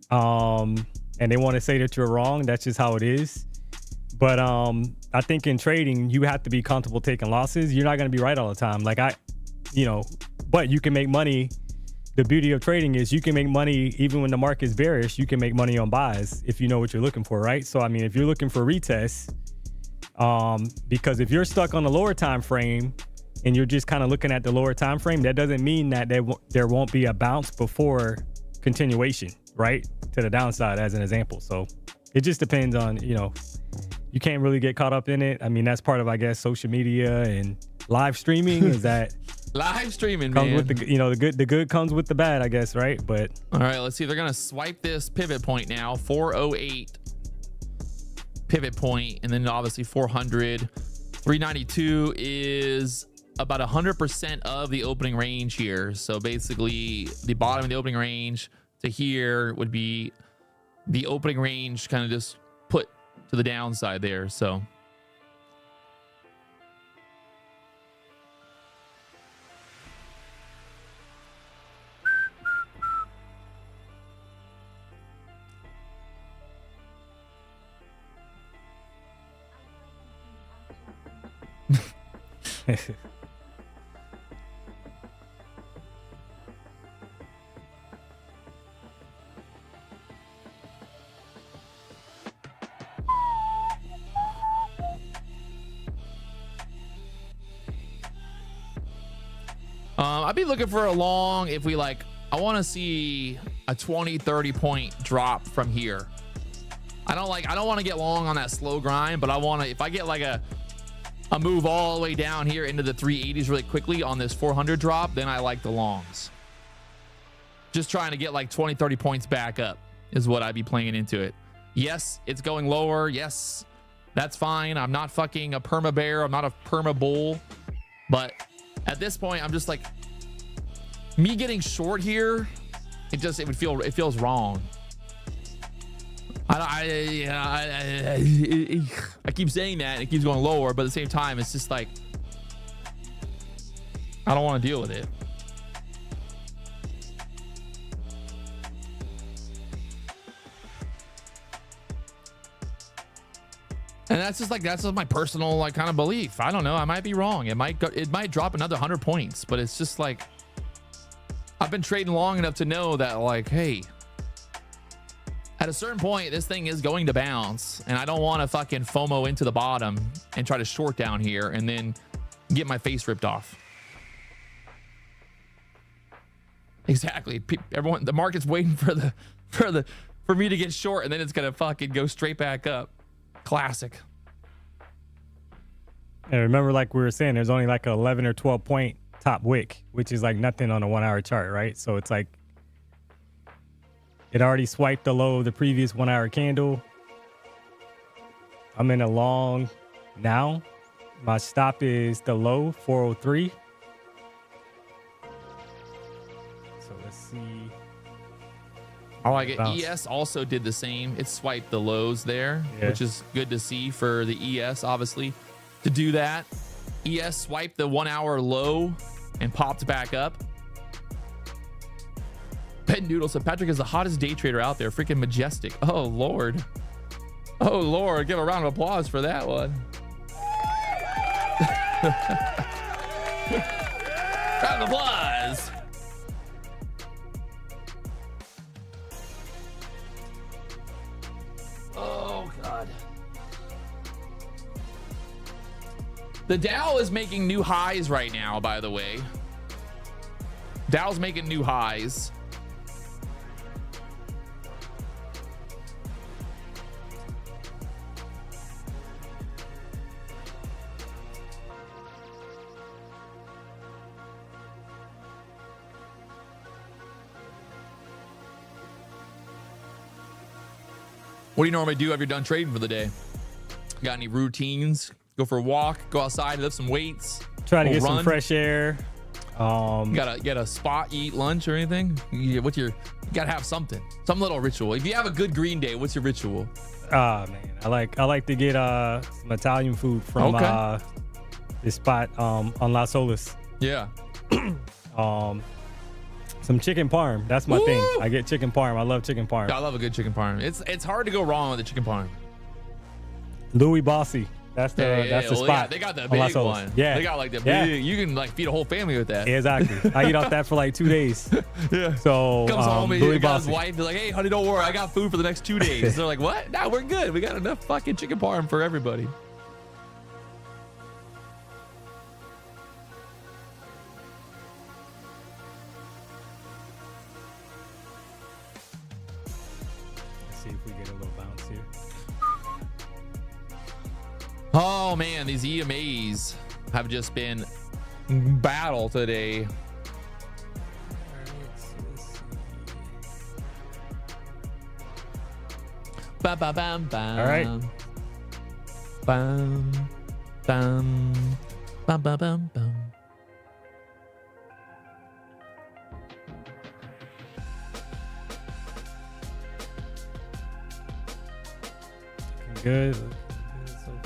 And they want to say that you're wrong. That's just how it is. But I think in trading, you have to be comfortable taking losses. You're not going to be right all the time. Like but you can make money. The beauty of trading is you can make money even when the market is bearish. You can make money on buys if you know what you're looking for, right? So, I mean, if you're looking for retests, because if you're stuck on the lower time frame, and you're just kind of looking at the lower time frame, that doesn't mean that there won't be a bounce before continuation, right? To the downside, as an example. So it just depends on, you know, you can't really get caught up in it. I mean, that's part of, I guess, social media and live streaming is that live streaming comes man. with the, you know, the good comes with the bad, I guess, right? But all right, let's see. They're gonna swipe this pivot point now, 408 pivot point, and then obviously 400. 392 is about 100% of the opening range here. So basically the bottom of the opening range to here would be the opening range kind of just put to the downside there. So I'd be looking for a long if we like, I want to see a 20, 30 point drop from here. I don't want to get long on that slow grind, but I want to, if I get like a move all the way down here into the 380s really quickly on this 400 drop, then I like the longs. Just trying to get like 20, 30 points back up is what I'd be playing into it. Yes, it's going lower. Yes, that's fine. I'm not fucking a perma bear. I'm not a perma bull. But at this point, I'm just like, me getting short here, it feels wrong. I keep saying that and it keeps going lower, but at the same time, it's just like, I don't want to deal with it. And that's just my personal like kind of belief. I don't know. I might be wrong. It might drop another 100 points, but it's just like, I've been trading long enough to know that like, hey, at a certain point, this thing is going to bounce, and I don't want to fucking FOMO into the bottom and try to short down here and then get my face ripped off. Exactly. Everyone, the market's waiting for the for me to get short, and then it's gonna fucking go straight back up. Classic. And remember, like we were saying, there's only like a 11 or 12 point top wick, which is like nothing on a 1 hour chart, right? So it's like it already swiped the low of the previous 1 hour candle. I'm in a long now. My stop is the low 403. So let's see. I like it. Bounce. ES also did the same. It swiped the lows there, which is good to see for the ES, obviously, to do that. ES swiped the 1 hour low and popped back up. Ben Noodle said Patrick is the hottest day trader out there. Freaking majestic. Oh, Lord. Oh, Lord. Give a round of applause for that one. Round of applause. Oh, God. The Dow is making new highs right now, by the way. Dow's making new highs. What do you normally do after you're done trading for the day? Got any routines? Go for a walk, go outside, lift some weights. Try to get some fresh air. Got a spot, eat lunch or anything? You gotta have something, some little ritual. If you have a good green day, what's your ritual? Man, I like to get some Italian food from this spot on La Solis. Yeah. Some chicken parm. That's my thing. I get chicken parm. I love chicken parm. I love a good chicken parm. It's hard to go wrong with the chicken parm. Louis Bossy. That's the spot. Yeah, they got the big one. Yeah. They got like the big, you can like feed a whole family with that. Exactly. I eat off that for like 2 days. Yeah. So comes home and Louis he got Bossy. his wife, he's like, hey honey, don't worry, I got food for the next 2 days. They're like, what? No, we're good. We got enough fucking chicken parm for everybody. Let's see if we get a little bounce here. Oh man, these EMAs have just been battle today. Bam, bam, bam, bam. All right. Bam, bam, bam, bam, bam, bam. Good. Looking good so far.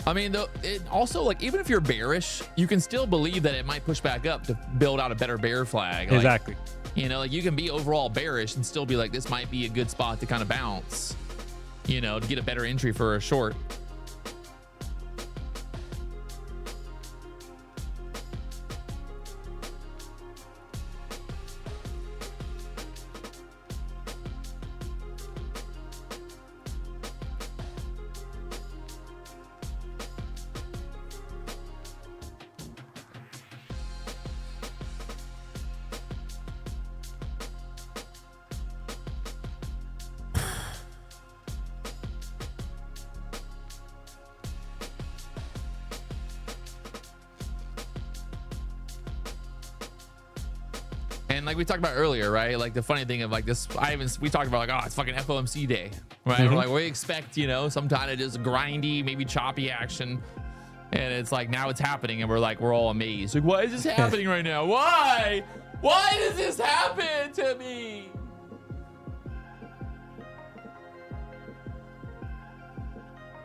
I mean, though, it also, like, even if you're bearish, you can still believe that it might push back up to build out a better bear flag. Like, Exactly. you know, like you can be overall bearish and still be like, this might be a good spot to kind of bounce, you know, to get a better entry for a short. And like we talked about earlier, right? Like the funny thing of like this, we talked about like, oh, it's fucking FOMC day, right? We're like, we expect, you know, some kind of just grindy, maybe choppy action. And it's like, now it's happening. And we're all amazed. Like, why is this happening right now? Why? Why does this happen to me?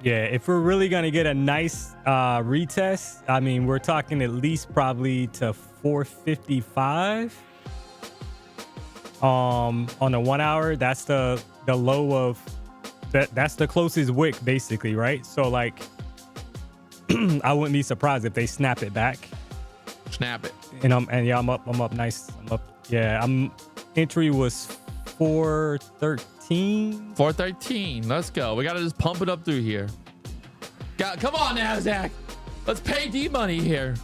Yeah, if we're really gonna get a nice retest, I mean, we're talking at least probably to 455. On the 1 hour, that's the low of that's the closest wick, basically, right? So like, I wouldn't be surprised if they snap it back. Snap it. And I'm up nice. I'm up. Yeah, entry was 413. 413. Let's go. We gotta just pump it up through here. Come on, Nasdaq. Let's pay D money here.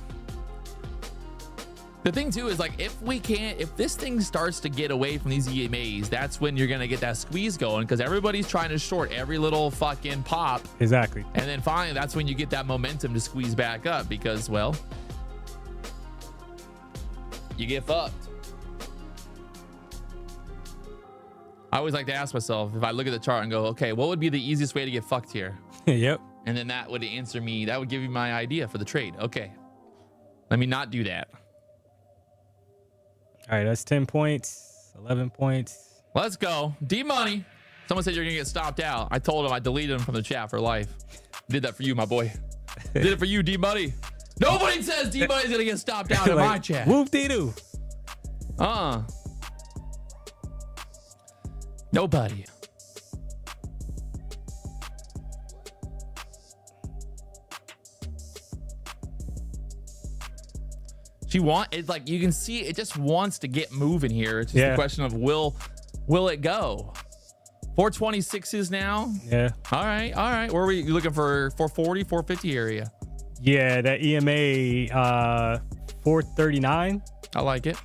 The thing too is like, if this thing starts to get away from these EMAs, that's when you're gonna get that squeeze going, because everybody's trying to short every little fucking pop. Exactly. And then finally, that's when you get that momentum to squeeze back up, because, well, you get fucked. I always like to ask myself, if I look at the chart and go, okay, what would be the easiest way to get fucked here? Yep. And then that would answer me, that would give me my idea for the trade. Okay, let me not do that. All right, that's 10 points, 11 points. Let's go. D-Money. Someone said you're going to get stopped out. I told him I deleted him from the chat for life. Did that for you, my boy. Did it for you, D-Money. Nobody says D-Money's going to get stopped out in Like, my chat. Whoop-dee-doo. Nobody. It's like, you can see it just wants to get moving here. It's just a question of will it go? 426s now. Yeah. All right. Where are we looking for? 440, 450 area. Yeah, that EMA 439. I like it.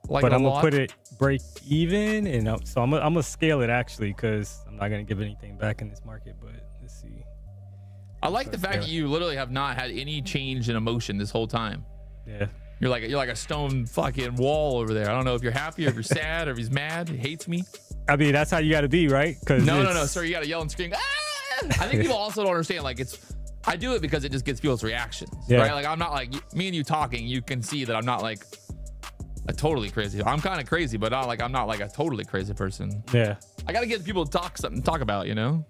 But I'm gonna put it break even, and so I'm gonna scale it actually, because I'm not gonna give anything back in this market. But let's see. I like the fact that you literally have not had any change in emotion this whole time. Yeah. You're like a stone fucking wall over there. I don't know if you're happy or if you're sad or if he's mad, he hates me. I mean, that's how you got to be, right? Because no, sir. You got to yell and scream. Ah! I think people also don't understand. Like, I do it because it just gets people's reactions, right? Like, I'm not like me and you talking. You can see that I'm not like a totally crazy. I'm kind of crazy, but I'm not like a totally crazy person. Yeah. I got to get people to talk about. You know,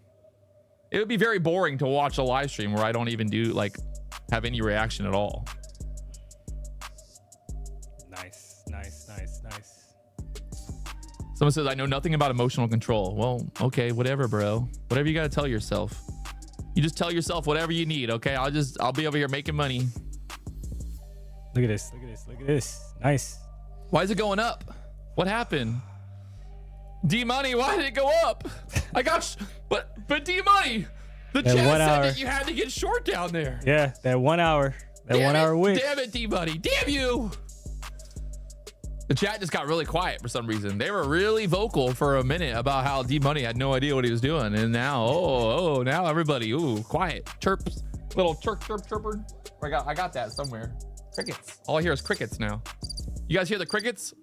it would be very boring to watch a live stream where I don't even have any reaction at all. Nice. Someone says, I know nothing about emotional control. Well, okay, whatever, bro. Whatever you got to tell yourself. You just tell yourself whatever you need, okay? I'll be over here making money. Look at this. Nice. Why is it going up? What happened? D-Money, why did it go up? But D-Money, the chat said that you had to get short down there. Yeah, that 1 hour. That 1 hour wick. Damn it, D-Money. Damn you. The chat just got really quiet for some reason. They were really vocal for a minute about how D-Money had no idea what he was doing. And now, now everybody, quiet. Chirps. Little chirper. I got that somewhere. Crickets. All I hear is crickets now. You guys hear the crickets?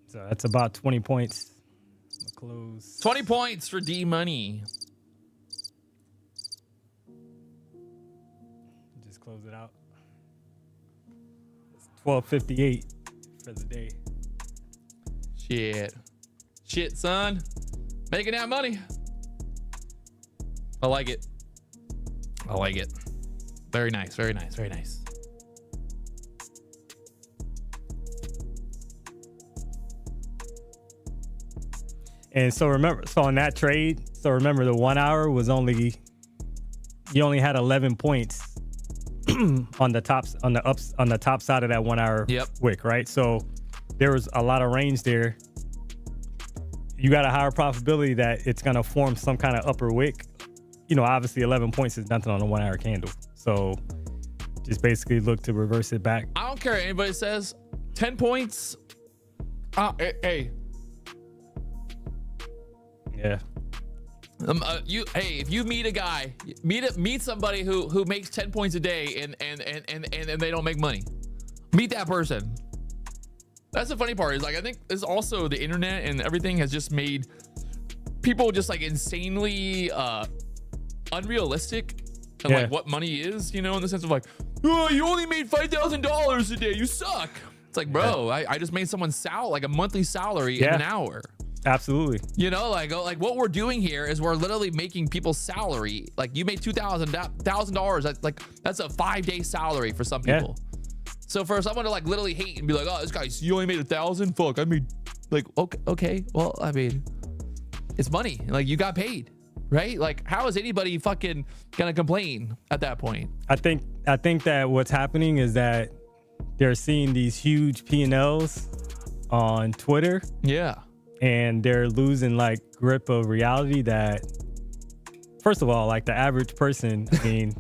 So that's about 20 points. Close. 20 points for D-Money. Just close it out. 12:58 for the day. Shit, son. Making that money. I like it. Very nice. And so on that trade, remember the 1 hour was you only had 11 points on the top side of that 1 hour wick, right? So there was a lot of range there. You got a higher probability that it's gonna form some kind of upper wick. Obviously 11 points is nothing on a 1 hour candle. So just basically look to reverse it back. I don't care what anybody says. 10 points. Hey. Yeah. If you meet a guy, meet somebody who makes 10 points a day and they don't make money. Meet that person. That's the funny part, is like, I think it's also the internet and everything has just made people just like insanely unrealistic and like what money is, in the sense of like, oh, you only made $5,000 a day, you suck. It's like, bro, I just made someone like a monthly salary in an hour. Absolutely. Like what we're doing here is we're literally making people's salary. Like, you made $1,000. That's a 5-day salary for some people. So for someone to like literally hate and be like, oh, this guy, you only made 1,000. Fuck, I made like, okay. Well, I mean, it's money. Like, you got paid, right? Like, how is anybody fucking gonna complain at that point? I think that what's happening is that they're seeing these huge P&Ls on Twitter. Yeah. And they're losing like grip of reality that, first of all, like the average person, I mean,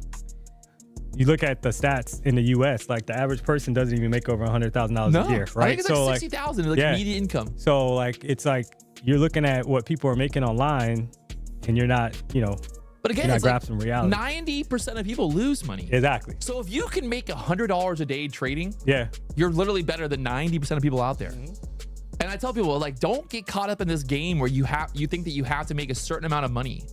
you look at the stats in the U.S., like the average person doesn't even make over $100,000 a year, right? I think it's like 60,000 like median income. So like it's like you're looking at what people are making online, and you're not, But again, it's grasping like reality. 90% of people lose money. Exactly. So if you can make $100 a day trading, you're literally better than 90% of people out there. And I tell people, like, don't get caught up in this game where you think that you have to make a certain amount of money,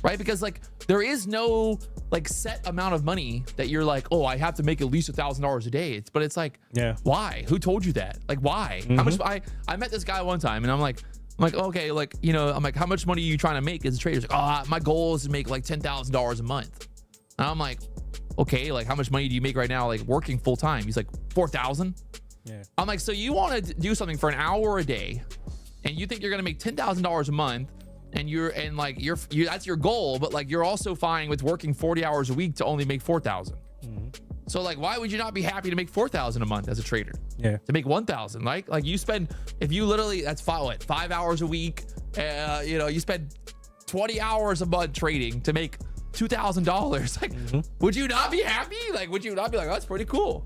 right? Because like there is no like set amount of money that you're like, oh, I have to make at least $1,000 a day. But it's like, why? Who told you that? Like, why? How much? I met this guy one time, and I'm like, okay, like, I'm like, how much money are you trying to make as a trader? He's like, my goal is to make like $10,000 a month. And I'm like, okay, like how much money do you make right now, like working full time? He's like, 4,000. I'm like, so you want to do something for an hour a day, and you think you're gonna make $10,000 a month, and you're that's your goal, but like you're also fine with working 40 hours a week to only make 4,000. So like, why would you not be happy to make 4,000 a month as a trader? To make 1,000, like you spend, if you literally, that's 5 hours a week, you spend 20 hours a month trading to make $2,000. Like, would you not be happy? Like, would you not be like, oh, that's pretty cool?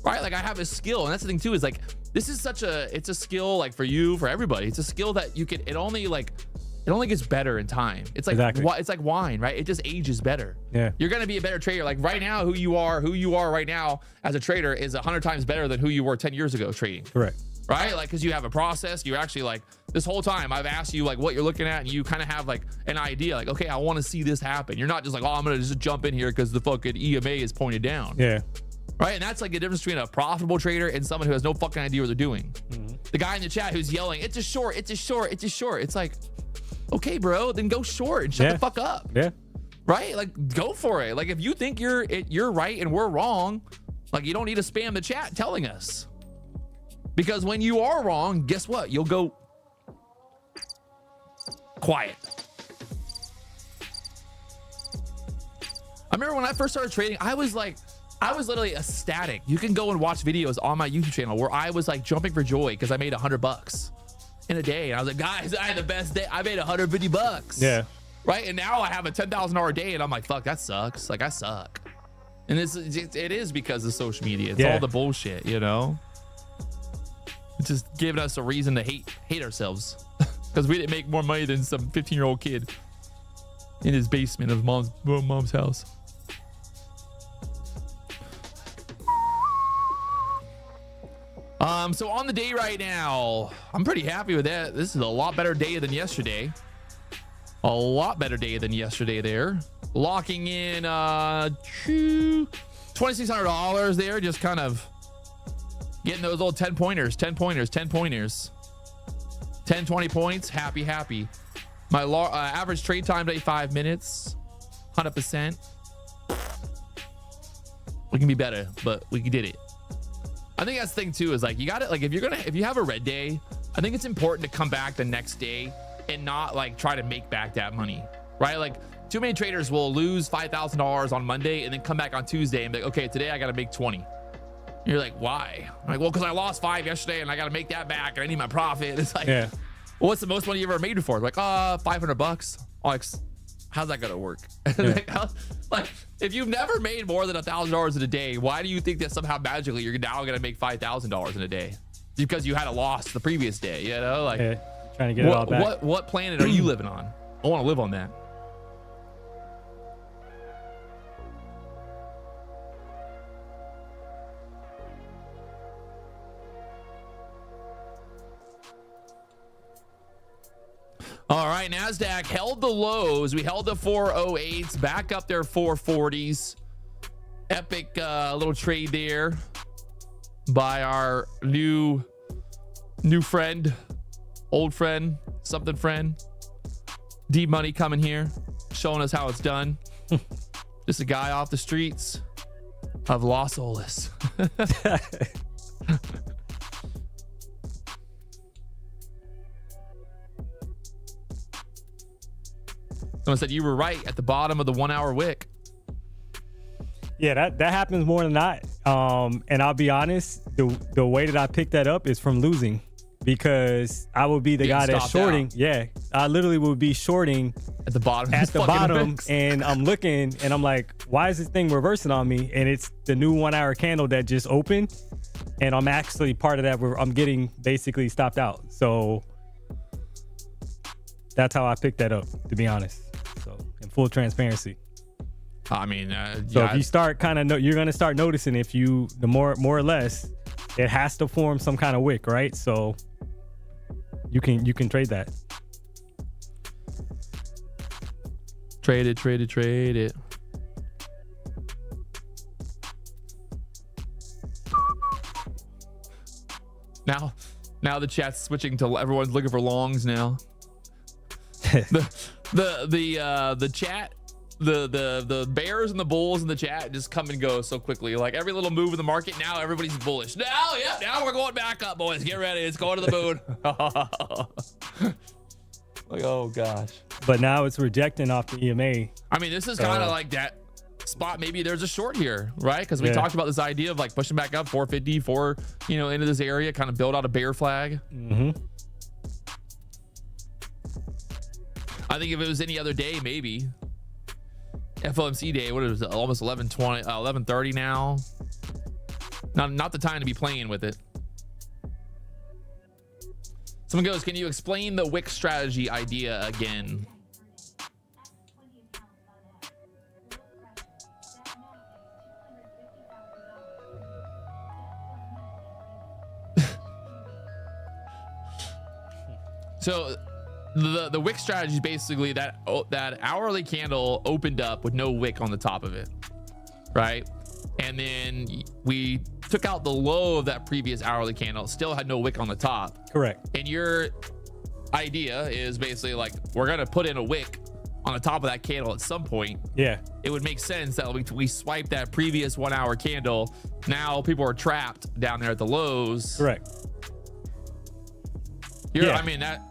Right? Like I have a skill, and that's the thing too, is like, this is it's a skill, like for you, for everybody. It's a skill that you can, it only gets better in time. It's like it's like wine, right? It just ages better. You're gonna be a better trader. Like right now, who you are right now as a trader is 100 times better than who you were 10 years ago trading. Correct. Right? Like, because you have a process. You actually, like, this whole time I've asked you like what you're looking at, and you kind of have like an idea, like, okay, I want to see this happen. You're not just like, oh, I'm gonna just jump in here because the fucking EMA is pointed down. Right? And that's like the difference between a profitable trader and someone who has no fucking idea what they're doing. The guy in the chat who's yelling, it's a short, it's a short, it's a short. It's like, okay, bro, then go short and shut the fuck up. Right? Like, go for it. Like, if you think you're right and we're wrong, like, you don't need to spam the chat telling us. Because when you are wrong, guess what? You'll go quiet. I remember when I first started trading, I was literally ecstatic. You can go and watch videos on my YouTube channel where I was like jumping for joy because I made $100 in a day. And I was like, guys, I had the best day. I made $150. Right? And now I have a $10,000 day, and I'm like, fuck, that sucks. Like, I suck. And it is because of social media. It's all the bullshit, It's just giving us a reason to hate ourselves because we didn't make more money than some 15-year-old kid in his basement of mom's house. So on the day right now, I'm pretty happy with that. This is a lot better day than yesterday. A lot better day than yesterday there. Locking in $2,600 there, just kind of getting those little 10 pointers, 10, 20 points. Happy. My average trade time today, 5 minutes, 100%. We can be better, but we did it. I think that's the thing too, is like, you got it. Like, if you have a red day, I think it's important to come back the next day and not like try to make back that money, right? Like, too many traders will lose $5,000 on Monday and then come back on Tuesday and be like, okay, today I got to make 20. And you're like, why? I'm like, well, because I lost 5 yesterday and I got to make that back and I need my profit. It's like, well, what's the most money you ever made before? Like, $500. Like, how's that gonna work? like, if you've never made more than $1,000 in a day, why do you think that somehow magically you're now gonna make $5,000 in a day? Because you had a loss the previous day, Like, trying to get it all back. What planet are you living on? I want to live on that. All right, Nasdaq held the lows. We held the 408s, back up their 440s. Epic little trade there by our new friend, old friend, something friend. D Money coming here, showing us how it's done. Just a guy off the streets of Los Olas. Someone said you were right at the bottom of the 1 hour wick. Yeah, that happens more than not. And I'll be honest, the way that I picked that up is from losing, because I would be the guy that's shorting. Out. Yeah, I literally would be shorting at the bottom. And I'm looking and I'm like, why is this thing reversing on me? And it's the new 1 hour candle that just opened, and I'm actually part of that where I'm getting basically stopped out. So that's how I picked that up, to be honest. So in full transparency. I mean, so if you start you're going to start noticing if you, the more or less, it has to form some kind of wick, right? So you can trade that. Trade it. Now the chat's switching to everyone's looking for longs now. the chat, the bears and the bulls in the chat just come and go so quickly. Like every little move in the market, now everybody's bullish. Now we're going back up, boys. Get ready. It's going to the moon. Like, oh gosh. But now it's rejecting off the EMA. I mean, this is kind of like that spot. Maybe there's a short here, right? Because we talked about this idea of like pushing back up 450, into this area, kind of build out a bear flag. Mm-hmm. I think if it was any other day, maybe FOMC day, what is it, almost 11:30 now. Not the time to be playing with it. Someone goes, can you explain the wick strategy idea again? So the wick strategy is basically that hourly candle opened up with no wick on the top of it, right? And then we took out the low of that previous hourly candle, still had no wick on the top. Correct. And your idea is basically like, we're gonna put in a wick on the top of that candle at some point. Yeah. It would make sense that we swipe that previous 1 hour candle. Now people are trapped down there at the lows. Correct. I mean, that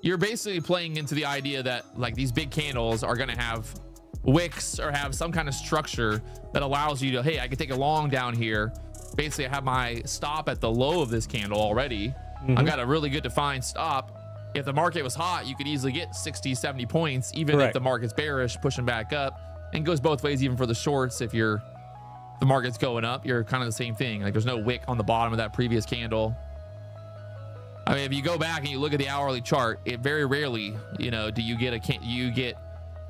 you're basically playing into the idea that like these big candles are going to have wicks or have some kind of structure that allows you to, hey, I can take a long down here. Basically, I have my stop at the low of this candle already. I've got a really good defined stop. If the market was hot, you could easily get 60, 70 points, even if the market's bearish, pushing back up. And goes both ways, even for the shorts. If the market's going up, you're kind of the same thing. Like there's no wick on the bottom of that previous candle. I mean, if you go back and you look at the hourly chart, it very rarely, do you get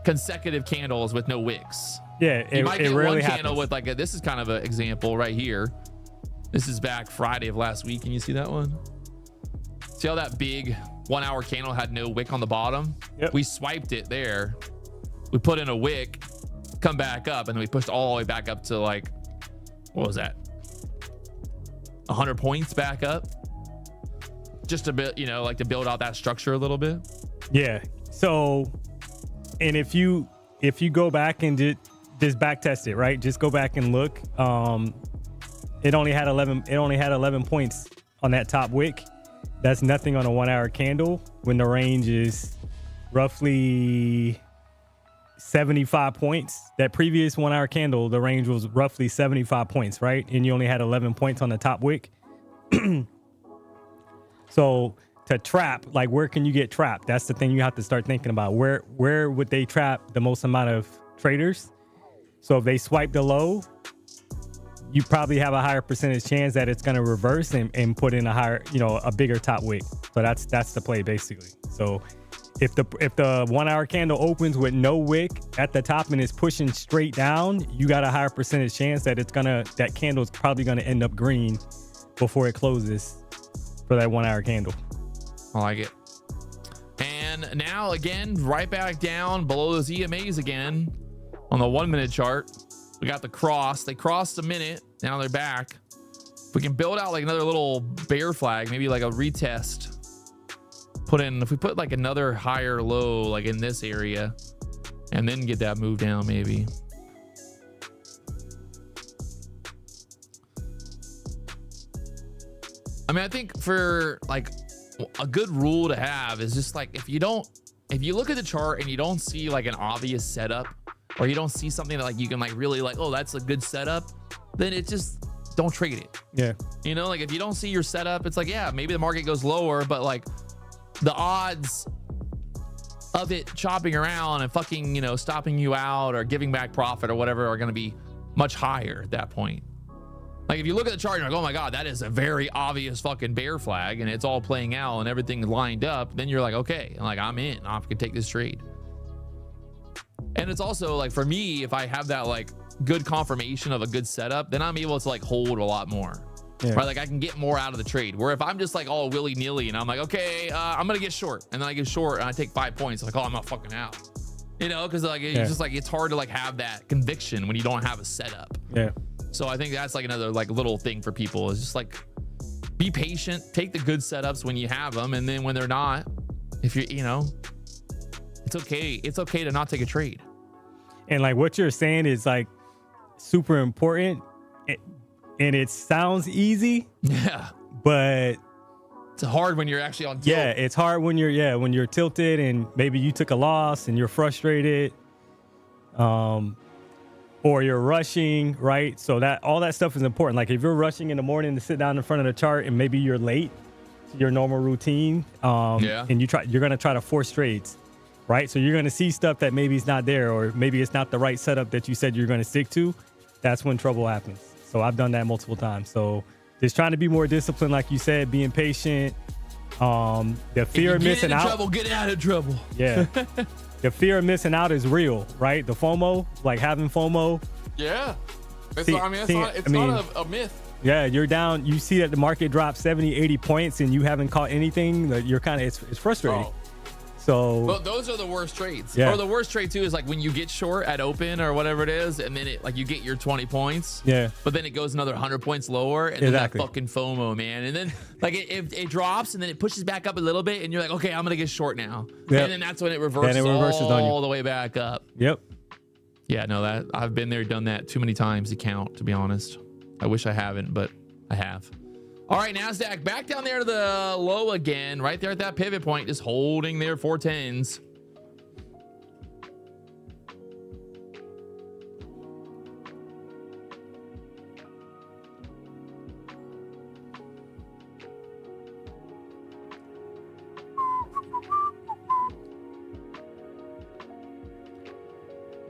consecutive candles with no wicks. Yeah, you might get rarely one candle happens. with this is kind of an example right here. This is back Friday of last week. Can you see that one? See how that big 1 hour candle had no wick on the bottom? Yep. We swiped it there. We put in a wick, come back up, and then we pushed all the way back up to like, what was that? 100 points back up. Just a bit, like to build out that structure a little bit. Yeah. So, and if you go back and just back test it, right? Just go back and look. It only had 11 points on that top wick. That's nothing on a 1 hour candle when the range is roughly 75 points. That previous 1 hour candle, the range was roughly 75 points, right? And you only had 11 points on the top wick. So to trap, like where can you get trapped? That's the thing you have to start thinking about. Where would they trap the most amount of traders? So if they swipe the low, you probably have a higher percentage chance that it's going to reverse and put in a higher, a bigger top wick. So that's the play basically. So if the 1 hour candle opens with no wick at the top and is pushing straight down, you got a higher percentage chance that that candle is probably going to end up green before it closes for that 1 hour candle. I like it. And now again, right back down below those EMAs again on the 1 minute chart. We got the cross. They crossed a minute. Now they're back. If we can build out like another little bear flag, maybe like a retest. If we put like another higher low, like in this area, and then get that move down maybe. I mean, I think for like a good rule to have is just like, if you look at the chart and you don't see like an obvious setup, or you don't see something that like you can like really like, oh, that's a good setup, then it just don't trade it. Yeah. You know, like if you don't see your setup, it's like, yeah, maybe the market goes lower, but like the odds of it chopping around and fucking, you know, stopping you out or giving back profit or whatever are going to be much higher at that point. Like if you look at the chart and you're like, oh my God, that is a very obvious fucking bear flag and it's all playing out and everything lined up, then you're like, okay, like I'm in, I can take this trade. And it's also like, for me, if I have that like good confirmation of a good setup, then I'm able to like hold a lot more. Yeah. Right, like I can get more out of the trade. Where if I'm just like all willy-nilly and I'm like, okay, I'm gonna get short, and then I get short and I take 5 points, like, oh, I'm not fucking out, you know, because like it's just like it's hard to like have that conviction when you don't have a setup. Yeah. So I think that's like another like little thing for people is just like be patient, take the good setups when you have them, and then when they're not, if you're, you know, it's okay. It's okay to not take a trade. And like what you're saying is like super important. And it sounds easy, but it's hard when you're actually on tilt. Yeah, it's hard when you're tilted and maybe you took a loss and you're frustrated, or you're rushing, right? So that all that stuff is important. Like if you're rushing in the morning to sit down in front of the chart and maybe you're late to your normal routine, and you're gonna try to force trades, right? So you're gonna see stuff that maybe is not there, or maybe it's not the right setup that you said you're gonna stick to. That's when trouble happens. So I've done that multiple times. So just trying to be more disciplined, like you said, being patient. The fear of missing out. Get out of trouble. Yeah. The fear of missing out is real, right? The FOMO, like having FOMO. Yeah. It's not a myth. Yeah, you're down. You see that the market dropped 70, 80 points and you haven't caught anything. You're kind of, it's frustrating. Oh. So well, those are the worst trades. Yeah. Or the worst trade too is like when you get short at open or whatever it is, and then it like you get your 20 points. Yeah. But then it goes another 100 points lower, and then that fucking FOMO, man. And then like it drops, and then it pushes back up a little bit, and you're like, okay, I'm gonna get short now. Yep. And then that's when it reverses all the way back up. Yep. Yeah, no, that I've been there, done that too many times to count, to be honest. I wish I haven't, but I have. All right, Nasdaq back down there to the low again, right there at that pivot point, just holding their 410s.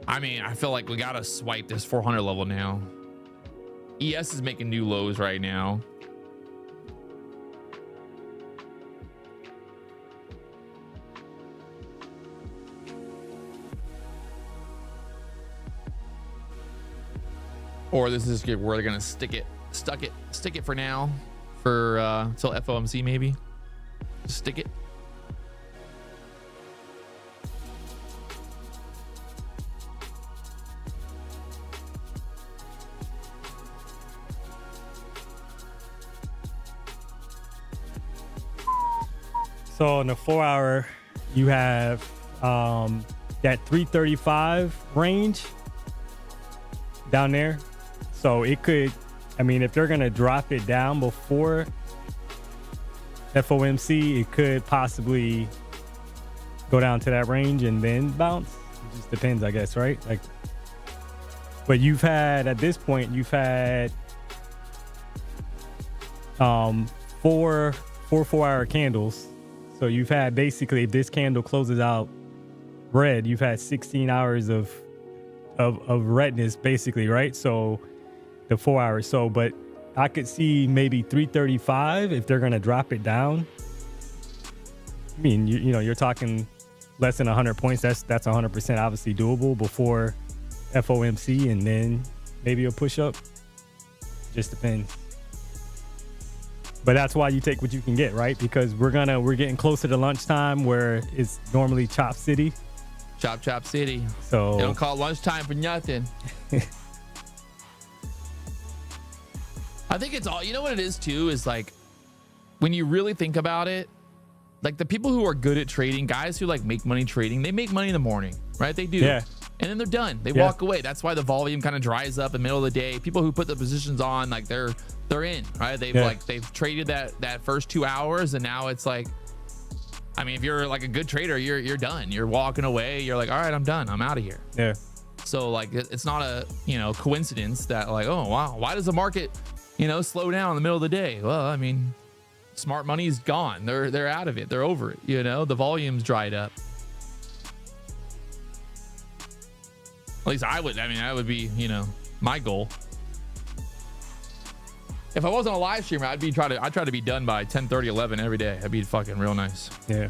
I mean, I feel like we gotta swipe this 400 level now. ES is making new lows right now. Or this is where they're gonna stick it for now, for till FOMC maybe. Just stick it. So in the 4 hour, you have that 335 range down there. So it could, I mean, if they're going to drop it down before FOMC, it could possibly go down to that range and then bounce. It just depends, I guess, right? Like, but you've had, at this point, you've had four 4-hour candles. So you've had basically, if this candle closes out red, you've had 16 hours of redness basically, right? So the 4 hours. So, but I could see maybe 335 if they're going to drop it down. I mean, you know, you're talking less than 100 points. That's 100% obviously doable before FOMC, and then maybe a push up. Just depends. But that's why you take what you can get, right? Because we're getting closer to lunchtime where it's normally Chop City. Chop City. So they don't call it lunchtime for nothing. I think it's all, you know what it is too, is like when you really think about it, like the people who are good at trading, guys who like make money trading, they make money in the morning, right? They do. Yeah. And then they're done. They walk away. That's why the volume kind of dries up in the middle of the day. People who put the positions on, like they're in, right? They've traded that first 2 hours, and now it's like, I mean, if you're like a good trader, you're done. You're walking away. You're like, all right, I'm done. I'm out of here. Yeah. So like, it's not a, you know, coincidence that like, oh wow, why does the market You know, slow down in the middle of the day. Well, I mean, smart money's gone. They're out of it. They're over it. You know, the volume's dried up. At least I would. I mean, that would be, you know, my goal. If I wasn't a live streamer, I'd try to be done by 10:30, 11 every day. That'd be fucking real nice. Yeah.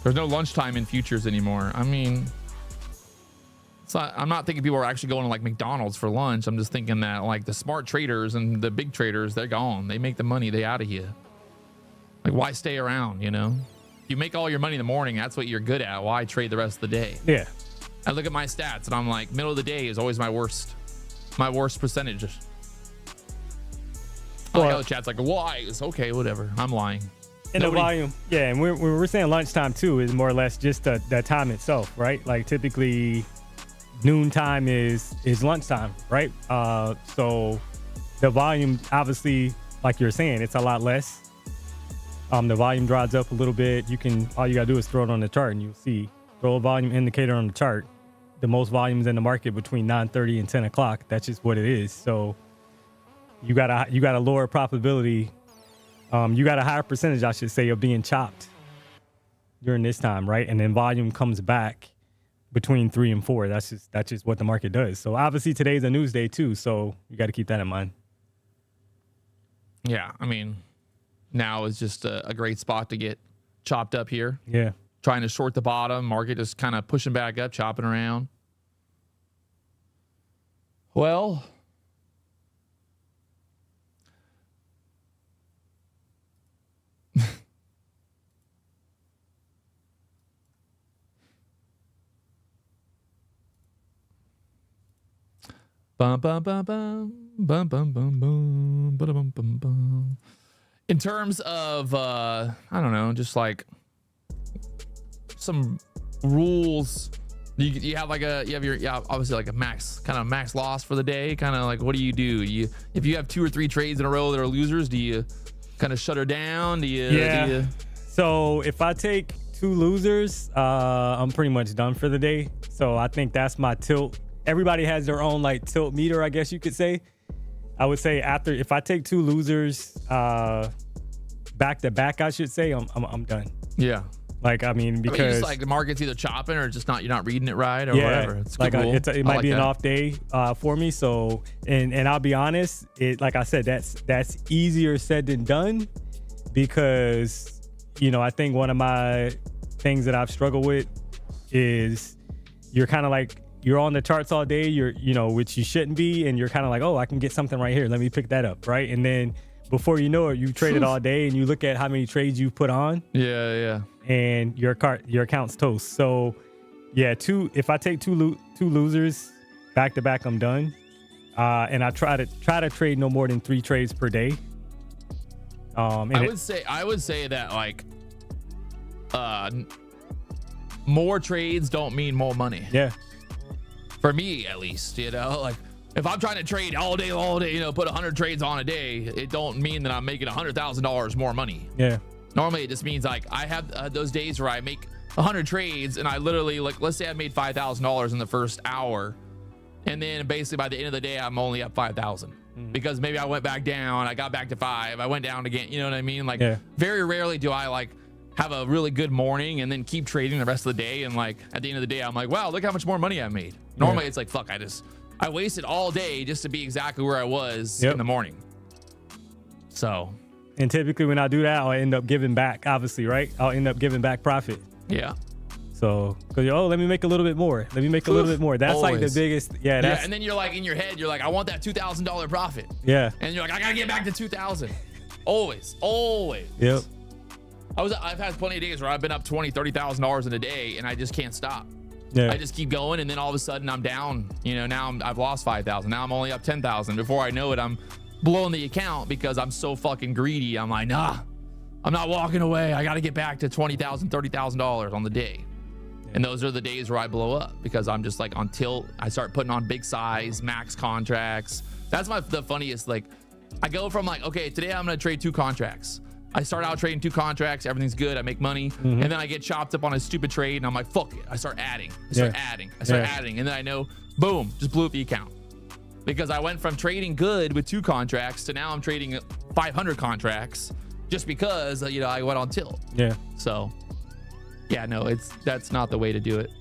There's no lunchtime in futures anymore. I mean, it's not, I'm not thinking people are actually going to like McDonald's for lunch. I'm just thinking that like the smart traders and the big traders, they're gone. They make the money. They out of here. Like, why stay around? You know, you make all your money in the morning. That's what you're good at. Why trade the rest of the day? Yeah. I look at my stats and I'm like, middle of the day is always my worst percentage. Well, I know the chat's like, why? It's okay, whatever. I'm lying. And the volume, yeah, and when we're saying lunchtime too is more or less just the time itself, right? Like typically noontime is lunchtime, right? So the volume, obviously, like you're saying, it's a lot less. The volume dries up a little bit. All you gotta do is throw it on the chart and you'll see. Throw a volume indicator on the chart. The most volumes in the market between 9:30 and 10 o'clock. That's just what it is. So you got a lower probability. You got a higher percentage, I should say, of being chopped during this time, right? And then volume comes back between 3 and 4. That's just what the market does. So obviously today's a news day too, so you got to keep that in mind. Yeah, I mean, now is just a great spot to get chopped up here. Yeah. Trying to short the bottom, market just kind of pushing back up, chopping around. Well, bum, bum, bum, bum, bum, bum, bum, bum, bum, bum, bum. In terms of, I don't know, just like some rules, you have like obviously like a max loss for the day. Kind of like, what do? If you have 2 or 3 trades in a row that are losers, do you kind of shut her down? So if I take 2 losers, I'm pretty much done for the day. So I think that's my tilt. Everybody has their own like tilt meter, I guess you could say. I would say if I take 2 losers back to back, I should say I'm done. Yeah. Like, I mean, because just like the market's either chopping or just you're not reading it right or whatever. It's like it might be an that. off day for me. So, and I'll be honest, like I said, that's easier said than done, because, you know, I think one of my things that I've struggled with is you're kind of like, you're on the charts all day, which you shouldn't be. And you're kind of like, oh, I can get something right here. Let me pick that up. Right. And then before you know it, you traded all day and you look at how many trades you've put on. Yeah. And your account's toast. So yeah, if I take two losers back to back, I'm done. And I try to trade no more than 3 trades per day. I would say that like more trades don't mean more money. Yeah. For me, at least, you know, like if I'm trying to trade all day, you know, put 100 trades on a day, it don't mean that I'm making $100,000 more money. Yeah. Normally, it just means like I have those days where I make 100 trades and I literally, like, let's say I made $5,000 in the first hour, and then basically by the end of the day, I'm only up 5,000 because maybe I went back down, I got back to 5, I went down again. You know what I mean? Like, very rarely do I like have a really good morning and then keep trading the rest of the day, and like at the end of the day, I'm like, wow, look how much more money I made. Normally, it's like, fuck, I wasted all day just to be exactly where I was in the morning. So. And typically when I do that, I'll end up giving back, obviously, right? I'll end up giving back profit. Yeah. So, because, let me make a little bit more. Let me make a little bit more. That's always like the biggest. Yeah. And then you're like, in your head, you're like, I want that $2,000 profit. Yeah. And you're like, I got to get back to 2,000. Always. Yep. I've had plenty of days where I've been up $20,000, $30,000 in a day and I just can't stop. Yeah. I just keep going, and then all of a sudden I'm down. You know, now I've lost 5,000. Now I'm only up 10,000. Before I know it, I'm blowing the account because I'm so fucking greedy. I'm like, nah, I'm not walking away. I got to get back to $20,000, $30,000 on the day. Yeah. And those are the days where I blow up because I'm just like on tilt. I start putting on big size max contracts. That's the funniest. Like, I go from like, okay, today I'm going to trade 2 contracts. I start out trading 2 contracts, everything's good, I make money, and then I get chopped up on a stupid trade, and I'm like, fuck it. I start adding, I start adding, and then I know, boom, just blew up the account. Because I went from trading good with 2 contracts to now I'm trading 500 contracts just because, you know, I went on tilt. Yeah. So, yeah, no, that's not the way to do it.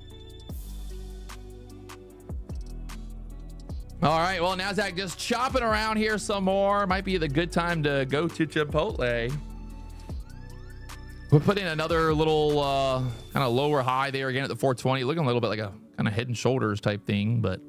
All right, well, Nasdaq just chopping around here some more. Might be the good time to go to Chipotle. We'll put in another little kind of lower high there again at the 420. Looking a little bit like a kind of head and shoulders type thing, but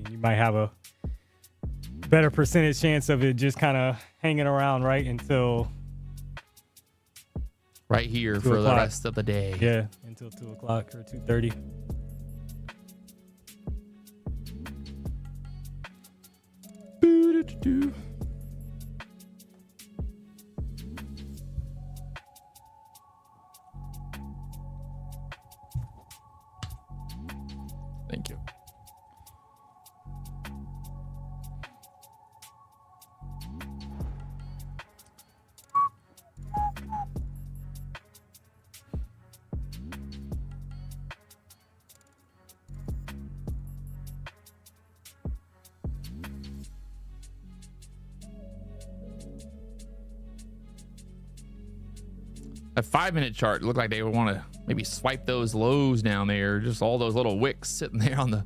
you might have a better percentage chance of it just kind of hanging around right until right here for the rest of the day. Yeah, until 2 o'clock or 2:30. Thank you. A 5-minute chart looked like they would want to maybe swipe those lows down there, just all those little wicks sitting there on the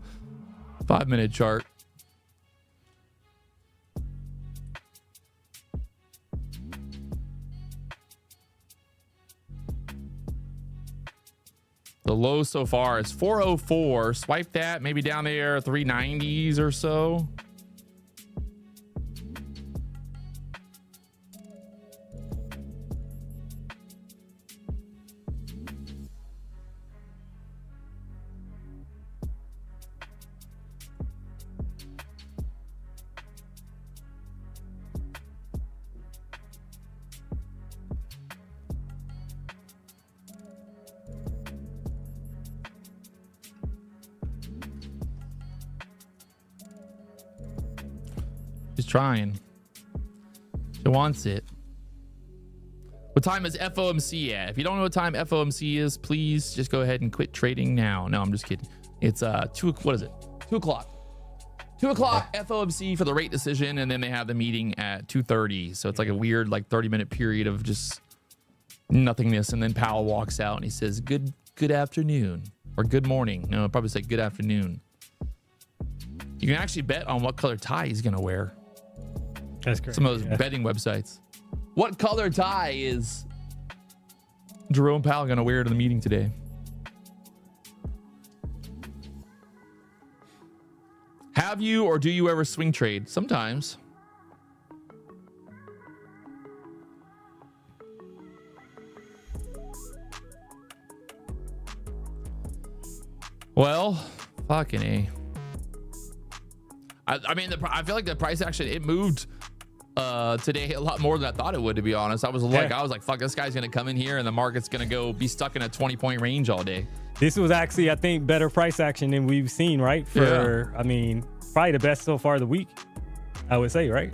5-minute chart. The low so far is 404. Swipe that, maybe down there 390s or so. She's trying. She wants it. What time is FOMC at? If you don't know what time FOMC is, please just go ahead and quit trading now. No, I'm just kidding. It's 2 o'clock. 2 o'clock FOMC for the rate decision, and then they have the meeting at 2:30. So it's like a weird 30-minute period of just nothingness, and then Powell walks out and he says good afternoon or good morning. No, I'll probably say good afternoon. You can actually bet on what color tie he's gonna wear. That's great. Some of those betting websites. What color tie is Jerome Powell gonna wear to the meeting today? Have you or do you ever swing trade? Sometimes. Well, fucking A. I mean, I feel like the price action, it moved today a lot more than I thought it would, to be honest. I was like, fuck, this guy's gonna come in here and the market's gonna be stuck in a 20-point range all day. This was actually, I think, better price action than we've seen, right? I mean, probably the best so far of the week, I would say, right?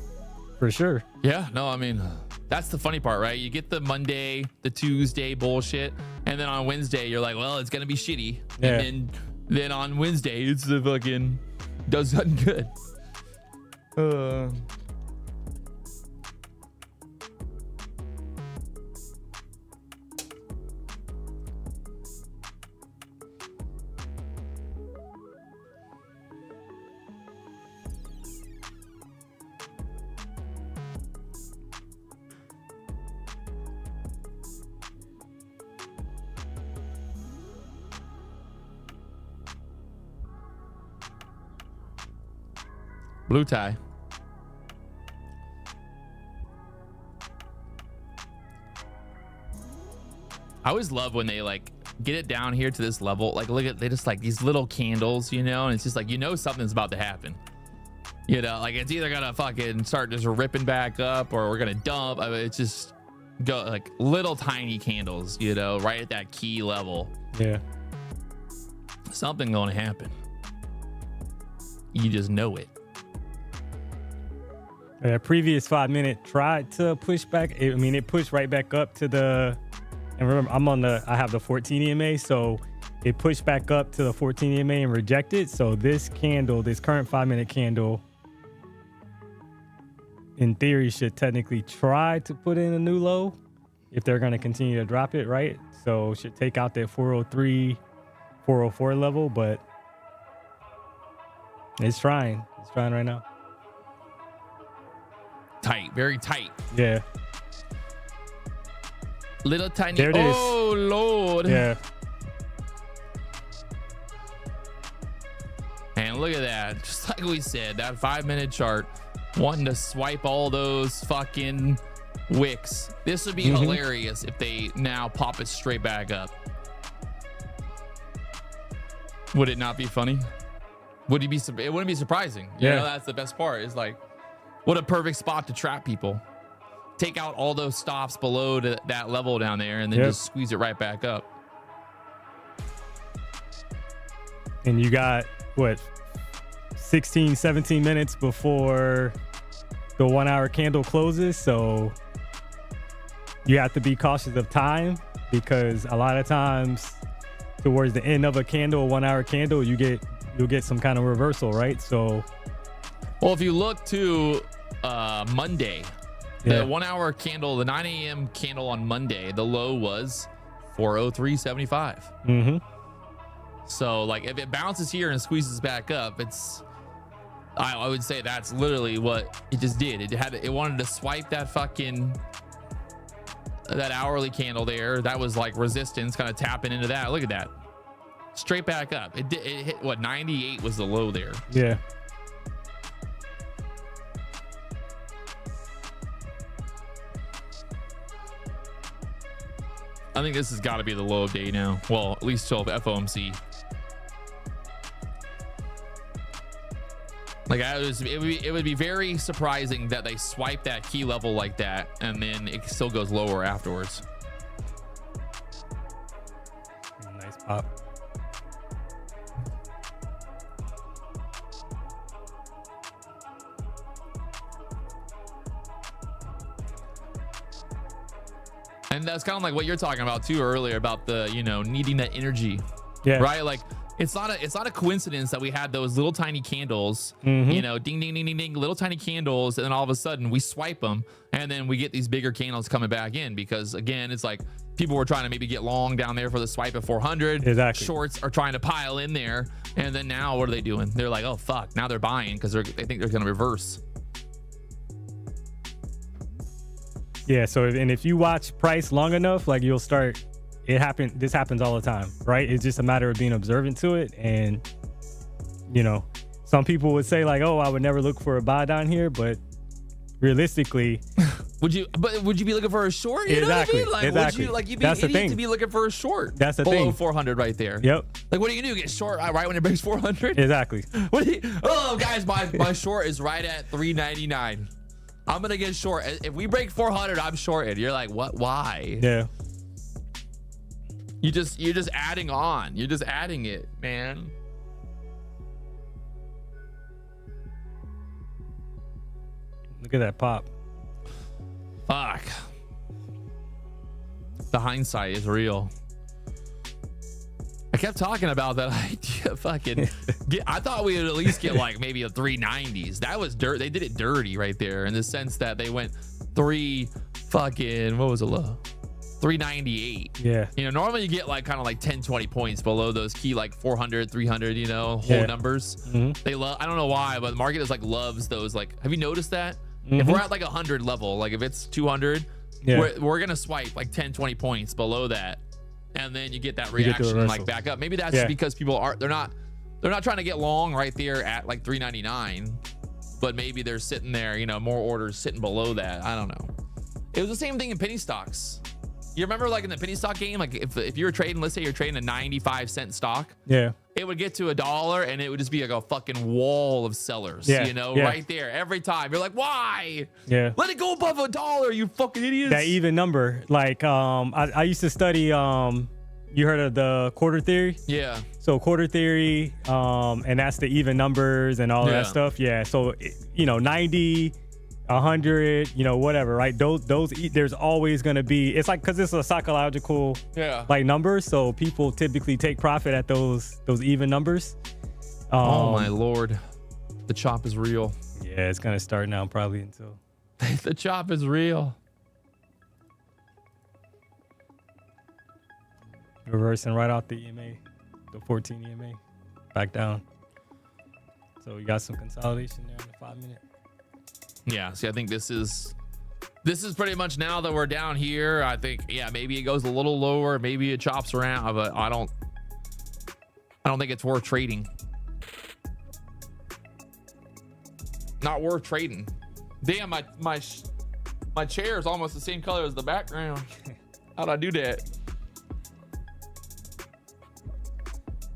For sure. Yeah, no, I mean, that's the funny part, right? You get the Monday, the Tuesday bullshit, and then on Wednesday, you're like, well, it's gonna be shitty. Yeah. And then on Wednesday, it's the fucking does something good. Blue tie. I always love when they get it down here to this level. Look at, they just these little candles, and it's just something's about to happen. You know, like it's either gonna fucking start just ripping back up or we're gonna dump. I mean, it's just go like little tiny candles, you know, right at that key level. Yeah. Something gonna happen. You just know it. That previous 5 minute tried to push back. I mean, it pushed right back up to the, and remember, I have the 14 EMA, so it pushed back up to the 14 EMA and rejected. So this candle, this current 5 minute candle, in theory, should technically try to put in a new low if they're going to continue to drop it, right? So should take out that 403, 404 level, but it's trying. It's trying right now. Tight, very tight. Yeah. Little tiny. There it is. Oh Lord. Yeah. And look at that. Just like we said, that 5 minute chart wanting to swipe all those fucking wicks. This would be hilarious if they now pop it straight back up. Would it not be funny? Would it be? It wouldn't be surprising. You know, that's the best part. Is like, what a perfect spot to trap people. Take out all those stops below that level down there and then just squeeze it right back up. And you got what, 16, 17 minutes before the 1 hour candle closes. So you have to be cautious of time, because a lot of times towards the end of a candle, 1 hour candle, you'll get some kind of reversal, right? So, well, if you look to Monday, the 1 hour candle, the 9 a.m. candle on Monday, the low was 403.75. So like if it bounces here and squeezes back up, I would say that's literally what it just did. It wanted to swipe that hourly candle there. That was like resistance, kind of tapping into that. Look at that. Straight back up. It hit what, 98 was the low there. Yeah. I think this has got to be the low of day now. Well, at least till FOMC. Like it would be very surprising that they swipe that key level like that and then it still goes lower afterwards. Nice pop. And that's kind of like what you're talking about too earlier about the, you know, needing that energy. Yeah. Right? Like it's not a coincidence that we had those little tiny candles, you know, ding, ding, ding, ding, ding, little tiny candles. And then all of a sudden we swipe them and then we get these bigger candles coming back in, because again, it's like people were trying to maybe get long down there for the swipe at 400. Exactly. Shorts are trying to pile in there. And then now what are they doing? They're like, oh, fuck. Now they're buying because they think they're going to reverse. Yeah. So, if you watch price long enough, like you'll start, this happens all the time, right? It's just a matter of being observant to it. And, you know, some people would say like, oh, I would never look for a buy down here, but realistically, would you be looking for a short? You exactly. know what I mean? Like, exactly. would you, like, you'd be That's an the idiot thing. to be looking for a short. That's the below thing. 400 right there. Yep. Like, what are you gonna do? Get short right when it breaks 400? Exactly. Oh, guys, my short is right at 399. I'm gonna get short. If we break 400, I'm shorted. You're like, what? Why? Yeah. You're just adding on. You're just adding it, man. Look at that pop. Fuck. The hindsight is real. I kept talking about that idea. Fucking, I thought we would at least get like maybe a 390s. That was dirt. They did it dirty right there in the sense that they went what was the low? 398. Yeah. You know, normally you get like kind of like 10, 20 points below those key like 400, 300, you know, whole numbers. They love, I don't know why, but the market is like loves those. Like, have you noticed that? If we're at like 100 level, like if it's 200, we're going to swipe like 10, 20 points below that. And then you get that reaction like back up. Maybe that's just because people they're not trying to get long right there at like 399, but maybe they're sitting there, you know, more orders sitting below that. I don't know. It was the same thing in penny stocks. You remember like in the penny stock game, like if you were trading, let's say you're trading a 95-cent stock, Yeah. it would get to $1 and it would just be like a fucking wall of sellers, Yeah, you know, yeah. right there every time. You're like, why? Yeah. Let it go above $1, you fucking idiots. That even number, like I used to study you heard of the quarter theory? Yeah. So quarter theory, and that's the even numbers and all of that stuff. Yeah. So 90, 100, whatever, right? Those there's always going to be, it's like, because it's a psychological like number, so people typically take profit at those even numbers. Oh my lord, the chop is real. Yeah, it's gonna start now probably until the chop is real. Reversing right off the EMA, the 14 EMA, back down. So we got some consolidation there in the 5 minute. Yeah, see, I think this is pretty much now that we're down here. I think, yeah, maybe it goes a little lower, maybe it chops around, but I don't think it's worth trading. Not worth trading. Damn, my chair is almost the same color as the background. How'd I do that?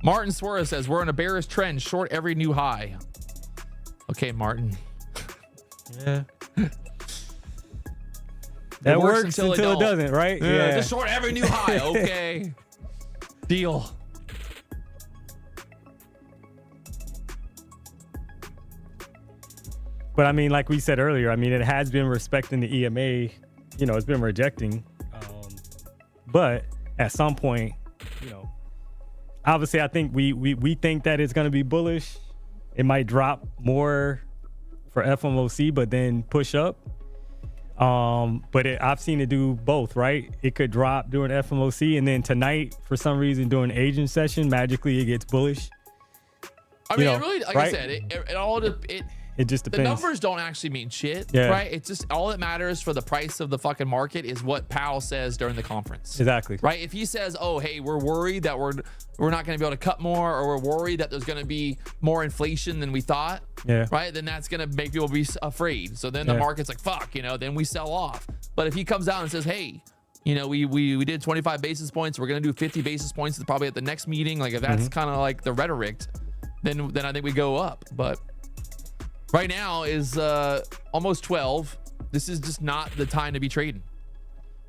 Martin Suarez says we're in a bearish trend, short every new high. Okay, Martin. Yeah. That works until it doesn't, right? Yeah. Just short every new high. Okay. Deal. But I mean, like we said earlier, I mean, it has been respecting the EMA. It's been rejecting. But at some point, obviously, I think we think that it's going to be bullish. It might drop more for FOMC, but then push up. But I've seen it do both, right? It could drop during FOMC, and then tonight, for some reason, during agent session, magically it gets bullish. I mean, it really, like I said, it just depends. The numbers don't actually mean shit, right? It's just all that matters for the price of the fucking market is what Powell says during the conference. Exactly. Right? If he says, oh, hey, we're worried that we're not going to be able to cut more, or we're worried that there's going to be more inflation than we thought, right? Then that's going to make people be afraid. So then the market's like, fuck, then we sell off. But if he comes out and says, hey, we did 25 basis points, we're going to do 50 basis points probably at the next meeting. Like if that's kind of like the rhetoric, then I think we go up. But right now is almost 12. This is just not the time to be trading.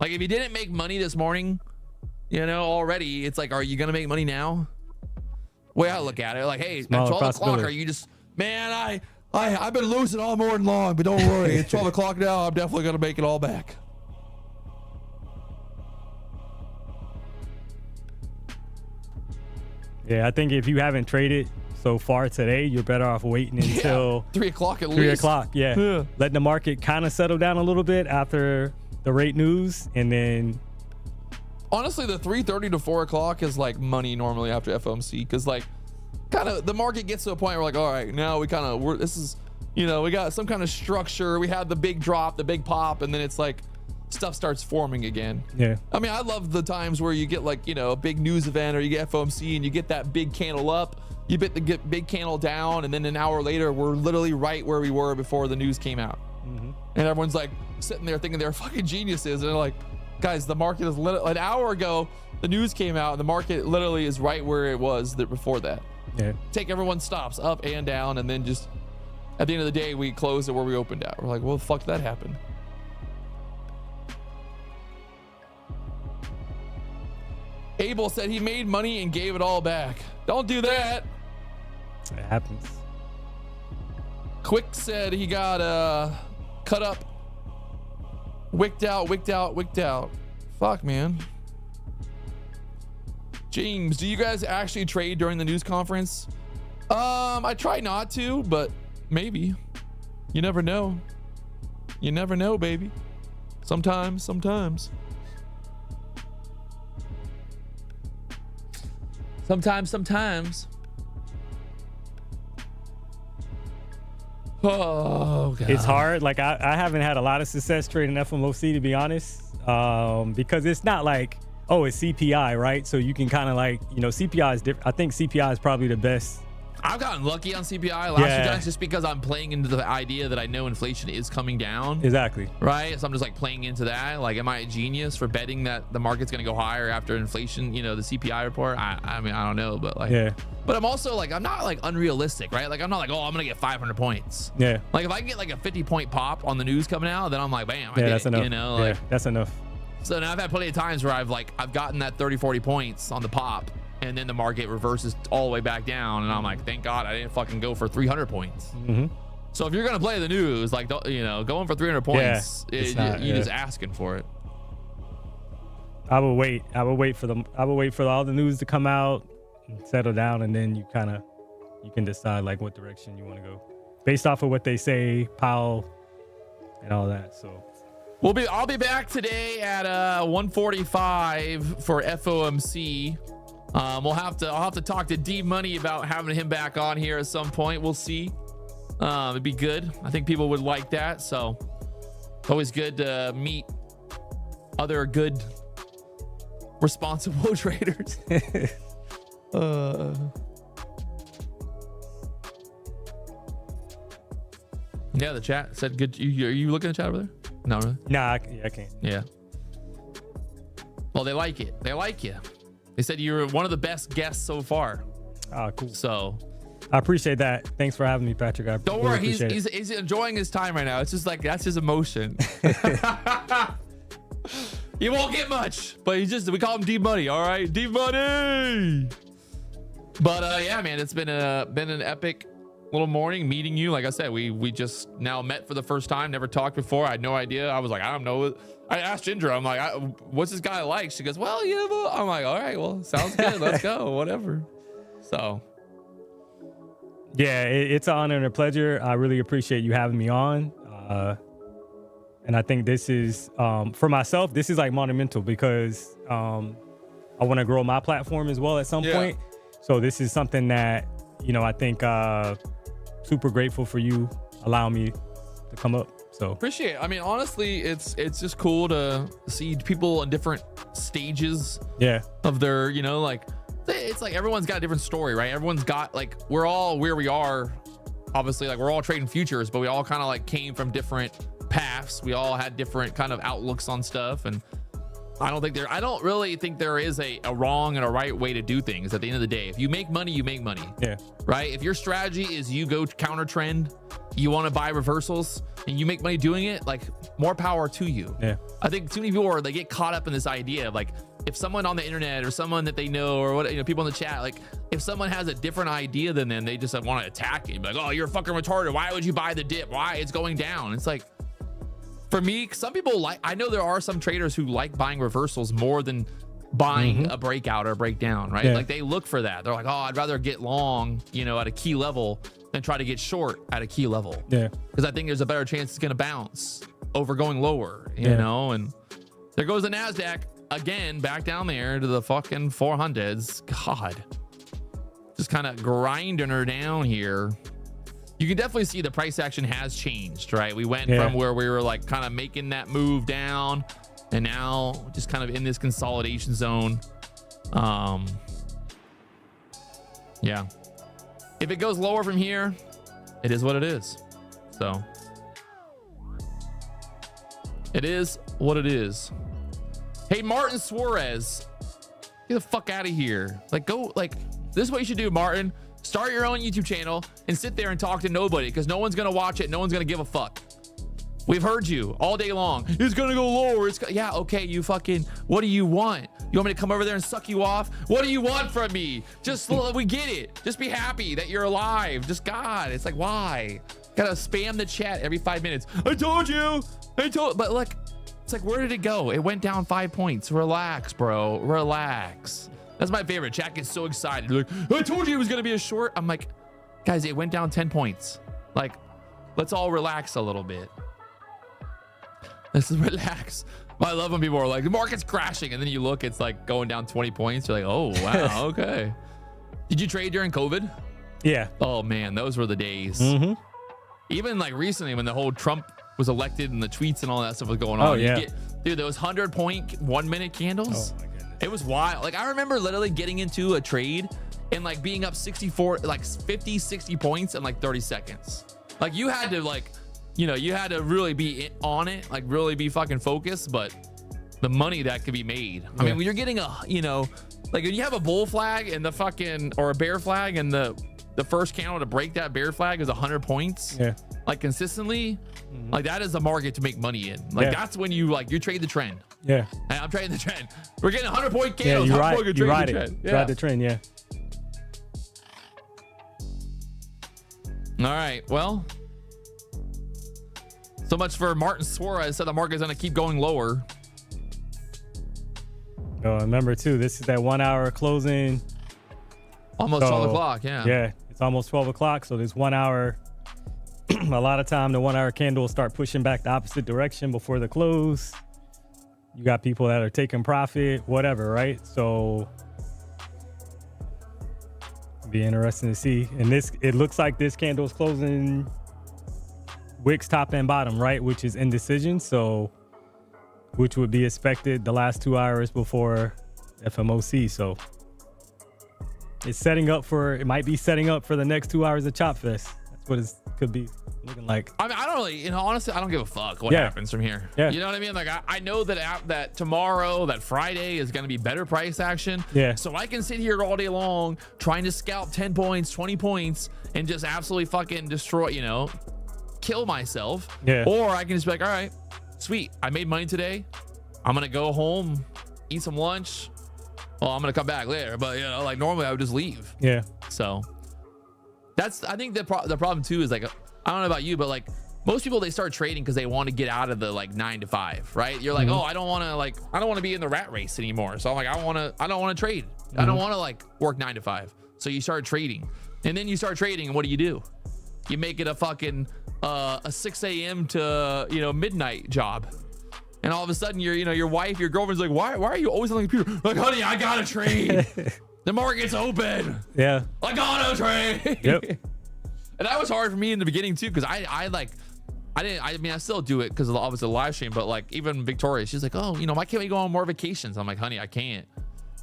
Like if you didn't make money this morning, already, it's like, are you going to make money now? Way I look at it, like, hey, at 12 o'clock, are you just, man, I've been losing all morning long, but don't worry. It's 12 o'clock now. I'm definitely going to make it all back. Yeah, I think if you haven't traded so far today, you're better off waiting until 3 o'clock at 3 least. o'clock, yeah. Letting the market kind of settle down a little bit after the rate news, and then honestly, the 3:30 to 4 o'clock is like money normally after FOMC, because like kind of the market gets to a point where like, all right, now we got some kind of structure. We had the big drop, the big pop, and then it's like stuff starts forming again. Yeah. I mean, I love the times where you get like, a big news event, or you get FOMC and you get that big candle up, you get big candle down, and then an hour later, we're literally right where we were before the news came out. And everyone's like sitting there thinking they're fucking geniuses. And they're like, guys, the market is an hour ago, the news came out, and the market literally is right where it was before that. Yeah. Take everyone's stops up and down, and then just at the end of the day, we closed it where we opened at. We're like, well, fuck, that happened. Abel said he made money and gave it all back. Don't do that. It happens. Quick said he got cut up, wicked out. Fuck, man. James, do you guys actually trade during the news conference? I try not to, but maybe. You never know. You never know, baby. Sometimes. Sometimes. Oh, God. It's hard. Like I haven't had a lot of success trading FOMC, to be honest, because it's not like, oh, it's CPI, right? So you can kind of like, CPI is different. I think CPI is probably the best I've gotten lucky on CPI last few times just because I'm playing into the idea that I know inflation is coming down. Exactly. Right. So I'm just like playing into that. Like, am I a genius for betting that the market's going to go higher after inflation, the CPI report? I mean, I don't know, but like, but I'm also like, I'm not like unrealistic, right? Like, I'm not like, oh, I'm going to get 500 points. Yeah. Like if I can get like a 50-point pop on the news coming out, then I'm like, bam, I did that's it, enough. like, that's enough. So now I've had plenty of times where I've gotten that 30, 40 points on the pop, and then the market reverses all the way back down, and I'm like, thank God I didn't fucking go for 300 points. So if you're gonna play the news, like, going for 300 points, you're just asking for it. I will wait for all the news to come out and settle down, and then you can decide like what direction you want to go based off of what they say, Powell, and all that. So. I'll be back today at 1:45 for FOMC. I'll have to talk to D Money about having him back on here at some point. We'll see. It'd be good. I think people would like that. So always good to meet other good, responsible traders. Yeah, the chat said good. Are you looking at the chat over there? No, really? Nah, I can't. Yeah. Well, they like it. They like you. They said you're one of the best guests so far. Oh, cool. So I appreciate that. Thanks for having me, Patrick. Don't worry. He's enjoying his time right now. It's just like, that's his emotion. You won't get much, but we call him D Money. All right. D Money. But yeah, man, it's been an epic little morning meeting you. Like I said, we just now met for the first time, never talked before. I had no idea. I was like, I don't know. I asked Indra, I'm like, what's this guy like? She goes, well, yeah, I'm like, all right, well, sounds good. Let's go, whatever. So yeah, it's an honor and a pleasure. I really appreciate you having me on. And I think this is, for myself, this is like monumental because I want to grow my platform as well at some point. So this is something that, I think super grateful for you allowing me to come up. So appreciate it. I mean, honestly, it's just cool to see people in different stages of their, like, it's like everyone's got a different story, right? Everyone's got, like, we're all where we are, obviously, like, we're all trading futures, but we all kind of like came from different paths. We all had different kind of outlooks on stuff, and I don't really think there is a wrong and a right way to do things. At the end of the day, if you make money, you make money. Yeah. Right. If your strategy is you go counter trend, you want to buy reversals, and you make money doing it, like, more power to you. Yeah. I think too many people they get caught up in this idea of like, if someone on the internet or someone that they know or what, people in the chat, like, if someone has a different idea than them, they just want to attack you. Like, oh, you're fucking retarded. Why would you buy the dip? Why? It's going down. It's like, for me, some people I know there are some traders who like buying reversals more than buying a breakout or a breakdown, right? Like, they look for that. They're like, oh, I'd rather get long, at a key level than try to get short at a key level. Yeah. Because I think there's a better chance it's going to bounce over going lower, you know? And there goes the Nasdaq again, back down there to the fucking 400s. God, just kind of grinding her down here. You can definitely see the price action has changed, right? We went from where we were like kind of making that move down, and now just kind of in this consolidation zone. Yeah. If it goes lower from here, it is what it is. So it is what it is. Hey, Martin Suarez, get the fuck out of here. Like, go, like, this is what you should do, Martin. Start your own YouTube channel and sit there and talk to nobody, because no one's going to watch it. No one's going to give a fuck. We've heard you all day long. It's going to go lower. Yeah, okay, you fucking, what do you want? You want me to come over there and suck you off? What do you want from me? Just, we get it. Just be happy that you're alive. Just, God, it's like, why? Gotta spam the chat every 5 minutes. I told you. But look, it's like, where did it go? It went down 5 points. Relax, bro. Relax. That's my favorite. Chat gets so excited. They're like, I told you it was going to be a short. I'm like, guys, it went down 10 points. Like, let's all relax a little bit. Let's relax. I love when people are like, the market's crashing. And then you look, it's like going down 20 points. You're like, oh, wow. Okay. Did you trade during COVID? Yeah. Oh, man. Those were the days. Even like recently when the whole Trump was elected and the tweets and all that stuff was going on. Oh, yeah. Dude, those 100-point 1 minute candles. Oh, my goodness. It was wild. Like, I remember literally getting into a trade and like being up 64, like 50, 60 points in like 30 seconds. Like you had to like, you know, you had to really be on it, like really be fucking focused, but the money that could be made. I mean, when you're getting a, you know, like when you have a bull flag and the fucking, or a bear flag and the first candle to break that bear flag is 100 points, like consistently, like that is the market to make money in. Like that's when you like, you trade the trend. And I'm trading the trend. We're getting 100 point candles. You ride it. You ride the trend. All right. Well, so much for Martin Suarez said the market's going to keep going lower. Oh, remember too, this is that 1 hour closing. Almost 12 o'clock. Yeah, it's almost 12 o'clock. So this 1 hour, a lot of time, the 1 hour candle will start pushing back the opposite direction before the close. You got people that are taking profit, whatever, right? So it'll be interesting to see. And this, it looks like this candle is closing wicks top and bottom, right? Which is indecision. So, which would be expected the last 2 hours before FOMC. So it's setting up for, it might be setting up for the next 2 hours of Chop Fest. That's what it could be looking like. I mean, I don't really, you know, honestly, I don't give a fuck what happens from here. You know what I mean? Like, I know that tomorrow, that Friday is going to be better price action. So I can sit here all day long trying to scalp 10 points, 20 points, and just absolutely fucking destroy, you know, kill myself. Or I can just be like, all right, sweet, I made money today. I'm going to go home, eat some lunch. Well, I'm going to come back later. But, you know, like normally I would just leave. So that's, I think the problem too is like, I don't know about you, but like most people, they start trading because they want to get out of the like 9 to 5, right? You're like, oh, I don't want to be in the rat race anymore. So I'm like, I don't want to trade. I don't want to like work 9 to 5. So you start trading, and then you start trading, and what do? You make it a fucking a 6 a.m. to, you know, midnight job. And all of a sudden your wife, your girlfriend's like, why are you always on the computer? Like, honey, I gotta trade. The market's open. I gotta trade. And that was hard for me in the beginning too, because I mean, I still do it because of obviously the live stream, but like even Victoria, she's like, oh, you know, why can't we go on more vacations? I'm like, honey, I can't.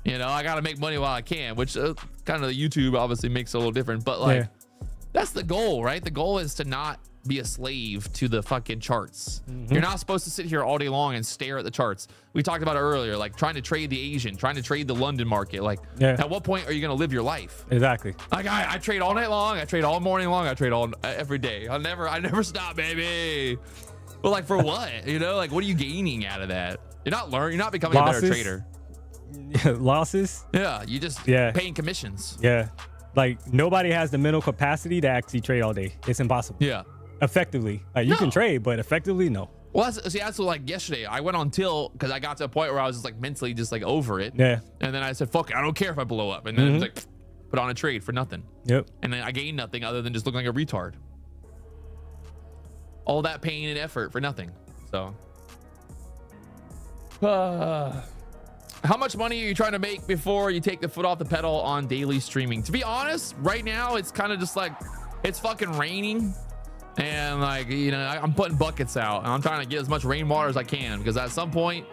You know, I gotta make money while I can, which kind of the YouTube obviously makes it a little different, but like that's the goal, right? The goal is to not be a slave to the fucking charts. You're not supposed to sit here all day long and stare at the charts. We talked about it earlier, like trying to trade the Asian, trying to trade the London market. Like at what point are you going to live your life? Exactly. Like I trade all night long. I trade all morning long. I trade all every day. I never stop, baby. But like for what? You know, like what are you gaining out of that? You're not learning. You're not becoming a better trader. Losses. You just paying commissions. Like nobody has the mental capacity to actually trade all day. It's impossible. Effectively, like you can trade, but effectively, no. Well, that's like yesterday. I went on tilt because I got to a point where I was just like mentally just like over it. And then I said, "Fuck it, I don't care if I blow up." And then it was like, put on a trade for nothing. And then I gained nothing other than just looking like a retard. All that pain and effort for nothing. So, how much money are you trying to make before you take the foot off the pedal on daily streaming? To be honest, right now it's kind of just like it's fucking raining. And like, you know, I'm putting buckets out and I'm trying to get as much rainwater as I can, because at some point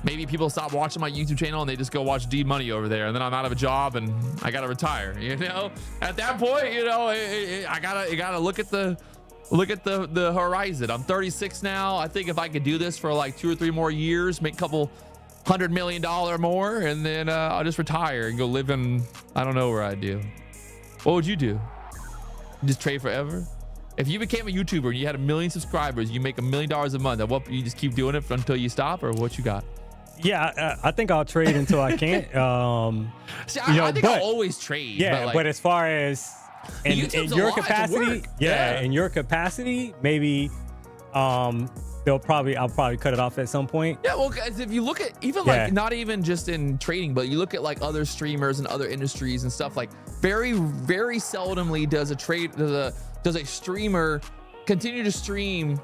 maybe people stop watching my YouTube channel and they just go watch D Money over there, and then I'm out of a job and I gotta retire. You know, at that point, you know, I gotta look at the horizon. I'm 36 now. I think if I could do this for like 2 or 3 more years, make a couple $100 million more, and then I'll just retire and go live in, I don't know where I'd do. What would you do? Just trade forever? If you became a YouTuber and you had 1 million subscribers, you make $1 million a month, and what, you just keep doing it until you stop, or what you got? I think I'll trade until I can't. See, I think I'll always trade. But as far as in your capacity, in your capacity, maybe I'll probably cut it off at some point. Well, guys, if you look at even like not even just in trading, but you look at like other streamers and other industries and stuff, like very, very seldomly does a streamer continue to stream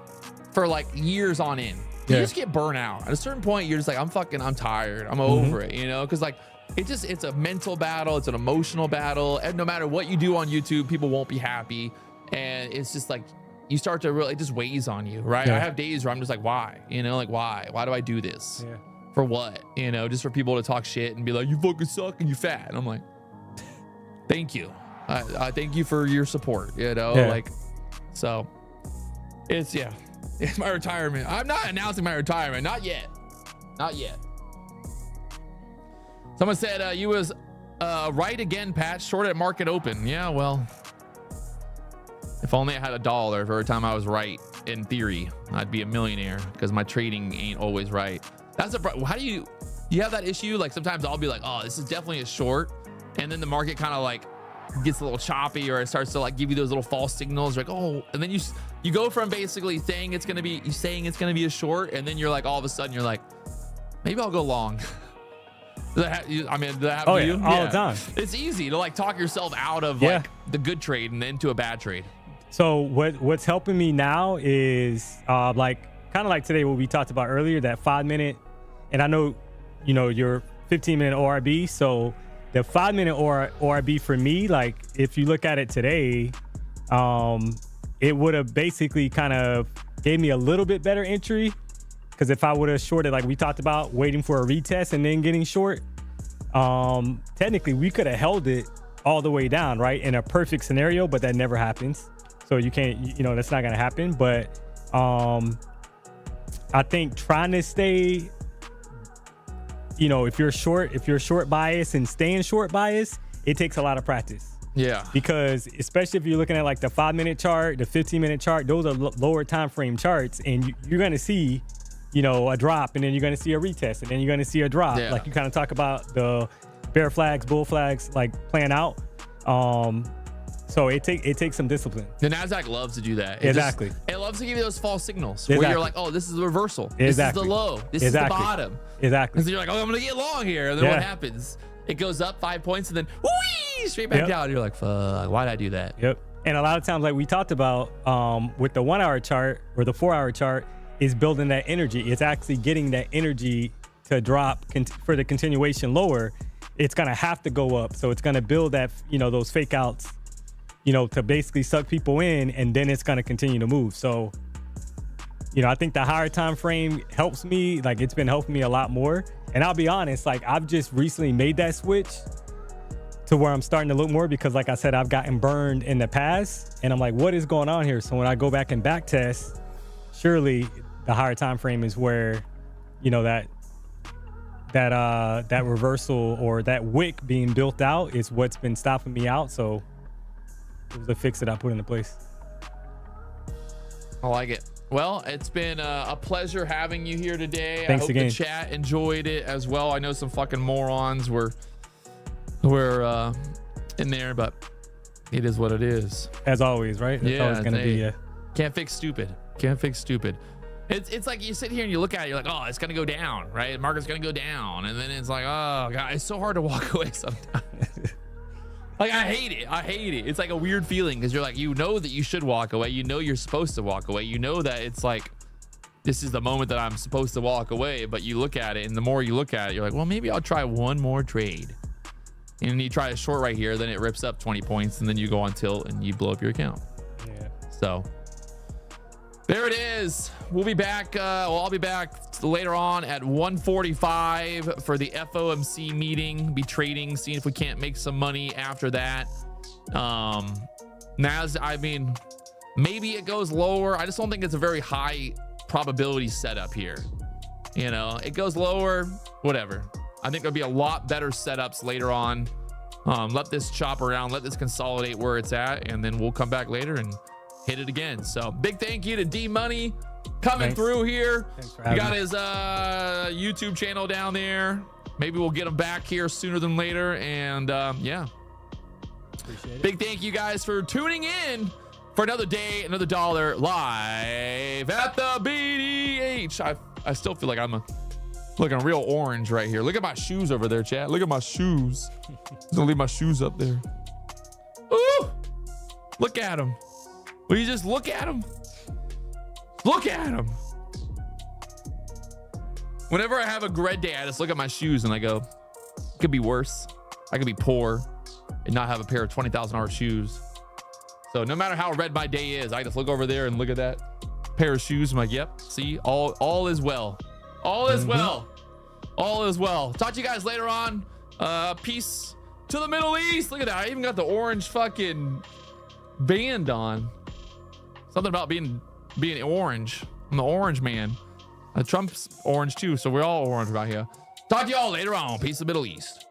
for like years on end. You just get burnt out. At a certain point, you're just like, I'm tired. I'm over it, you know? Because like it's a mental battle. It's an emotional battle. And no matter what you do on YouTube, people won't be happy. And it's just like, you start to really, it just weighs on you, right? I have days where I'm just like, why? You know, like why do I do this? For what? You know, just for people to talk shit and be like, you fucking suck and you fat. And I'm like, thank you. I thank you for your support, you know, like, so it's my retirement. I'm not announcing my retirement. Not yet. Someone said you was right again, Pat, short at market open. Yeah, well, if only I had $1 for every time I was right. In theory, I'd be a millionaire, because my trading ain't always right. That's how do you have that issue? Like, sometimes I'll be like, oh, this is definitely a short, and then the market kind of like gets a little choppy, or it starts to like give you those little false signals, like, oh, and then you go from basically saying it's gonna be a short, and then you're like, all of a sudden you're like, maybe I'll go long. Does that happen to you? All the time. It's easy to like talk yourself out of like the good trade and into a bad trade. So what's helping me now is like kind of like today, what we talked about earlier, that 5 minute, and I know, you know, your 15-minute ORB. So the 5 minute ORB for me, like if you look at it today, it would have basically kind of gave me a little bit better entry, because if I would have shorted, like we talked about, waiting for a retest and then getting short, technically we could have held it all the way down, right, in a perfect scenario, but that never happens. So you can't, you know, that's not gonna happen. But I think trying to stay, you know, if you're short bias and staying short bias, it takes a lot of practice. Yeah. Because especially if you're looking at like the 5 minute chart, the 15-minute chart, those are lower time frame charts, and you're gonna see, you know, a drop, and then you're gonna see a retest, and then you're gonna see a drop. Yeah. Like you kind of talk about the bear flags, bull flags, like playing out. So it takes some discipline. The Nasdaq loves to do that. Exactly. It loves to give you those false signals where you're like, oh, this is the reversal. This is the low. This is the bottom. Exactly. And so you're like, oh, I'm gonna get long here. And then what happens? It goes up 5 points and then whee, straight back down. You're like, fuck, why'd I do that? Yep. And a lot of times, like we talked about, with the 1 hour chart or the 4 hour chart, is building that energy. It's actually getting that energy to drop for the continuation lower. It's gonna have to go up. So it's gonna build that, you know, those fake outs, you know, to basically suck people in, and then it's going to continue to move. So, you know, I think the higher time frame helps me. Like, it's been helping me a lot more. And I'll be honest, like, I've just recently made that switch to where I'm starting to look more, because like I said, I've gotten burned in the past, and I'm like, what is going on here? So when I go back and back test, surely the higher time frame is where, you know, that reversal or that wick being built out is what's been stopping me out. So it was a fix that I put into place. I like it. Well, it's been a pleasure having you here today. Thanks I hope again. The chat enjoyed it as well. I know some fucking morons were in there, but it is what it is. As always, right? That's always gonna be. Can't fix stupid. Can't fix stupid. It's like you sit here and you look at it, you're like, oh, it's gonna go down, right? The market's gonna go down, and then it's like, oh god, it's so hard to walk away sometimes. Like, I hate it. It's like a weird feeling, because you're like, you know that you should walk away. You know you're supposed to walk away. You know that it's like, this is the moment that I'm supposed to walk away. But you look at it, and the more you look at it, you're like, well, maybe I'll try one more trade. And you try a short right here, then it rips up 20 points, and then you go on tilt, and you blow up your account. Yeah. So there it is. We'll be back. I'll be back later on at 1:45 for the FOMC meeting. Be trading, seeing if we can't make some money after that. I mean, maybe it goes lower. I just don't think it's a very high probability setup here. You know, it goes lower, whatever. I think there'll be a lot better setups later on. Let this chop around, let this consolidate where it's at, and then we'll come back later and hit it again. So big thank you to D Money coming through here. He got his YouTube channel down there. Maybe we'll get him back here sooner than later. And yeah, appreciate it. Big thank you guys for tuning in for another day, another dollar live at the BDH. I still feel like I'm looking real orange right here. Look at my shoes over there, chat. Look at my shoes. I'm gonna leave my shoes up there. Ooh, look at them. Will you just look at them? Look at them. Whenever I have a red day, I just look at my shoes and I go, it could be worse. I could be poor and not have a pair of $20,000 shoes. So no matter how red my day is, I just look over there and look at that pair of shoes. I'm like, yep, see, all is well. All is well. All is well. Talk to you guys later on. Peace to to the Middle East. Look at that. I even got the orange fucking band on. Something about being orange. I'm the orange man. Trump's orange too, so we're all orange right here. Talk to y'all later on. Peace of the Middle East.